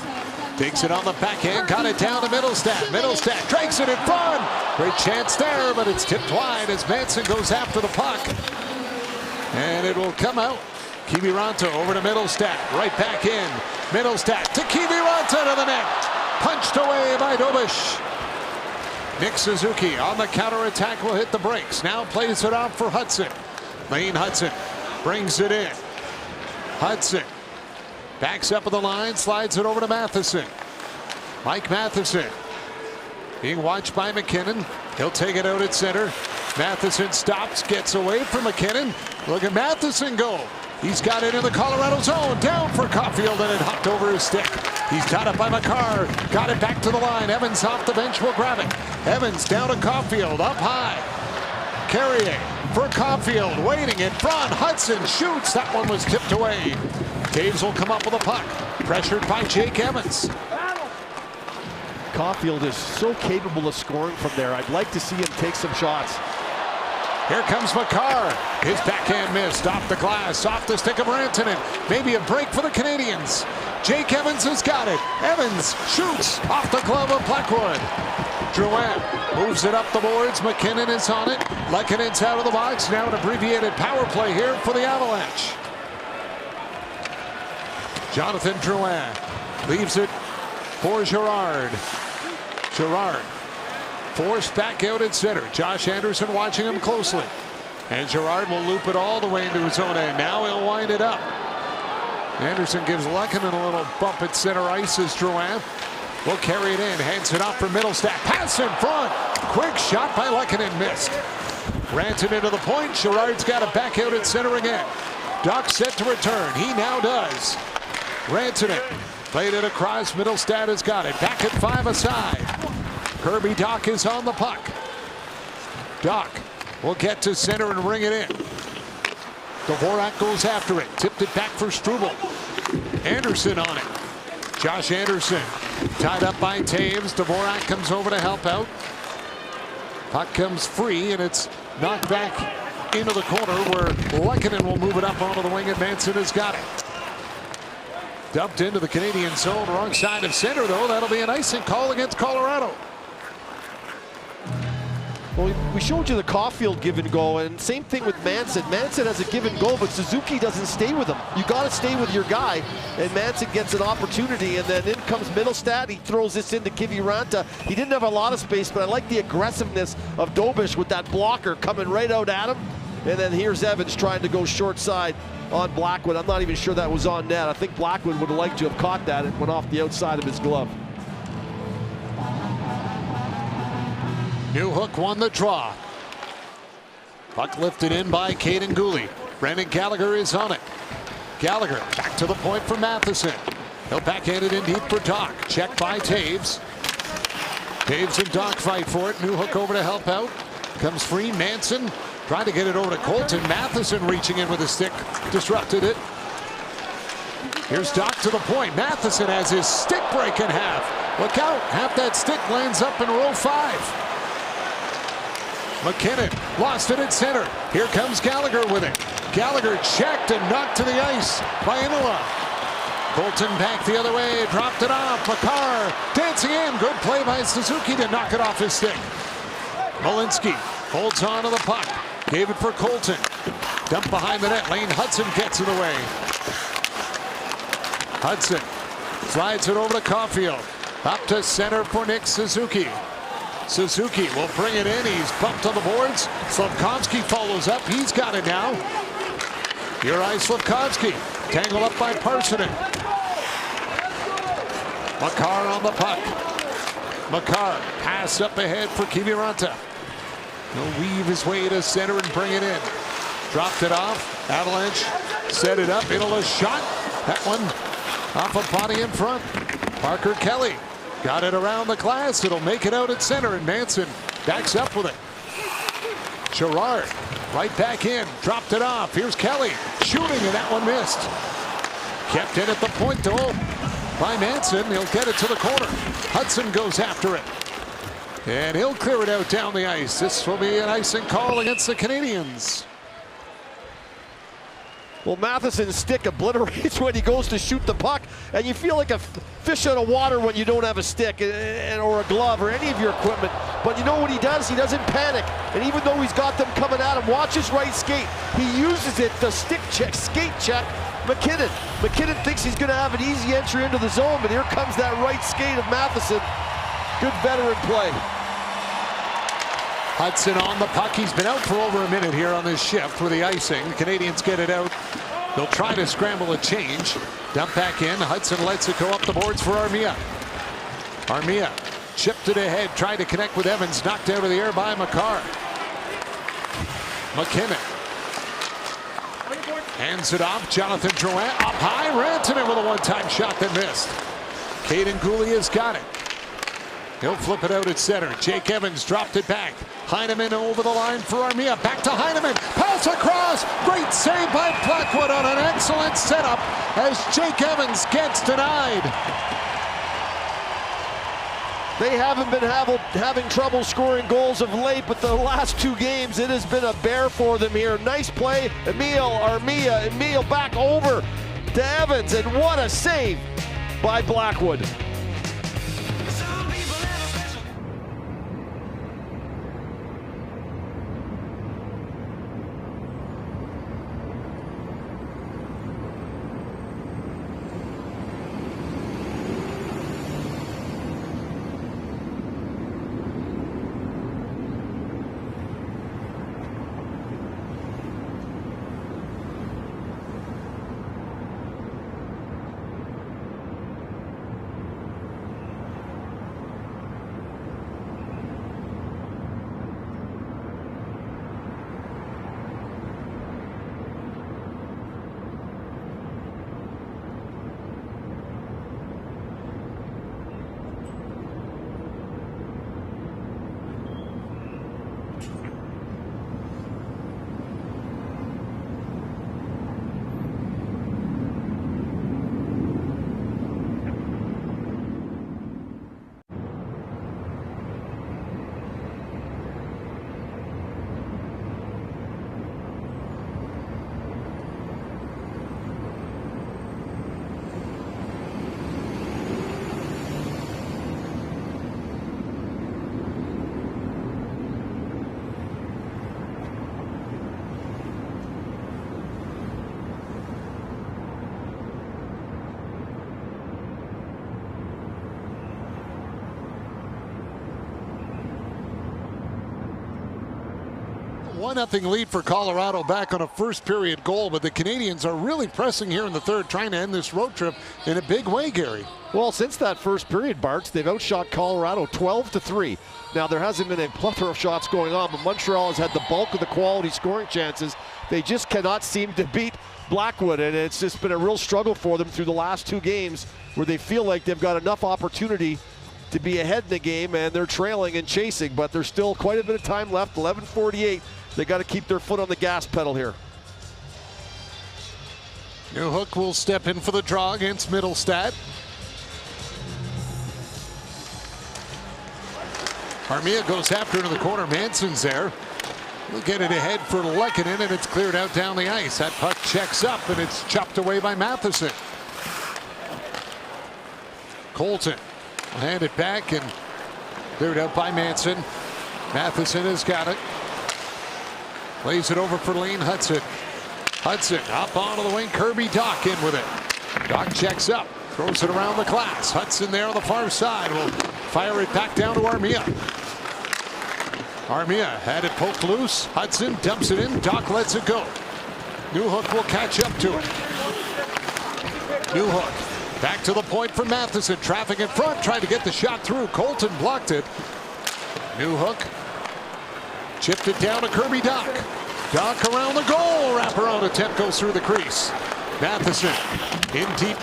takes it on the backhand, got it down to Middlestat. Middlestat drags it in front. Great chance there, but it's tipped wide as Manson goes after the puck. And it will come out. Kiviranta over to Middlestat, right back in. Middlestat to Kiviranta to the net. Punched away by Dobish. Nick Suzuki on the counterattack will hit the brakes. Now plays it off for Hudson. Lane Hudson brings it in. Hudson backs up of the line, slides it over to Matheson. Mike Matheson being watched by McKinnon. He'll take it out at center. Matheson stops, gets away from McKinnon. Look at Matheson go. He's got it in the Colorado zone. Down for Caulfield, and it hopped over his stick. He's got it by Makar. Got it back to the line. Evans off the bench will grab it. Evans down to Caulfield, up high. Carrier for Caulfield, waiting in front. Hudson shoots. That one was tipped away. Taves will come up with a puck. Pressured by Jake Evans. Caulfield is so capable of scoring from there. I'd like to see him take some shots. Here comes Makar. His backhand missed off the glass, off the stick of Rantanen. Maybe a break for the Canadians. Jake Evans has got it. Evans shoots off the glove of Blackwood. Drouin moves it up the boards. McKinnon is on it. Lehkonen's out of the box. Now an abbreviated power play here for the Avalanche. Jonathan Drouin leaves it for Girard. Girard forced back out at center. Josh Anderson watching him closely. And Girard will loop it all the way into his own end. Now he'll wind it up. Anderson gives Lehkonen a little bump at center ice as Drouin will carry it in. Hands it off for Middlestat. Pass in front. Quick shot by Lehkonen, missed. Rantanen to the point. Girard's got it back out at center again. Dach set to return. He now does. Rantanen played it across. Middlestat has got it. Back at 5 aside. Kirby Dach is on the puck. Dach will get to center and ring it in. Dvorak goes after it. Tipped it back for Struble. Anderson on it. Josh Anderson tied up by Taves. Dvorak comes over to help out. Puck comes free, and it's knocked back into the corner where Lehkonen will move it up onto the wing, and Manson has got it. Dumped into the Canadian zone, wrong side of center, though. That'll be an icing call against Colorado. Well, we showed you the Caulfield give and go, and same thing with Manson. Manson has a give and go, but Suzuki doesn't stay with him. You got to stay with your guy, and Manson gets an opportunity, and then in comes Middlestat. He throws this into Kiviranta. He didn't have a lot of space, but I like the aggressiveness of Dobish with that blocker coming right out at him. And then here's Evans trying to go short side on Blackwood. I'm not even sure that was on net. I think Blackwood would have liked to have caught that. It went off the outside of his glove. Newhook won the draw. Puck lifted in by Caden Gooley. Brandon Gallagher is on it. Gallagher back to the point for Matheson. He'll backhand it in deep for Doc. Checked by Taves. Taves and Doc fight for it. Newhook over to help out. Comes free. Manson trying to get it over to Colton. Matheson reaching in with a stick. Disrupted it. Here's Doc to the point. Matheson has his stick break in half. Look out. Half that stick lands up in row 5. McKinnon lost it at center. Here comes Gallagher with it. Gallagher checked and knocked to the ice by Inola. Colton back the other way, dropped it off. Makar dancing in. Good play by Suzuki to knock it off his stick. Malinsky holds on to the puck. Gave it for Colton. Dump behind the net. Lane Hudson gets it away. Hudson slides it over to Caulfield. Up to center for Nick Suzuki. Suzuki will bring it in. He's bumped on the boards. Slavkovsky follows up. He's got it now. Juraj Slavkovsky tangled up by Parsonen. Makar on the puck. Makar pass up ahead for Kiviranta. He'll weave his way to center and bring it in. Dropped it off. Avalanche set it up. Inola's shot. That one off a body in front. Parker Kelly got it around the glass. It'll make it out at center, and Manson backs up with it. Gerard right back in. Dropped it off. Here's Kelly shooting, and that one missed. Kept in at the point, though, by Manson. He'll get it to the corner. Hudson goes after it. And he'll clear it out down the ice. This will be an icing call against the Canadiens. Well, Matheson's stick obliterates when he goes to shoot the puck, and you feel like a fish out of water when you don't have a stick or a glove or any of your equipment. But you know what he does? He doesn't panic. And even though he's got them coming at him, watch his right skate. He uses it to stick check, skate check McKinnon. McKinnon thinks he's going to have an easy entry into the zone, but here comes that right skate of Matheson. Good veteran play. Hudson on the puck. He's been out for over a minute here on this shift with the icing. The Canadiens get it out. They'll try to scramble a change. Dump back in. Hudson lets it go up the boards for Armia. Armia chipped it ahead. Tried to connect with Evans. Knocked out of the air by Makar. McKinnon hands it off. Jonathan Drouin up high. Rantanen with a one-time shot that missed. Caden Gooley has got it. He'll flip it out at center. Jake Evans dropped it back. Heineman over the line for Armia. Back to Heineman. Pass across. Great save by Blackwood on an excellent setup as Jake Evans gets denied. They haven't been having trouble scoring goals of late, but the last 2 games, it has been a bear for them here. Nice play. Emil back over to Evans, and what a save by Blackwood. 1-0 lead for Colorado back on a first period goal, but the Canadians are really pressing here in the third, trying to end this road trip in a big way, Gary. Well, since that first period, Barts, they've outshot Colorado 12-3. Now, there hasn't been a plethora of shots going on, but Montreal has had the bulk of the quality scoring chances. They just cannot seem to beat Blackwood, and it's just been a real struggle for them through the last 2 games where they feel like they've got enough opportunity to be ahead in the game, and they're trailing and chasing, but there's still quite a bit of time left. 11:48. They got to keep their foot on the gas pedal here. Newhook will step in for the draw against Middlestad. Armia goes after into the corner. Manson's there. We'll get it ahead for Lehkonen, and it's cleared out down the ice. That puck checks up, and it's chopped away by Matheson. Colton will hand it back, and cleared out by Manson. Matheson has got it. Plays it over for Lane Hudson. Hudson up onto the wing. Kirby Dach in with it. Dach checks up. Throws it around the glass. Hudson there on the far side will fire it back down to Armia. Armia had it poked loose. Hudson dumps it in. Dach lets it go. Newhook will catch up to it. Newhook back to the point for Matheson. Traffic in front. Tried to get the shot through. Colton blocked it. Newhook chipped it down to Kirby Dach. Dach around the goal. Wraparound attempt goes through the crease. Matheson in deep.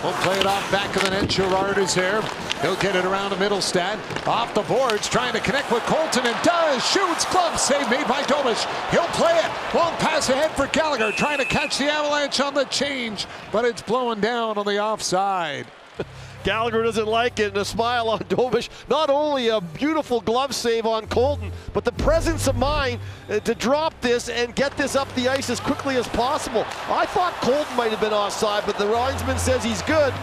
We'll play it off back of the net. Gerard is there. He'll get it around to Middlestad. Off the boards, trying to connect with Colton, and does. Shoots. Glove save made by Dobish. He'll play it. Long pass ahead for Gallagher, trying to catch the Avalanche on the change, but it's blowing down on the offside. Gallagher doesn't like it, and a smile on Dobish. Not only a beautiful glove save on Colton, but the presence of mind to drop this and get this up the ice as quickly as possible. I thought Colton might have been offside, but the linesman says he's good.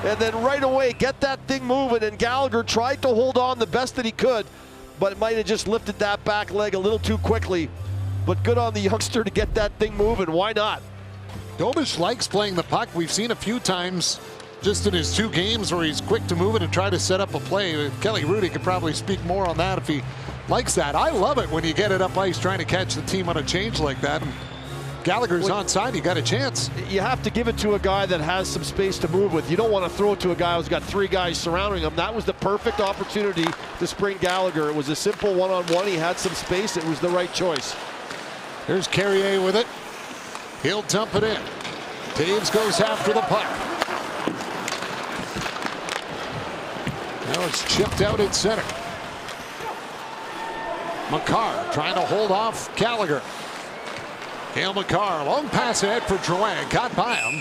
And then right away, get that thing moving, and Gallagher tried to hold on the best that he could, but might have just lifted that back leg a little too quickly. But good on the youngster to get that thing moving. Why not? Dobish likes playing the puck. We've seen a few times just in his 2 games where he's quick to move it and try to set up a play. Kelly Rudy could probably speak more on that if he likes that. I love it when you get it up ice trying to catch the team on a change like that. And Gallagher's onside, you got a chance. You have to give it to a guy that has some space to move with. You don't want to throw it to a guy who's got 3 guys surrounding him. That was the perfect opportunity to spring Gallagher. It was a simple one-on-one. He had some space. It was the right choice. Here's Carrier with it. He'll dump it in. Taves goes after the puck. Now it's chipped out in center. Makar trying to hold off Gallagher. Cale Makar, long pass ahead for Drouin, got by him,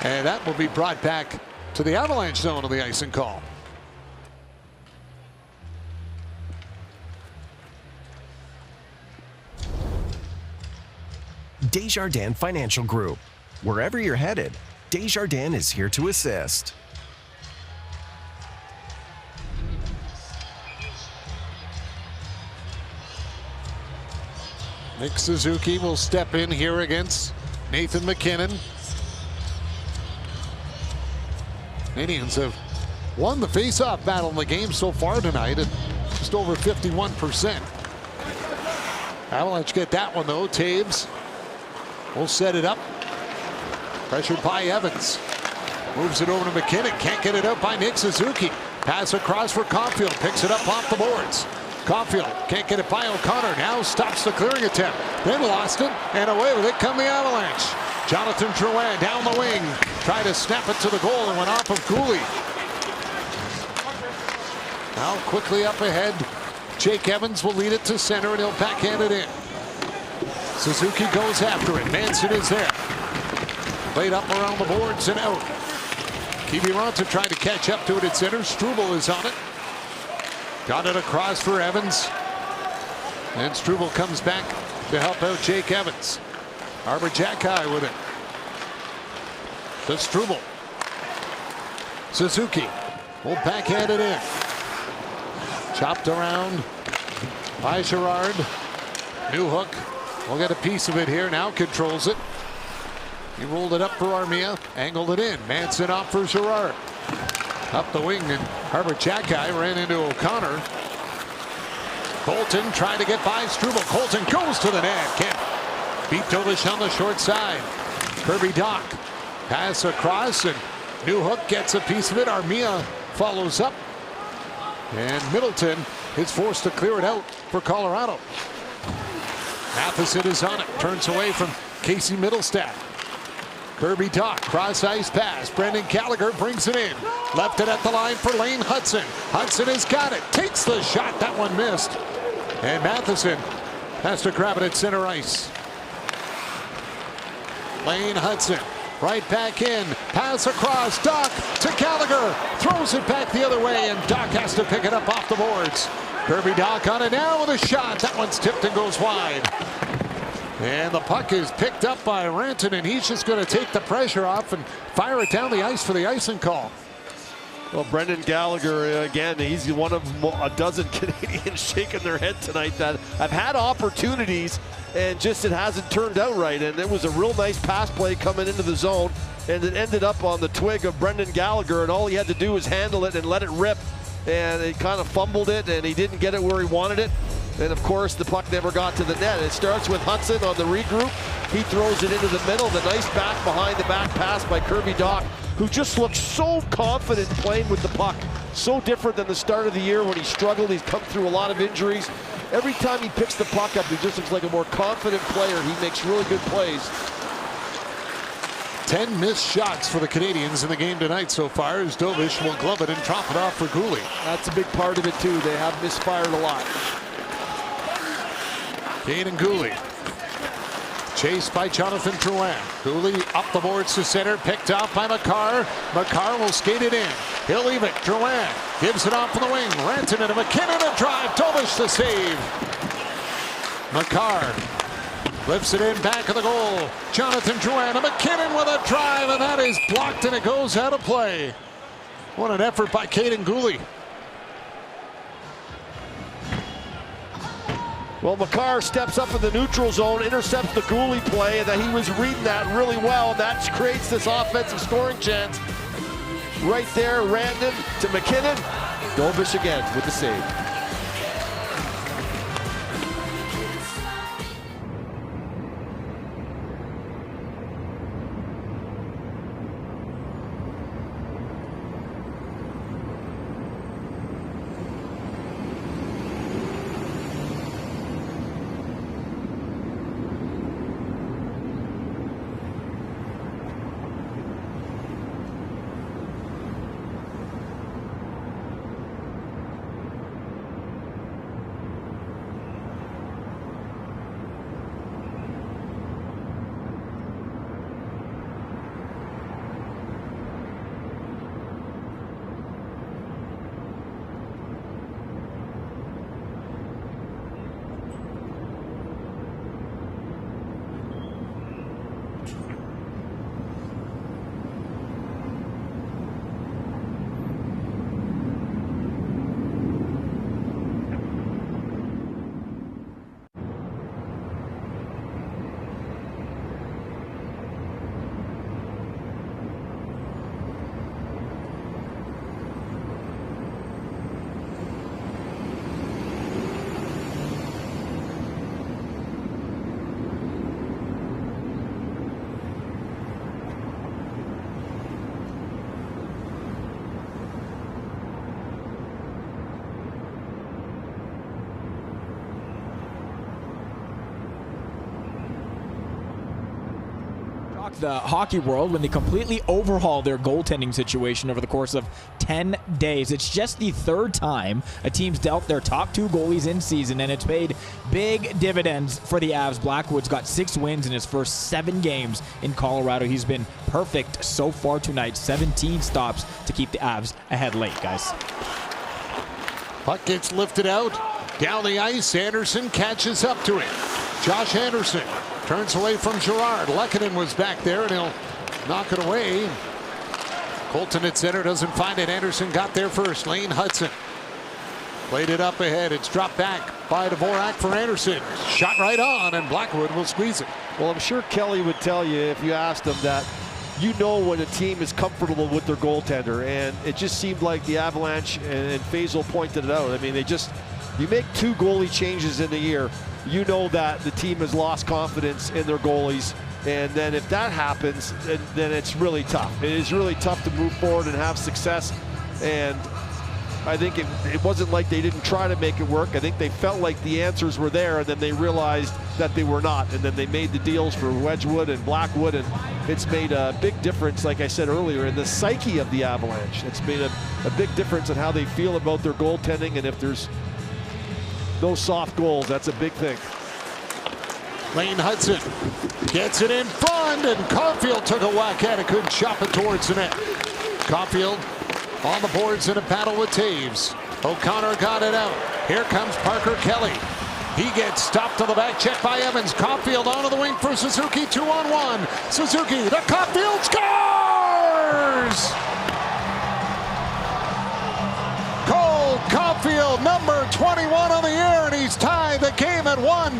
and that will be brought back to the Avalanche zone of the icing call. Desjardins Financial Group. Wherever you're headed, Desjardins is here to assist. Nick Suzuki will step in here against Nathan MacKinnon. Canadians have won the face-off battle in the game so far tonight at just over 51%. Avalanche get that one though. Taves will set it up. Pressured by Evans. Moves it over to MacKinnon. Can't get it out by Nick Suzuki. Pass across for Caulfield. Picks it up off the boards. Caulfield can't get it by O'Connor. Now stops the clearing attempt. Then lost it, and away with it come the Avalanche. Jonathan Drouin down the wing. Tried to snap it to the goal and went off of Cooley. Now quickly up ahead. Jake Evans will lead it to center, and he'll backhand it in. Suzuki goes after it. Manson is there. Played up around the boards and out. Kiviranta tried to catch up to it at center. Struble is on it. Got it across for Evans. And Struble comes back to help out Jake Evans. Arbor Jacki with it. To Struble. Suzuki will backhand it in. Chopped around by Gerard. Newhook will get a piece of it here. Now controls it. He rolled it up for Armia. Angled it in. Manson off for Gerard. Up the wing, and Arbor Jacki ran into O'Connor. Colton trying to get by Struble. Colton goes to the net. Can't beat Dovish on the short side. Kirby Dach pass across, and Newhook gets a piece of it. Armia follows up, and Middleton is forced to clear it out for Colorado. Matheson is on it, turns away from Casey Middlestat. Kirby Dach, cross ice pass. Brendan Gallagher brings it in. Left it at the line for Lane Hudson. Hudson has got it, takes the shot. That one missed. And Matheson has to grab it at center ice. Lane Hudson right back in. Pass across. Dach to Gallagher. Throws it back the other way, and Dach has to pick it up off the boards. Kirby Dach on it now with a shot. That one's tipped and goes wide. And the puck is picked up by Ranton, and he's just going to take the pressure off and fire it down the ice for the icing call. Well, Brendan Gallagher, again, he's one of a dozen Canadians shaking their head tonight that have had opportunities and just it hasn't turned out right. And it was a real nice pass play coming into the zone, and it ended up on the twig of Brendan Gallagher, and all he had to do was handle it and let it rip. And he kind of fumbled it, and he didn't get it where he wanted it. And of course, the puck never got to the net. It starts with Hudson on the regroup. He throws it into the middle. The nice back behind the back pass by Kirby Dach, who just looks so confident playing with the puck. So different than the start of the year when he struggled. He's come through a lot of injuries. Every time he picks the puck up, he just looks like a more confident player. He makes really good plays. 10 missed shots for the Canadians in the game tonight so far, as Dovish will glove it and drop it off for Gooley. That's a big part of it too. They have misfired a lot. Caden Gooley chased by Jonathan Drouin. Gooley up the boards to center, picked out by Makar. Makar will skate it in. He'll leave it. Drouin gives it off for the wing. Ranton and a McKinnon a drive. Dovish the save. Makar lifts it in back of the goal. Jonathan Drouin, a McKinnon with a drive, and that is blocked, and it goes out of play. What an effort by Caden Gooley. Well, Makar steps up in the neutral zone, intercepts the Gooley play, and he was reading that really well, and that creates this offensive scoring chance. Right there, Ranton to McKinnon. Dovish again with the save. The hockey world when they completely overhaul their goaltending situation over the course of 10 days. It's just the third time a team's dealt their top two goalies in season, and it's paid big dividends for the Avs. Blackwood's got 6 wins in his first 7 games in Colorado. He's been perfect so far tonight. 17 stops to keep the Avs ahead late, guys. Puck gets lifted out. Down the ice, Anderson catches up to it. Josh Anderson turns away from Gerard. Lehkonen was back there, and he'll knock it away. Colton at center doesn't find it. Anderson got there first. Lane Hudson played it up ahead. It's dropped back by Dvorak for Anderson. Shot right on, and Blackwood will squeeze it. Well, I'm sure Kelly would tell you if you asked him that you know when a team is comfortable with their goaltender, and it just seemed like the Avalanche, and Faisal pointed it out. I mean, they just You make 2 goalie changes in the year, you know that the team has lost confidence in their goalies. And then if that happens, then it's really tough. It is really tough to move forward and have success. And I think it wasn't like they didn't try to make it work. I think they felt like the answers were there, and then they realized that they were not. And then they made the deals for Wedgwood and Blackwood, and it's made a big difference, like I said earlier, in the psyche of the Avalanche. It's made a big difference in how they feel about their goaltending, and if there's those soft goals, that's a big thing. Lane Hudson gets it in front, and Caulfield took a whack at it, couldn't chop it towards the net. Caulfield on the boards in a battle with Taves. O'Connor got it out. Here comes Parker Kelly. He gets stopped on the back check by Evans. Caulfield onto the wing for Suzuki, 2-on-1. Suzuki to Caulfield, scores! Cole Caulfield, number 21 on the year, and he's tied the game at 1.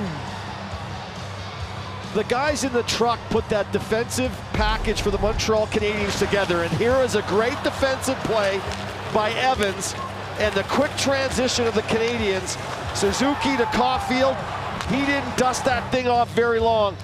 The guys in the truck put that defensive package for the Montreal Canadiens together, and here is a great defensive play by Evans and the quick transition of the Canadiens. Suzuki to Caulfield. He didn't dust that thing off very long.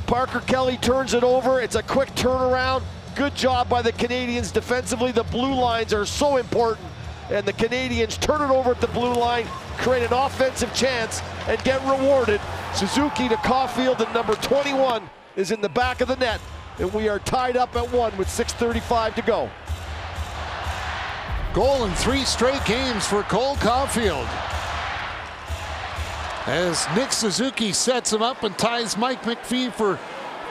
Parker Kelly turns it over. It's a quick turnaround. Good job by the Canadiens defensively. The blue lines are so important, and the Canadiens turn it over at the blue line, create an offensive chance, and get rewarded. Suzuki to Caulfield, and number 21 is in the back of the net, and we are tied up at 1 with 6:35 to go. Goal in 3 straight games for Cole Caulfield, as Nick Suzuki sets him up and ties Mike McPhee for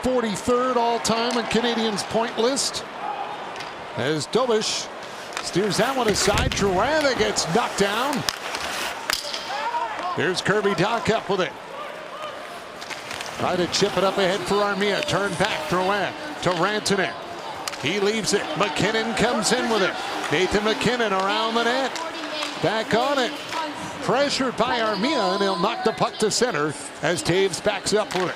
43rd all-time on Canadiens' point list. As Dobish steers that one aside, Drouin gets knocked down. Here's Kirby Dach up with it. Try to chip it up ahead for Armia. Turn back, Drouin to Rantanen. He leaves it. McKinnon comes in with it. Nathan McKinnon around the net. Back on it. Pressured by Armia, and he'll knock the puck to center as Taves backs up with it.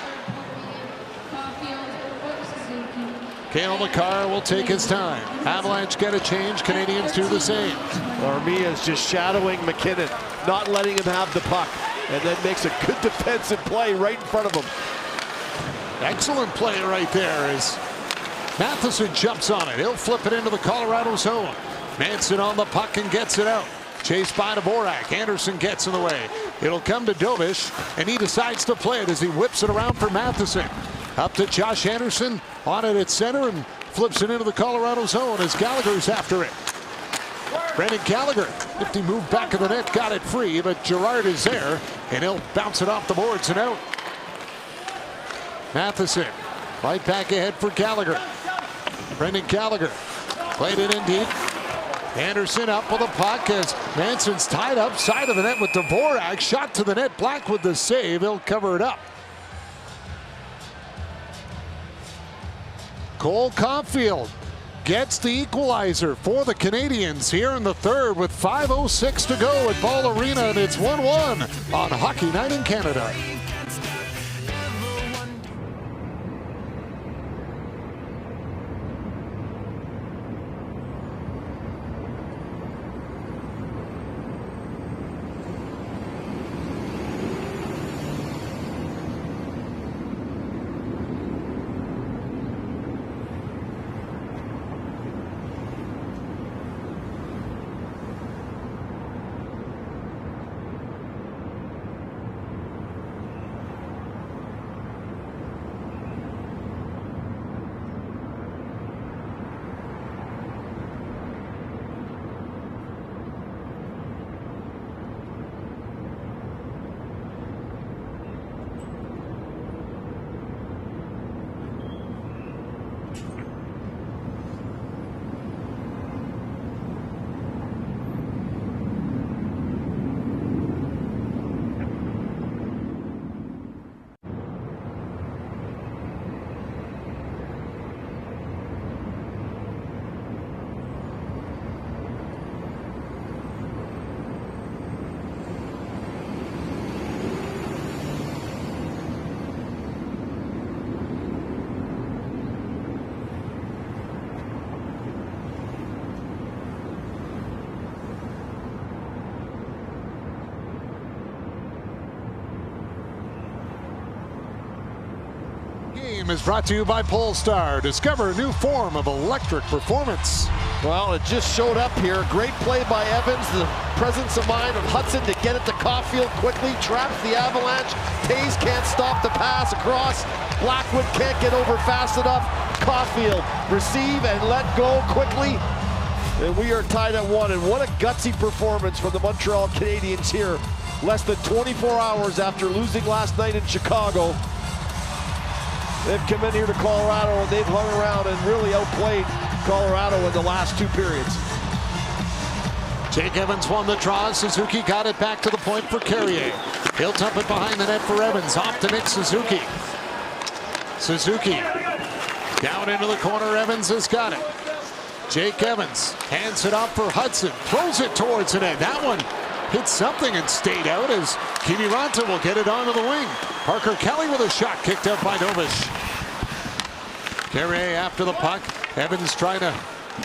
Cale Makar will take his time. Avalanche get a change. Canadiens do the same. Armia is just shadowing McKinnon, not letting him have the puck, and then makes a good defensive play right in front of him. Excellent play right there as Matheson jumps on it. He'll flip it into the Colorado zone. Manson on the puck and gets it out. Chased by Dvorak. Anderson gets in the way. It'll come to Dobish, and he decides to play it as he whips it around for Matheson. Up to Josh Anderson on it at center and flips it into the Colorado zone as Gallagher's after it. Brendan Gallagher, if he moved back of the net, got it free, but Gerard is there, and he'll bounce it off the boards and out. Matheson, right back ahead for Gallagher. Brendan Gallagher played it in deep. Anderson up with a puck as Manson's tied up side of the net with Dvorak. Shot to the net, Black with the save. He'll cover it up. Cole Caulfield gets the equalizer for the Canadiens here in the third with 5:06 to go at Ball Arena, and it's 1-1 on Hockey Night in Canada. game is brought to you by Polestar. Discover a new form of electric performance. Well, it just showed up here. Great play by Evans. The presence of mind of Hudson to get it to Caulfield quickly. Traps the Avalanche. Taves can't stop the pass across. Blackwood can't get over fast enough. Caulfield receive and let go quickly. And we are tied at 1. And what a gutsy performance from the Montreal Canadiens here. Less than 24 hours after losing last night in Chicago. They've come in here to Colorado and they've hung around and really outplayed Colorado in the last 2 periods. Jake Evans won the draw. Suzuki got it back to the point for Carrier. He'll dump it behind the net for Evans. Off to Nick Suzuki. Suzuki down into the corner. Evans has got it. Jake Evans hands it off for Hudson. Throws it towards the net. That one hit something and stayed out as Kiviranta will get it onto the wing. Parker Kelly with a shot kicked out by Novish. Carrier after the puck. Evans trying to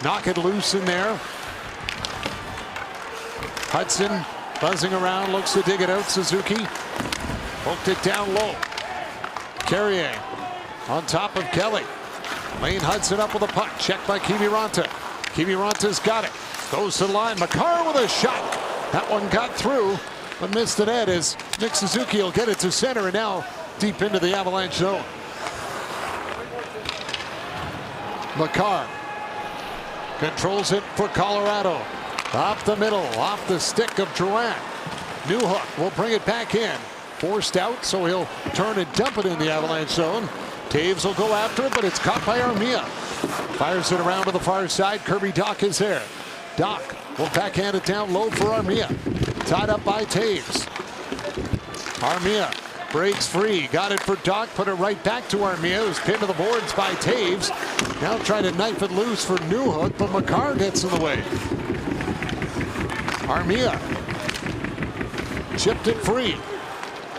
knock it loose in there. Hudson buzzing around, looks to dig it out. Suzuki poked it down low. Carrier on top of Kelly. Lane Hudson up with a puck. Checked by Kiviranta. Kiviranta's got it. Goes to the line. Makar with a shot. That one got through, but missed the net as Nick Suzuki will get it to center and now deep into the Avalanche zone. Makar controls it for Colorado. Up the middle, off the stick of Drouin. Newhook will bring it back in. Forced out, so he'll turn and dump it in the Avalanche zone. Taves will go after it, but it's caught by Armia. Fires it around to the far side. Kirby Dach is there. Dach will backhand it down low for Armia. Tied up by Taves. Armia breaks free. Got it for Dach. Put it right back to Armia, who's pinned to the boards by Taves. Now trying to knife it loose for Newhook, but Makar gets in the way. Armia chipped it free.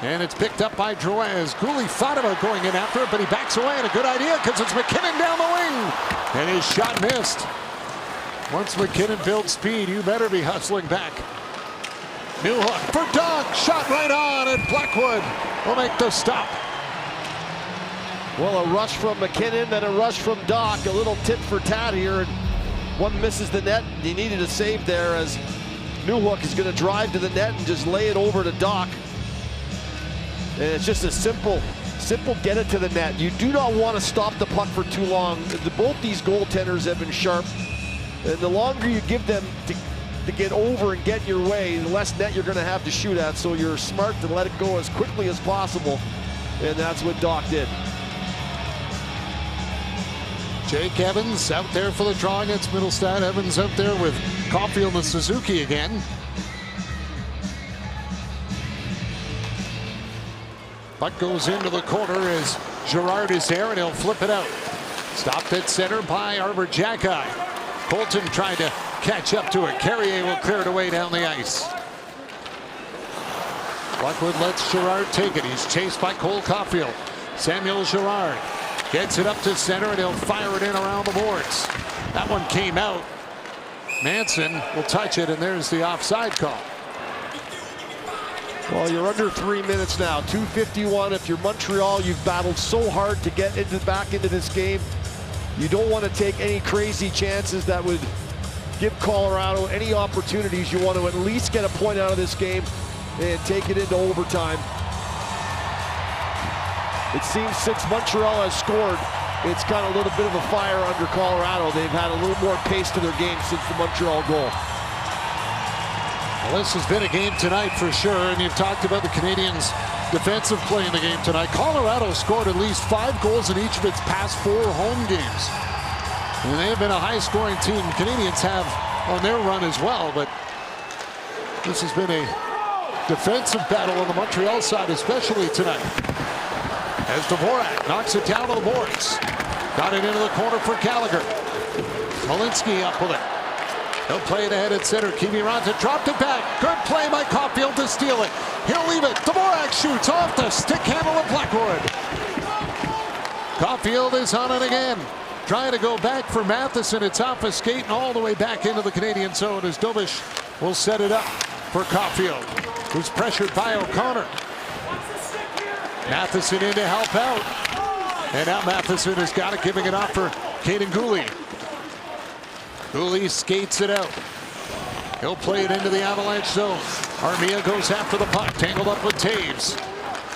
And it's picked up by Drouin as Gouli thought about going in after it, but he backs away, and a good idea because it's McKinnon down the wing. And his shot missed. Once McKinnon builds speed, you better be hustling back. Newhook for Dach. Shot right on, and Blackwood will make the stop. Well, a rush from McKinnon, then a rush from Dach. A little tit for tat here. And one misses the net. He needed a save there as Newhook is going to drive to the net and just lay it over to Dach. And it's just a simple get it to the net. You do not want to stop the puck for too long. Both these goaltenders have been sharp. And the longer you give them to get over and get your way, the less net you're going to have to shoot at. So you're smart to let it go as quickly as possible. And that's what Dach did. Jake Evans out there for the draw against Middlestad. Evans out there with Caulfield and Suzuki again. Puck goes into the corner as Girard is there, and he'll flip it out. Stopped at center by Arbor Jacki. Colton trying to catch up to it. Carrier will clear it away down the ice. Blackwood lets Girard take it. He's chased by Cole Caulfield. Samuel Girard gets it up to center, and he'll fire it in around the boards. That one came out. Manson will touch it, and there's the offside call. Well, you're under 3 minutes now, 2:51. If you're Montreal, you've battled so hard to get back into this game. You don't want to take any crazy chances that would give Colorado any opportunities. You want to at least get a point out of this game and take it into overtime. It seems since Montreal has scored, it's got a little bit of a fire under Colorado. They've had a little more pace to their game since the Montreal goal. Well, this has been a game tonight for sure, and you've talked about the Canadiens' defensive play in the game tonight. Colorado scored at least 5 goals in each of its past 4 home games. And they have been a high-scoring team. Canadiens have on their run as well, but this has been a defensive battle on the Montreal side, especially tonight. As Dvorak knocks it down to the boards. Got it into the corner for Gallagher. Malinsky up with it. He'll play it ahead at center. Kiviranta dropped it back. Good play by Caulfield to steal it. He'll leave it. Dvorak shoots off the stick handle of Blackwood. Caulfield is on it again. Trying to go back for Matheson. It's off a skate and all the way back into the Canadian zone as Dobish will set it up for Caulfield, who's pressured by O'Connor. Matheson in to help out. And now Matheson has got it, giving it off for Caden Gooley. Gooley skates it out. He'll play it into the Avalanche zone. Armia goes after the puck, tangled up with Taves.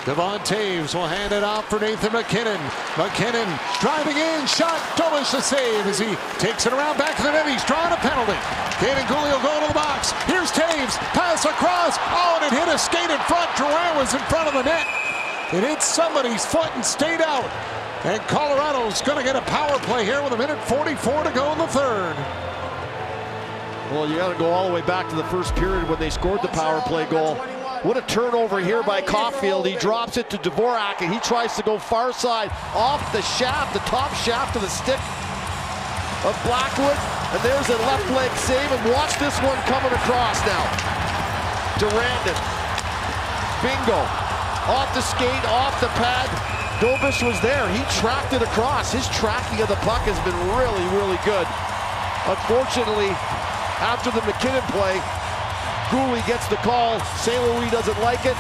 Devon Taves will hand it off for Nathan MacKinnon. MacKinnon driving in, shot, Dobish the save as he takes it around back to the net. He's drawing a penalty. Caden Gooley will go to the box. Here's Taves, pass across. Oh, and it hit a skate in front. Drouin was in front of the net. It hit somebody's foot and stayed out. And Colorado's going to get a power play here with 1:44 to go in the third. Well, you got to go all the way back to the first period when they scored the power play goal. What a turnover here by Caulfield. He drops it to Dvorak, and he tries to go far side off the shaft, the top shaft of the stick of Blackwood. And there's a left leg save, and watch this one coming across now. Durandon. Bingo. Off the skate, off the pad. Dobish was there. He tracked it across. His tracking of the puck has been really, really good. Unfortunately, after the MacKinnon play, Gooley gets the call. St. Louis doesn't like it.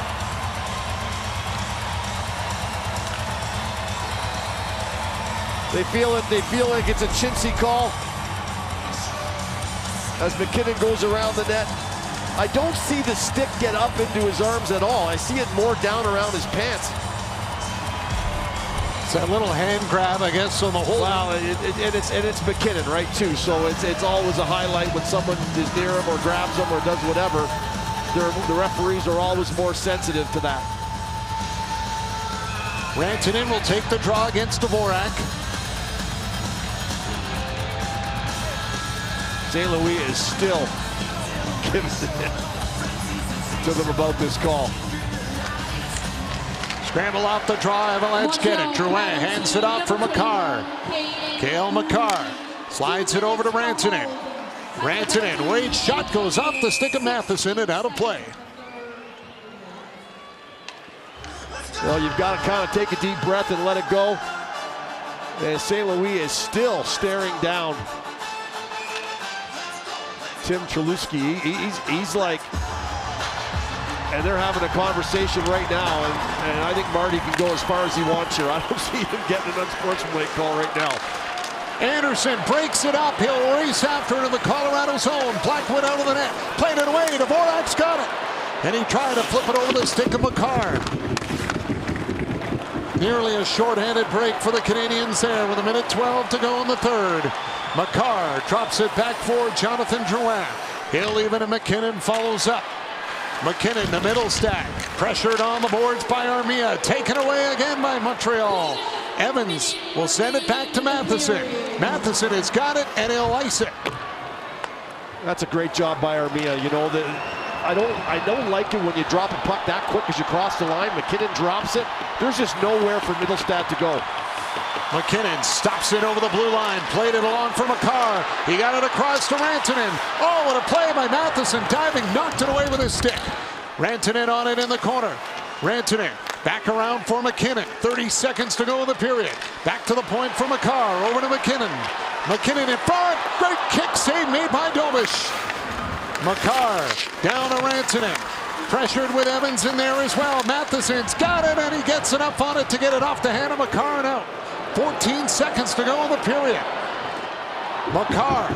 They feel it. They feel like it's a chintzy call as MacKinnon goes around the net. I don't see the stick get up into his arms at all. I see it more down around his pants. It's that little hand grab, I guess, on the whole. Wow, and it's MacKinnon, right, too. So it's always a highlight when someone is near him or grabs him or does whatever. The referees are always more sensitive to that. Rantanen will take the draw against Dvorak. St. Louis is still giving it to them about this call. Scramble off the draw, Avalanche get it. Drouin hands it off for Makar. Cale Makar slides it over to Rantanen. Rantanen, Wade's shot goes off the stick of Matheson and out of play. Well, you've got to kind of take a deep breath and let it go. And St. Louis is still staring down Tim Chalewski. He's like, and they're having a conversation right now, and I think Marty can go as far as he wants here. I don't see him getting an unsportsmanlike call right now. Anderson breaks it up. He'll race after it in the Colorado zone. Blackwood out of the net. Played it away. Dvorak's got it. And he tried to flip it over the stick of Makar. Nearly a shorthanded break for the Canadiens there with 1:12 to go in the third. Makar drops it back for Jonathan Drouin. He'll leave it, and MacKinnon follows up. MacKinnon, the middle stack, pressured on the boards by Armia, taken away again by Montreal. Evans will send it back to Matheson. Matheson has got it, and he'll ice it. That's a great job by Armia. You know, I don't like it when you drop a puck that quick as you cross the line. MacKinnon drops it. There's just nowhere for Middlestat to go. MacKinnon stops it over the blue line, played it along for Makar. He got it across to Rantanen. Oh, what a play by Matheson, diving, knocked it away with his stick. Rantanen on it in the corner. Rantanen back around for MacKinnon. 30 seconds to go in the period. Back to the point for Makar, over to MacKinnon. MacKinnon in front, great kick save made by Dobish. Makar down to Rantanen. Pressured with Evans in there as well. Matheson's got it, and he gets enough on it to get it off the hand of Makar and out. 14 seconds to go in the period. Makar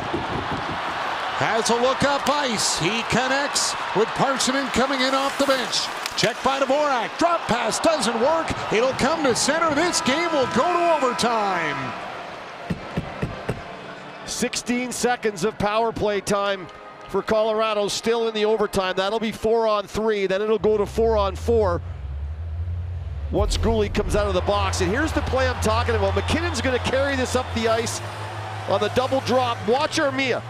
has a look up ice. He connects with Parssinen coming in off the bench. Checked by Dvorak. Drop pass doesn't work. It'll come to center. This game will go to overtime. 16 seconds of power play time for Colorado, still in the overtime. That'll be 4-on-3. Then it'll go to 4-on-4. Once Gooley comes out of the box. And here's the play I'm talking about. MacKinnon's going to carry this up the ice on the double drop. Watch Armia.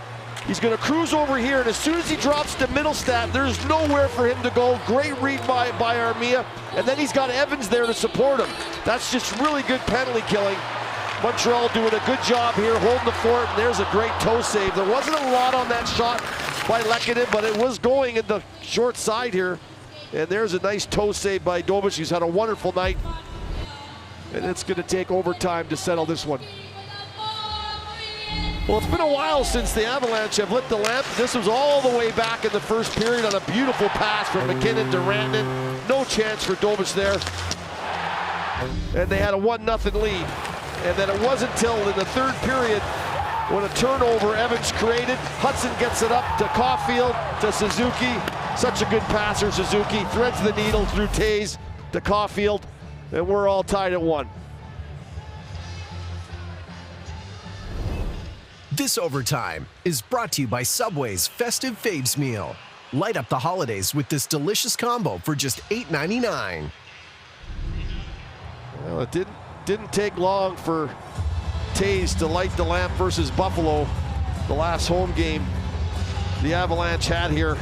He's going to cruise over here, and as soon as he drops to Middlestat, there's nowhere for him to go. Great read by Armia. And then he's got Evans there to support him. That's just really good penalty killing. Montreal doing a good job here, holding the fort, and there's a great toe save. There wasn't a lot on that shot by Lehkonen, but it was going in the short side here. And there's a nice toe save by Dobish. He's had a wonderful night. And it's going to take overtime to settle this one. Well, it's been a while since the Avalanche have lit the lamp. This was all the way back in the first period on a beautiful pass from MacKinnon to Rantanen. No chance for Dobish there. and they had a 1-0 lead. And then it wasn't until in the third period when a turnover Evans created. Hudson gets it up to Caulfield, to Suzuki. Such a good passer, Suzuki. Threads the needle through Taves to Caulfield, and we're all tied at 1. This overtime is brought to you by Subway's Festive Faves meal. Light up the holidays with this delicious combo for just $8.99. Well, it didn't take long for Taves to light the lamp versus Buffalo, the last home game the Avalanche had here.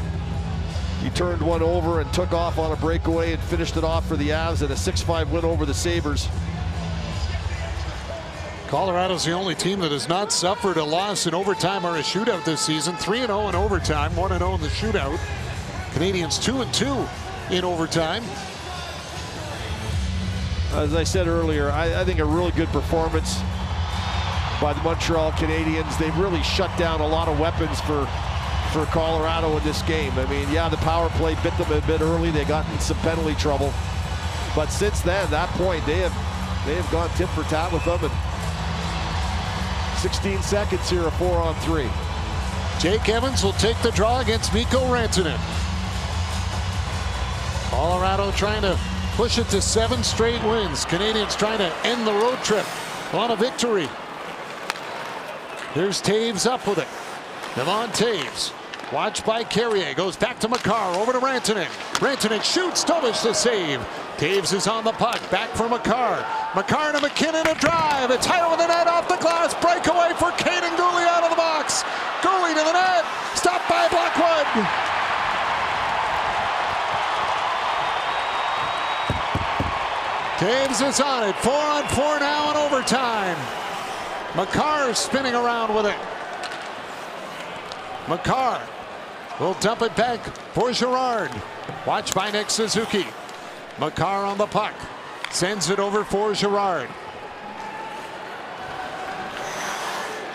He turned one over and took off on a breakaway and finished it off for the Avs in a 6-5 win over the Sabres. Colorado's the only team that has not suffered a loss in overtime or a shootout this season. 3-0 in overtime, 1-0 in the shootout. Canadians 2-2 in overtime. As I said earlier, I think a really good performance by the Montreal Canadiens. They've really shut down a lot of weapons for Colorado in this game. I mean, yeah, the power play bit them a bit early. They got in some penalty trouble. But since then, that point, they have gone tit for tat with them. And 16 seconds here, a 4-on-3. Jake Evans will take the draw against Mikko Rantanen. Colorado trying to push it to 7 straight wins. Canadians trying to end the road trip on a victory. Here's Taves up with it. Devon Taves, watched by Carrier, goes back to Makar, over to Rantanen. Rantanen shoots, Tobish to save. Taves is on the puck, back for Makar. Makar to McKinnon, a drive. It's high over the net, off the glass, breakaway for Kaiden Guhle out of the box. Guhle to the net, stopped by Blackwood. Taves is on it, 4-on-4 now in overtime. Makar spinning around with it. Makar will dump it back for Girard. Watched by Nick Suzuki. Makar on the puck. Sends it over for Girard.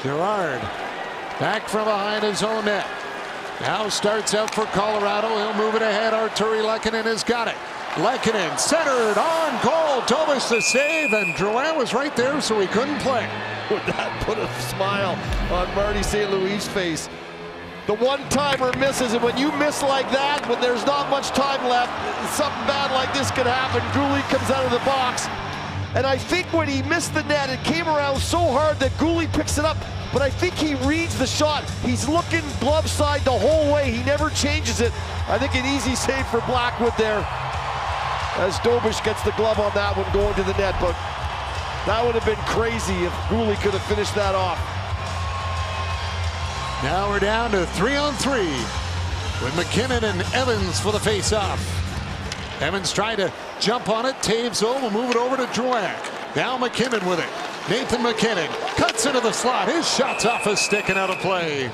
Girard back from behind his own net. Now starts out for Colorado. He'll move it ahead. Artturi Lehkonen has got it. Lehkonen centered on goal. Tobish the save, and Drouin was right there, so he couldn't play. Would that put a smile on Marty St. Louis' face? The one-timer misses, and when you miss like that, when there's not much time left, something bad like this could happen. Guhle comes out of the box, and I think when he missed the net, it came around so hard that Guhle picks it up, but I think he reads the shot. He's looking glove side the whole way. He never changes it. I think an easy save for Blackwood there, as Dobish gets the glove on that one going to the net, but that would have been crazy if Guhle could have finished that off. Now we're down to 3-on-3 with McKinnon and Evans for the face-off. Evans trying to jump on it. Taves will move it over to Drouin. Now McKinnon with it. Nathan McKinnon cuts into the slot. His shot's off his stick and out of play.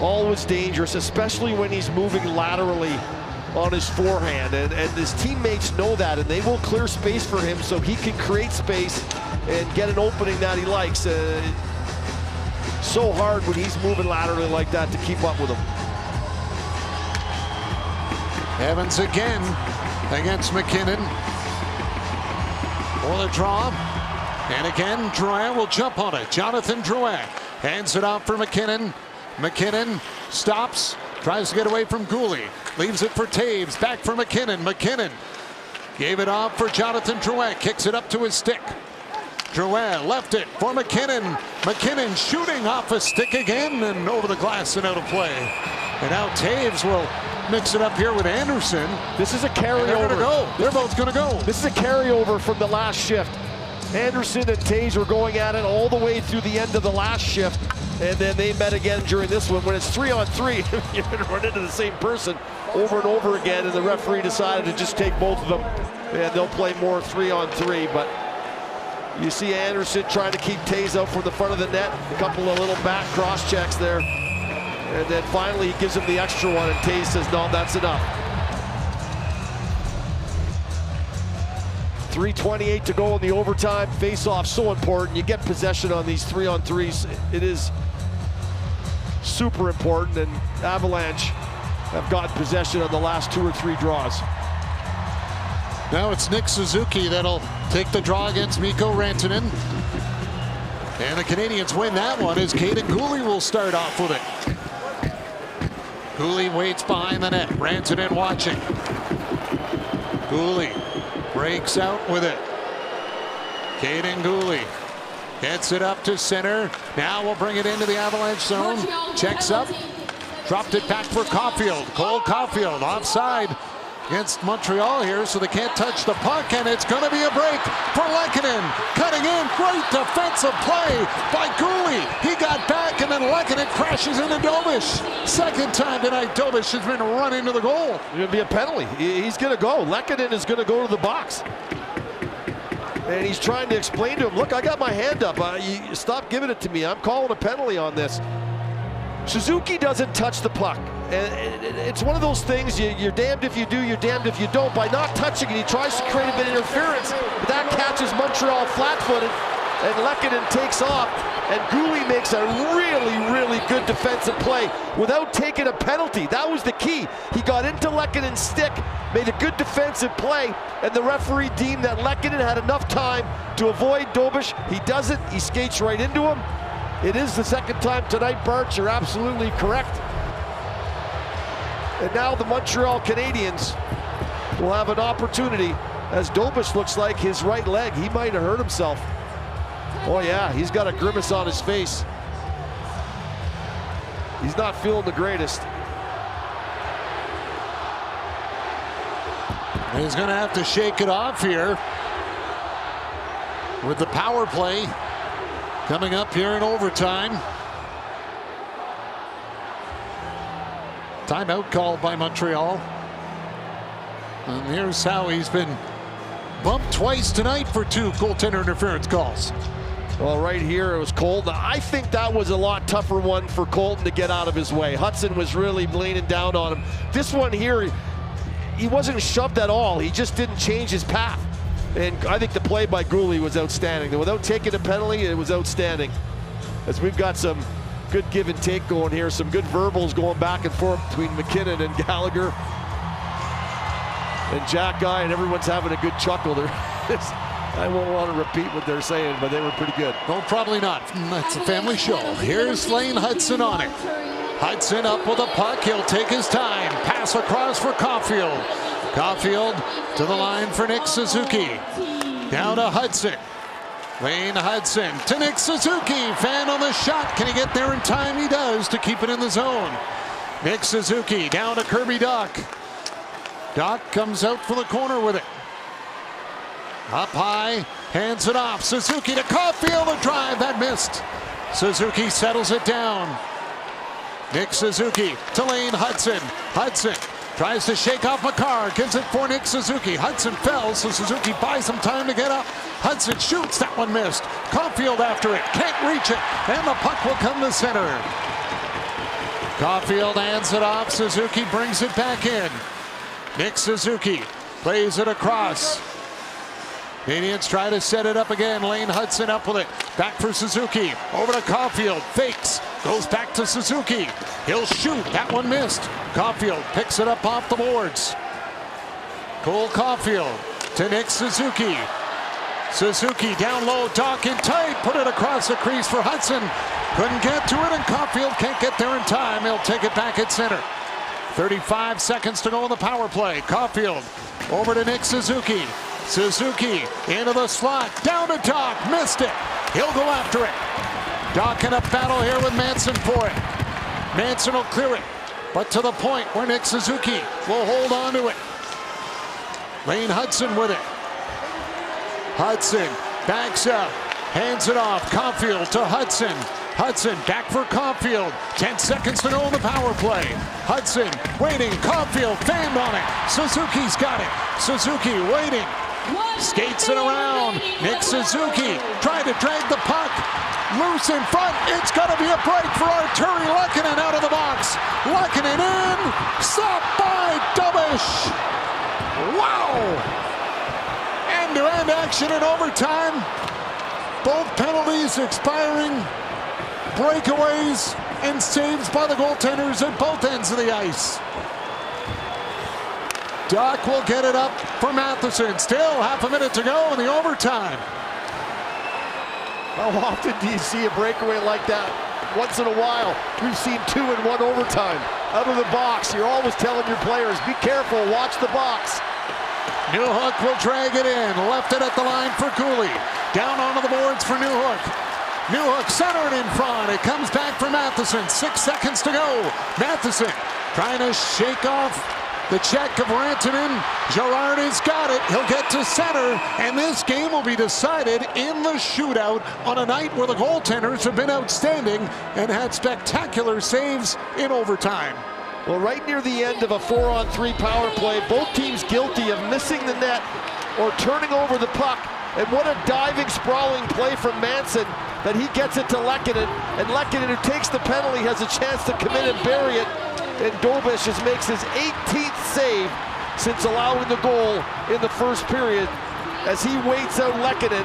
Always dangerous, especially when he's moving laterally on his forehand, and his teammates know that, and they will clear space for him so he can create space and get an opening that he likes. So hard when he's moving laterally like that to keep up with him. Evans again against McKinnon for the draw, and again Drouin will jump on it. Jonathan Drouin hands it out for McKinnon. McKinnon stops, tries to get away from Guhle, leaves it for Taves, back for McKinnon. McKinnon gave it off for Jonathan Drouin, kicks it up to his stick. Drouin left it for McKinnon. McKinnon shooting off a stick again and over the glass and out of play. And now Taves will mix it up here with Anderson. This is a carryover. They're gonna go. They're both gonna go. This is a carryover from the last shift. Anderson and Taves were going at it all the way through the end of the last shift, and then they met again during this one. When it's 3-on-3, you're going to run into the same person over and over again, and the referee decided to just take both of them, and they'll play more 3-on-3. But you see Anderson trying to keep Taves out from the front of the net. A couple of little back cross checks there, and then finally he gives him the extra one, and Taves says, no, that's enough. 3:28 to go in the overtime. Face-off so important. You get possession on these 3-on-3s. It is super important, and Avalanche have gotten possession on the last 2 or 3 draws. Now it's Nick Suzuki that'll take the draw against Mikko Rantanen. And the Canadians win that one as Kaiden Guhle will start off with it. Guhle waits behind the net. Rantanen watching. Guhle breaks out with it. Kaiden Guhle gets it up to center. Now we'll bring it into the Avalanche zone. Checks up. Dropped it back for Caulfield. Cole Caulfield offside against Montreal here, so they can't touch the puck, and it's going to be a break for Lehkonen. Cutting in, great defensive play by Guhle. He got back, and then Lehkonen crashes into Dobish. Second time tonight, Dobish has been run into the goal. It's going to be a penalty. He's going to go. Lehkonen is going to go to the box. And he's trying to explain to him, look, I got my hand up. You stop giving it to me. I'm calling a penalty on this. Suzuki doesn't touch the puck. And it's one of those things, you're damned if you do, you're damned if you don't. By not touching it, he tries to create a bit of interference. But that catches Montreal flat-footed, and Lehkonen takes off. And Guhle makes a really, really good defensive play without taking a penalty. That was the key. He got into Lehkonen's stick, made a good defensive play, and the referee deemed that Lehkonen had enough time to avoid Dobish. He doesn't. He skates right into him. It is the second time tonight, Bart. You're absolutely correct. And now the Montreal Canadiens will have an opportunity, as Dobish looks like his right leg, he might have hurt himself. Oh yeah, he's got a grimace on his face. He's not feeling the greatest. And he's going to have to shake it off here with the power play coming up here in overtime. Timeout called by Montreal. And here's how he's been bumped twice tonight for 2 goaltender interference calls. Well, right here it was Colton. I think that was a lot tougher one for Colton to get out of his way. Hudson was really leaning down on him. This one here, he wasn't shoved at all. He just didn't change his path. And I think the play by Guhle was outstanding. Without taking a penalty, it was outstanding. As we've got some good give and take going here, some good verbals going back and forth between McKinnon and Gallagher and Jack Guy, and everyone's having a good chuckle there. I won't want to repeat what they're saying, but they were pretty good. No, probably not. That's a family show. Here's Lane Hudson on it. Hudson up with a puck. He'll take his time. Pass across for Caulfield. Caulfield to the line for Nick Suzuki. Down to Hudson. Lane Hudson to Nick Suzuki. Fan on the shot. Can he get there in time? He does to keep it in the zone. Nick Suzuki down to Kirby Dach. Dach comes out for the corner with it. Up high, hands it off. Suzuki to Caulfield, a drive that missed. Suzuki settles it down. Nick Suzuki to Lane Hudson. Hudson tries to shake off Makar, gives it for Nick Suzuki. Hudson fell, so Suzuki buys some time to get up. Hudson shoots, that one missed. Caulfield after it, can't reach it, and the puck will come to center. Caulfield hands it off, Suzuki brings it back in. Nick Suzuki plays it across. Canadians try to set it up again. Lane Hudson up with it. Back for Suzuki. Over to Caulfield. Fakes. Goes back to Suzuki. He'll shoot. That one missed. Caulfield picks it up off the boards. Cole Caulfield to Nick Suzuki. Suzuki down low, talking tight. Put it across the crease for Hudson. Couldn't get to it, and Caulfield can't get there in time. He'll take it back at center. 35 seconds to go in the power play. Caulfield over to Nick Suzuki. Suzuki into the slot, down to Dach, missed it. He'll go after it. Dach in a battle here with Manson for it. Manson will clear it, but to the point where Nick Suzuki will hold on to it. Lane Hudson with it. Hudson backs up, hands it off. Caulfield to Hudson. Hudson back for Caulfield. 10 seconds to go in the power play. Hudson waiting. Caulfield fanned on it. Suzuki's got it. Suzuki waiting. Skates it around. Nick Suzuki trying to drag the puck. Loose in front. It's going to be a break for Artturi Lehkonen out of the box. Lehkonen in. Stopped by Dobish. Wow. End-to-end action in overtime. Both penalties expiring. Breakaways and saves by the goaltenders at both ends of the ice. Doc will get it up for Matheson. Still half a minute to go in the overtime. How often do you see a breakaway like that? Once in a while. We've seen 2 in 1 overtime. Out of the box, you're always telling your players, be careful, watch the box. Newhook will drag it in. Left it at the line for Cooley. Down onto the boards for Newhook. Newhook centered in front. It comes back for Matheson. 6 seconds to go. Matheson trying to shake off the check of Rantanen. Girard has got it. He'll get to center. And this game will be decided in the shootout on a night where the goaltenders have been outstanding and had spectacular saves in overtime. Well, right near the end of a 4-on-3 power play, both teams guilty of missing the net or turning over the puck. And what a diving, sprawling play from Manson that he gets it to Lehkonen. And Lehkonen, who takes the penalty, has a chance to come in and bury it. And Dobish just makes his 18th save since allowing the goal in the first period as he waits out Lehkonen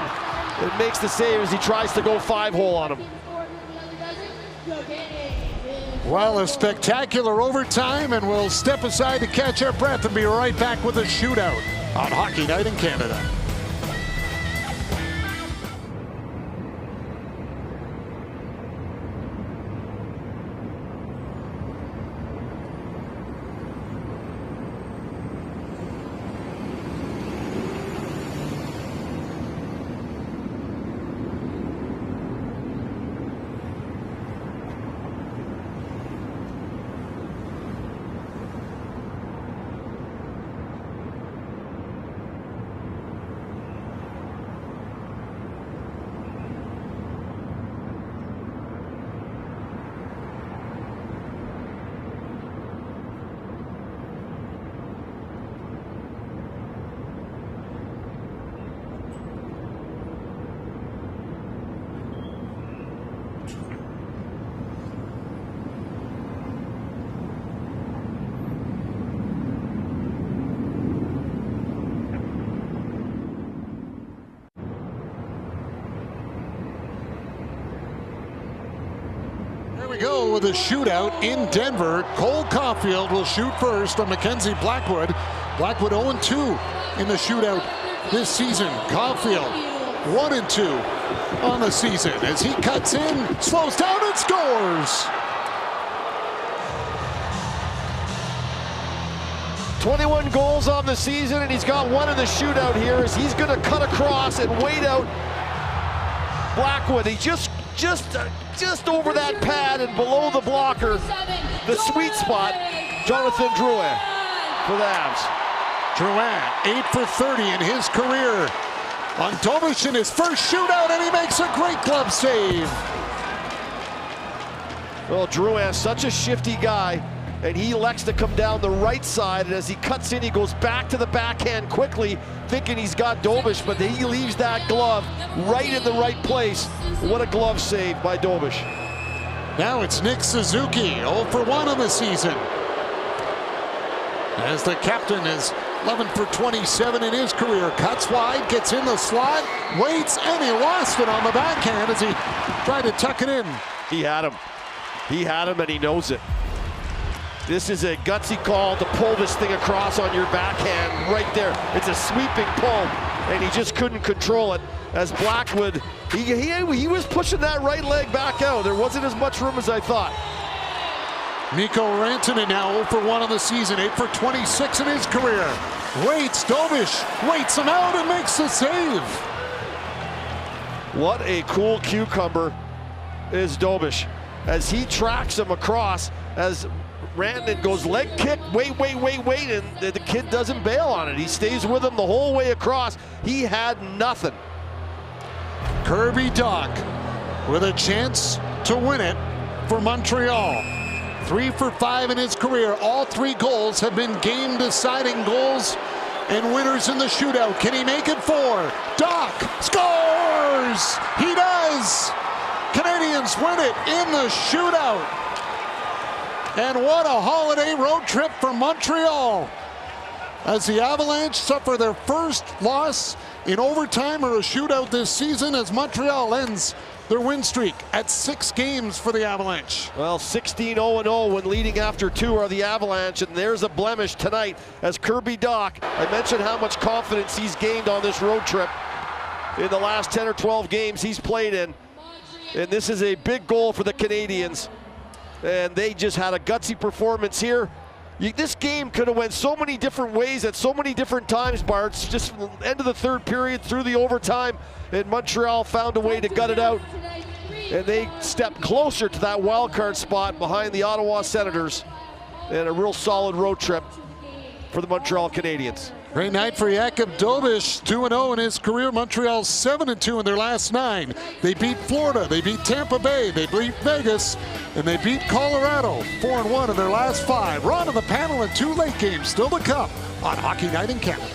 and makes the save as he tries to go 5-hole on him. Well, a spectacular overtime, and we'll step aside to catch our breath and be right back with a shootout on Hockey Night in Canada. We go with a shootout in Denver. Cole Caulfield will shoot first on Mackenzie Blackwood. Blackwood 0-2 in the shootout this season. Caulfield 1-2 on the season as he cuts in, slows down and scores. 21 goals on the season, and he's got 1 in the shootout here as he's going to cut across and wait out Blackwood. He just over that pad and below the blocker, the sweet spot, Jonathan Drouin for the Avs. Drouin, 8 for 30 in his career. On Dobish in his first shootout, and he makes a great glove save. Well, Drouin, such a shifty guy, and he elects to come down the right side, and as he cuts in, he goes back to the backhand quickly, thinking he's got Dobish, but he leaves that glove right in the right place. What a glove save by Dobish. Now it's Nick Suzuki, 0 for 1 on the season. As the captain is 11 for 27 in his career. Cuts wide, gets in the slot, waits, and he lost it on the backhand as he tried to tuck it in. He had him. He had him, and he knows it. This is a gutsy call to pull this thing across on your backhand right there. It's a sweeping pull, and he just couldn't control it. As Blackwood, he was pushing that right leg back out. There wasn't as much room as I thought. Mikko Rantanen now 0 for 1 on the season, 8 for 26 in his career. Waits, Dobish waits him out and makes the save. What a cool cucumber is Dobish as he tracks him across as Rantanen goes leg kick, wait, and the kid doesn't bail on it. He stays with him the whole way across. He had nothing. Kirby Dach with a chance to win it for Montreal. 3 for 5 in his career. All 3 goals have been game-deciding goals and winners in the shootout. Can he make it 4? Dach scores! He does! Canadians win it in the shootout. And what a holiday road trip for Montreal as the Avalanche suffer their first loss in overtime or a shootout this season as Montreal ends their win streak at 6 games for the Avalanche. Well, 16-0-0 when leading after 2 are the Avalanche, and there's a blemish tonight as Kirby Dach. I mentioned how much confidence he's gained on this road trip in the last 10 or 12 games he's played in. And this is a big goal for the Canadians. And they just had a gutsy performance here. This game could have went so many different ways at so many different times, Barts, just from the end of the third period through the overtime, and Montreal found a way to gut it out. And they stepped closer to that wild card spot behind the Ottawa Senators, and a real solid road trip for the Montreal Canadiens. Great night for Jakub Dobeš, 2-0 in his career. Montreal 7-2 in their last 9. They beat Florida, they beat Tampa Bay, they beat Vegas, and they beat Colorado 4-1 in their last 5. We're on to the panel and 2 late games still to come on Hockey Night in Canada.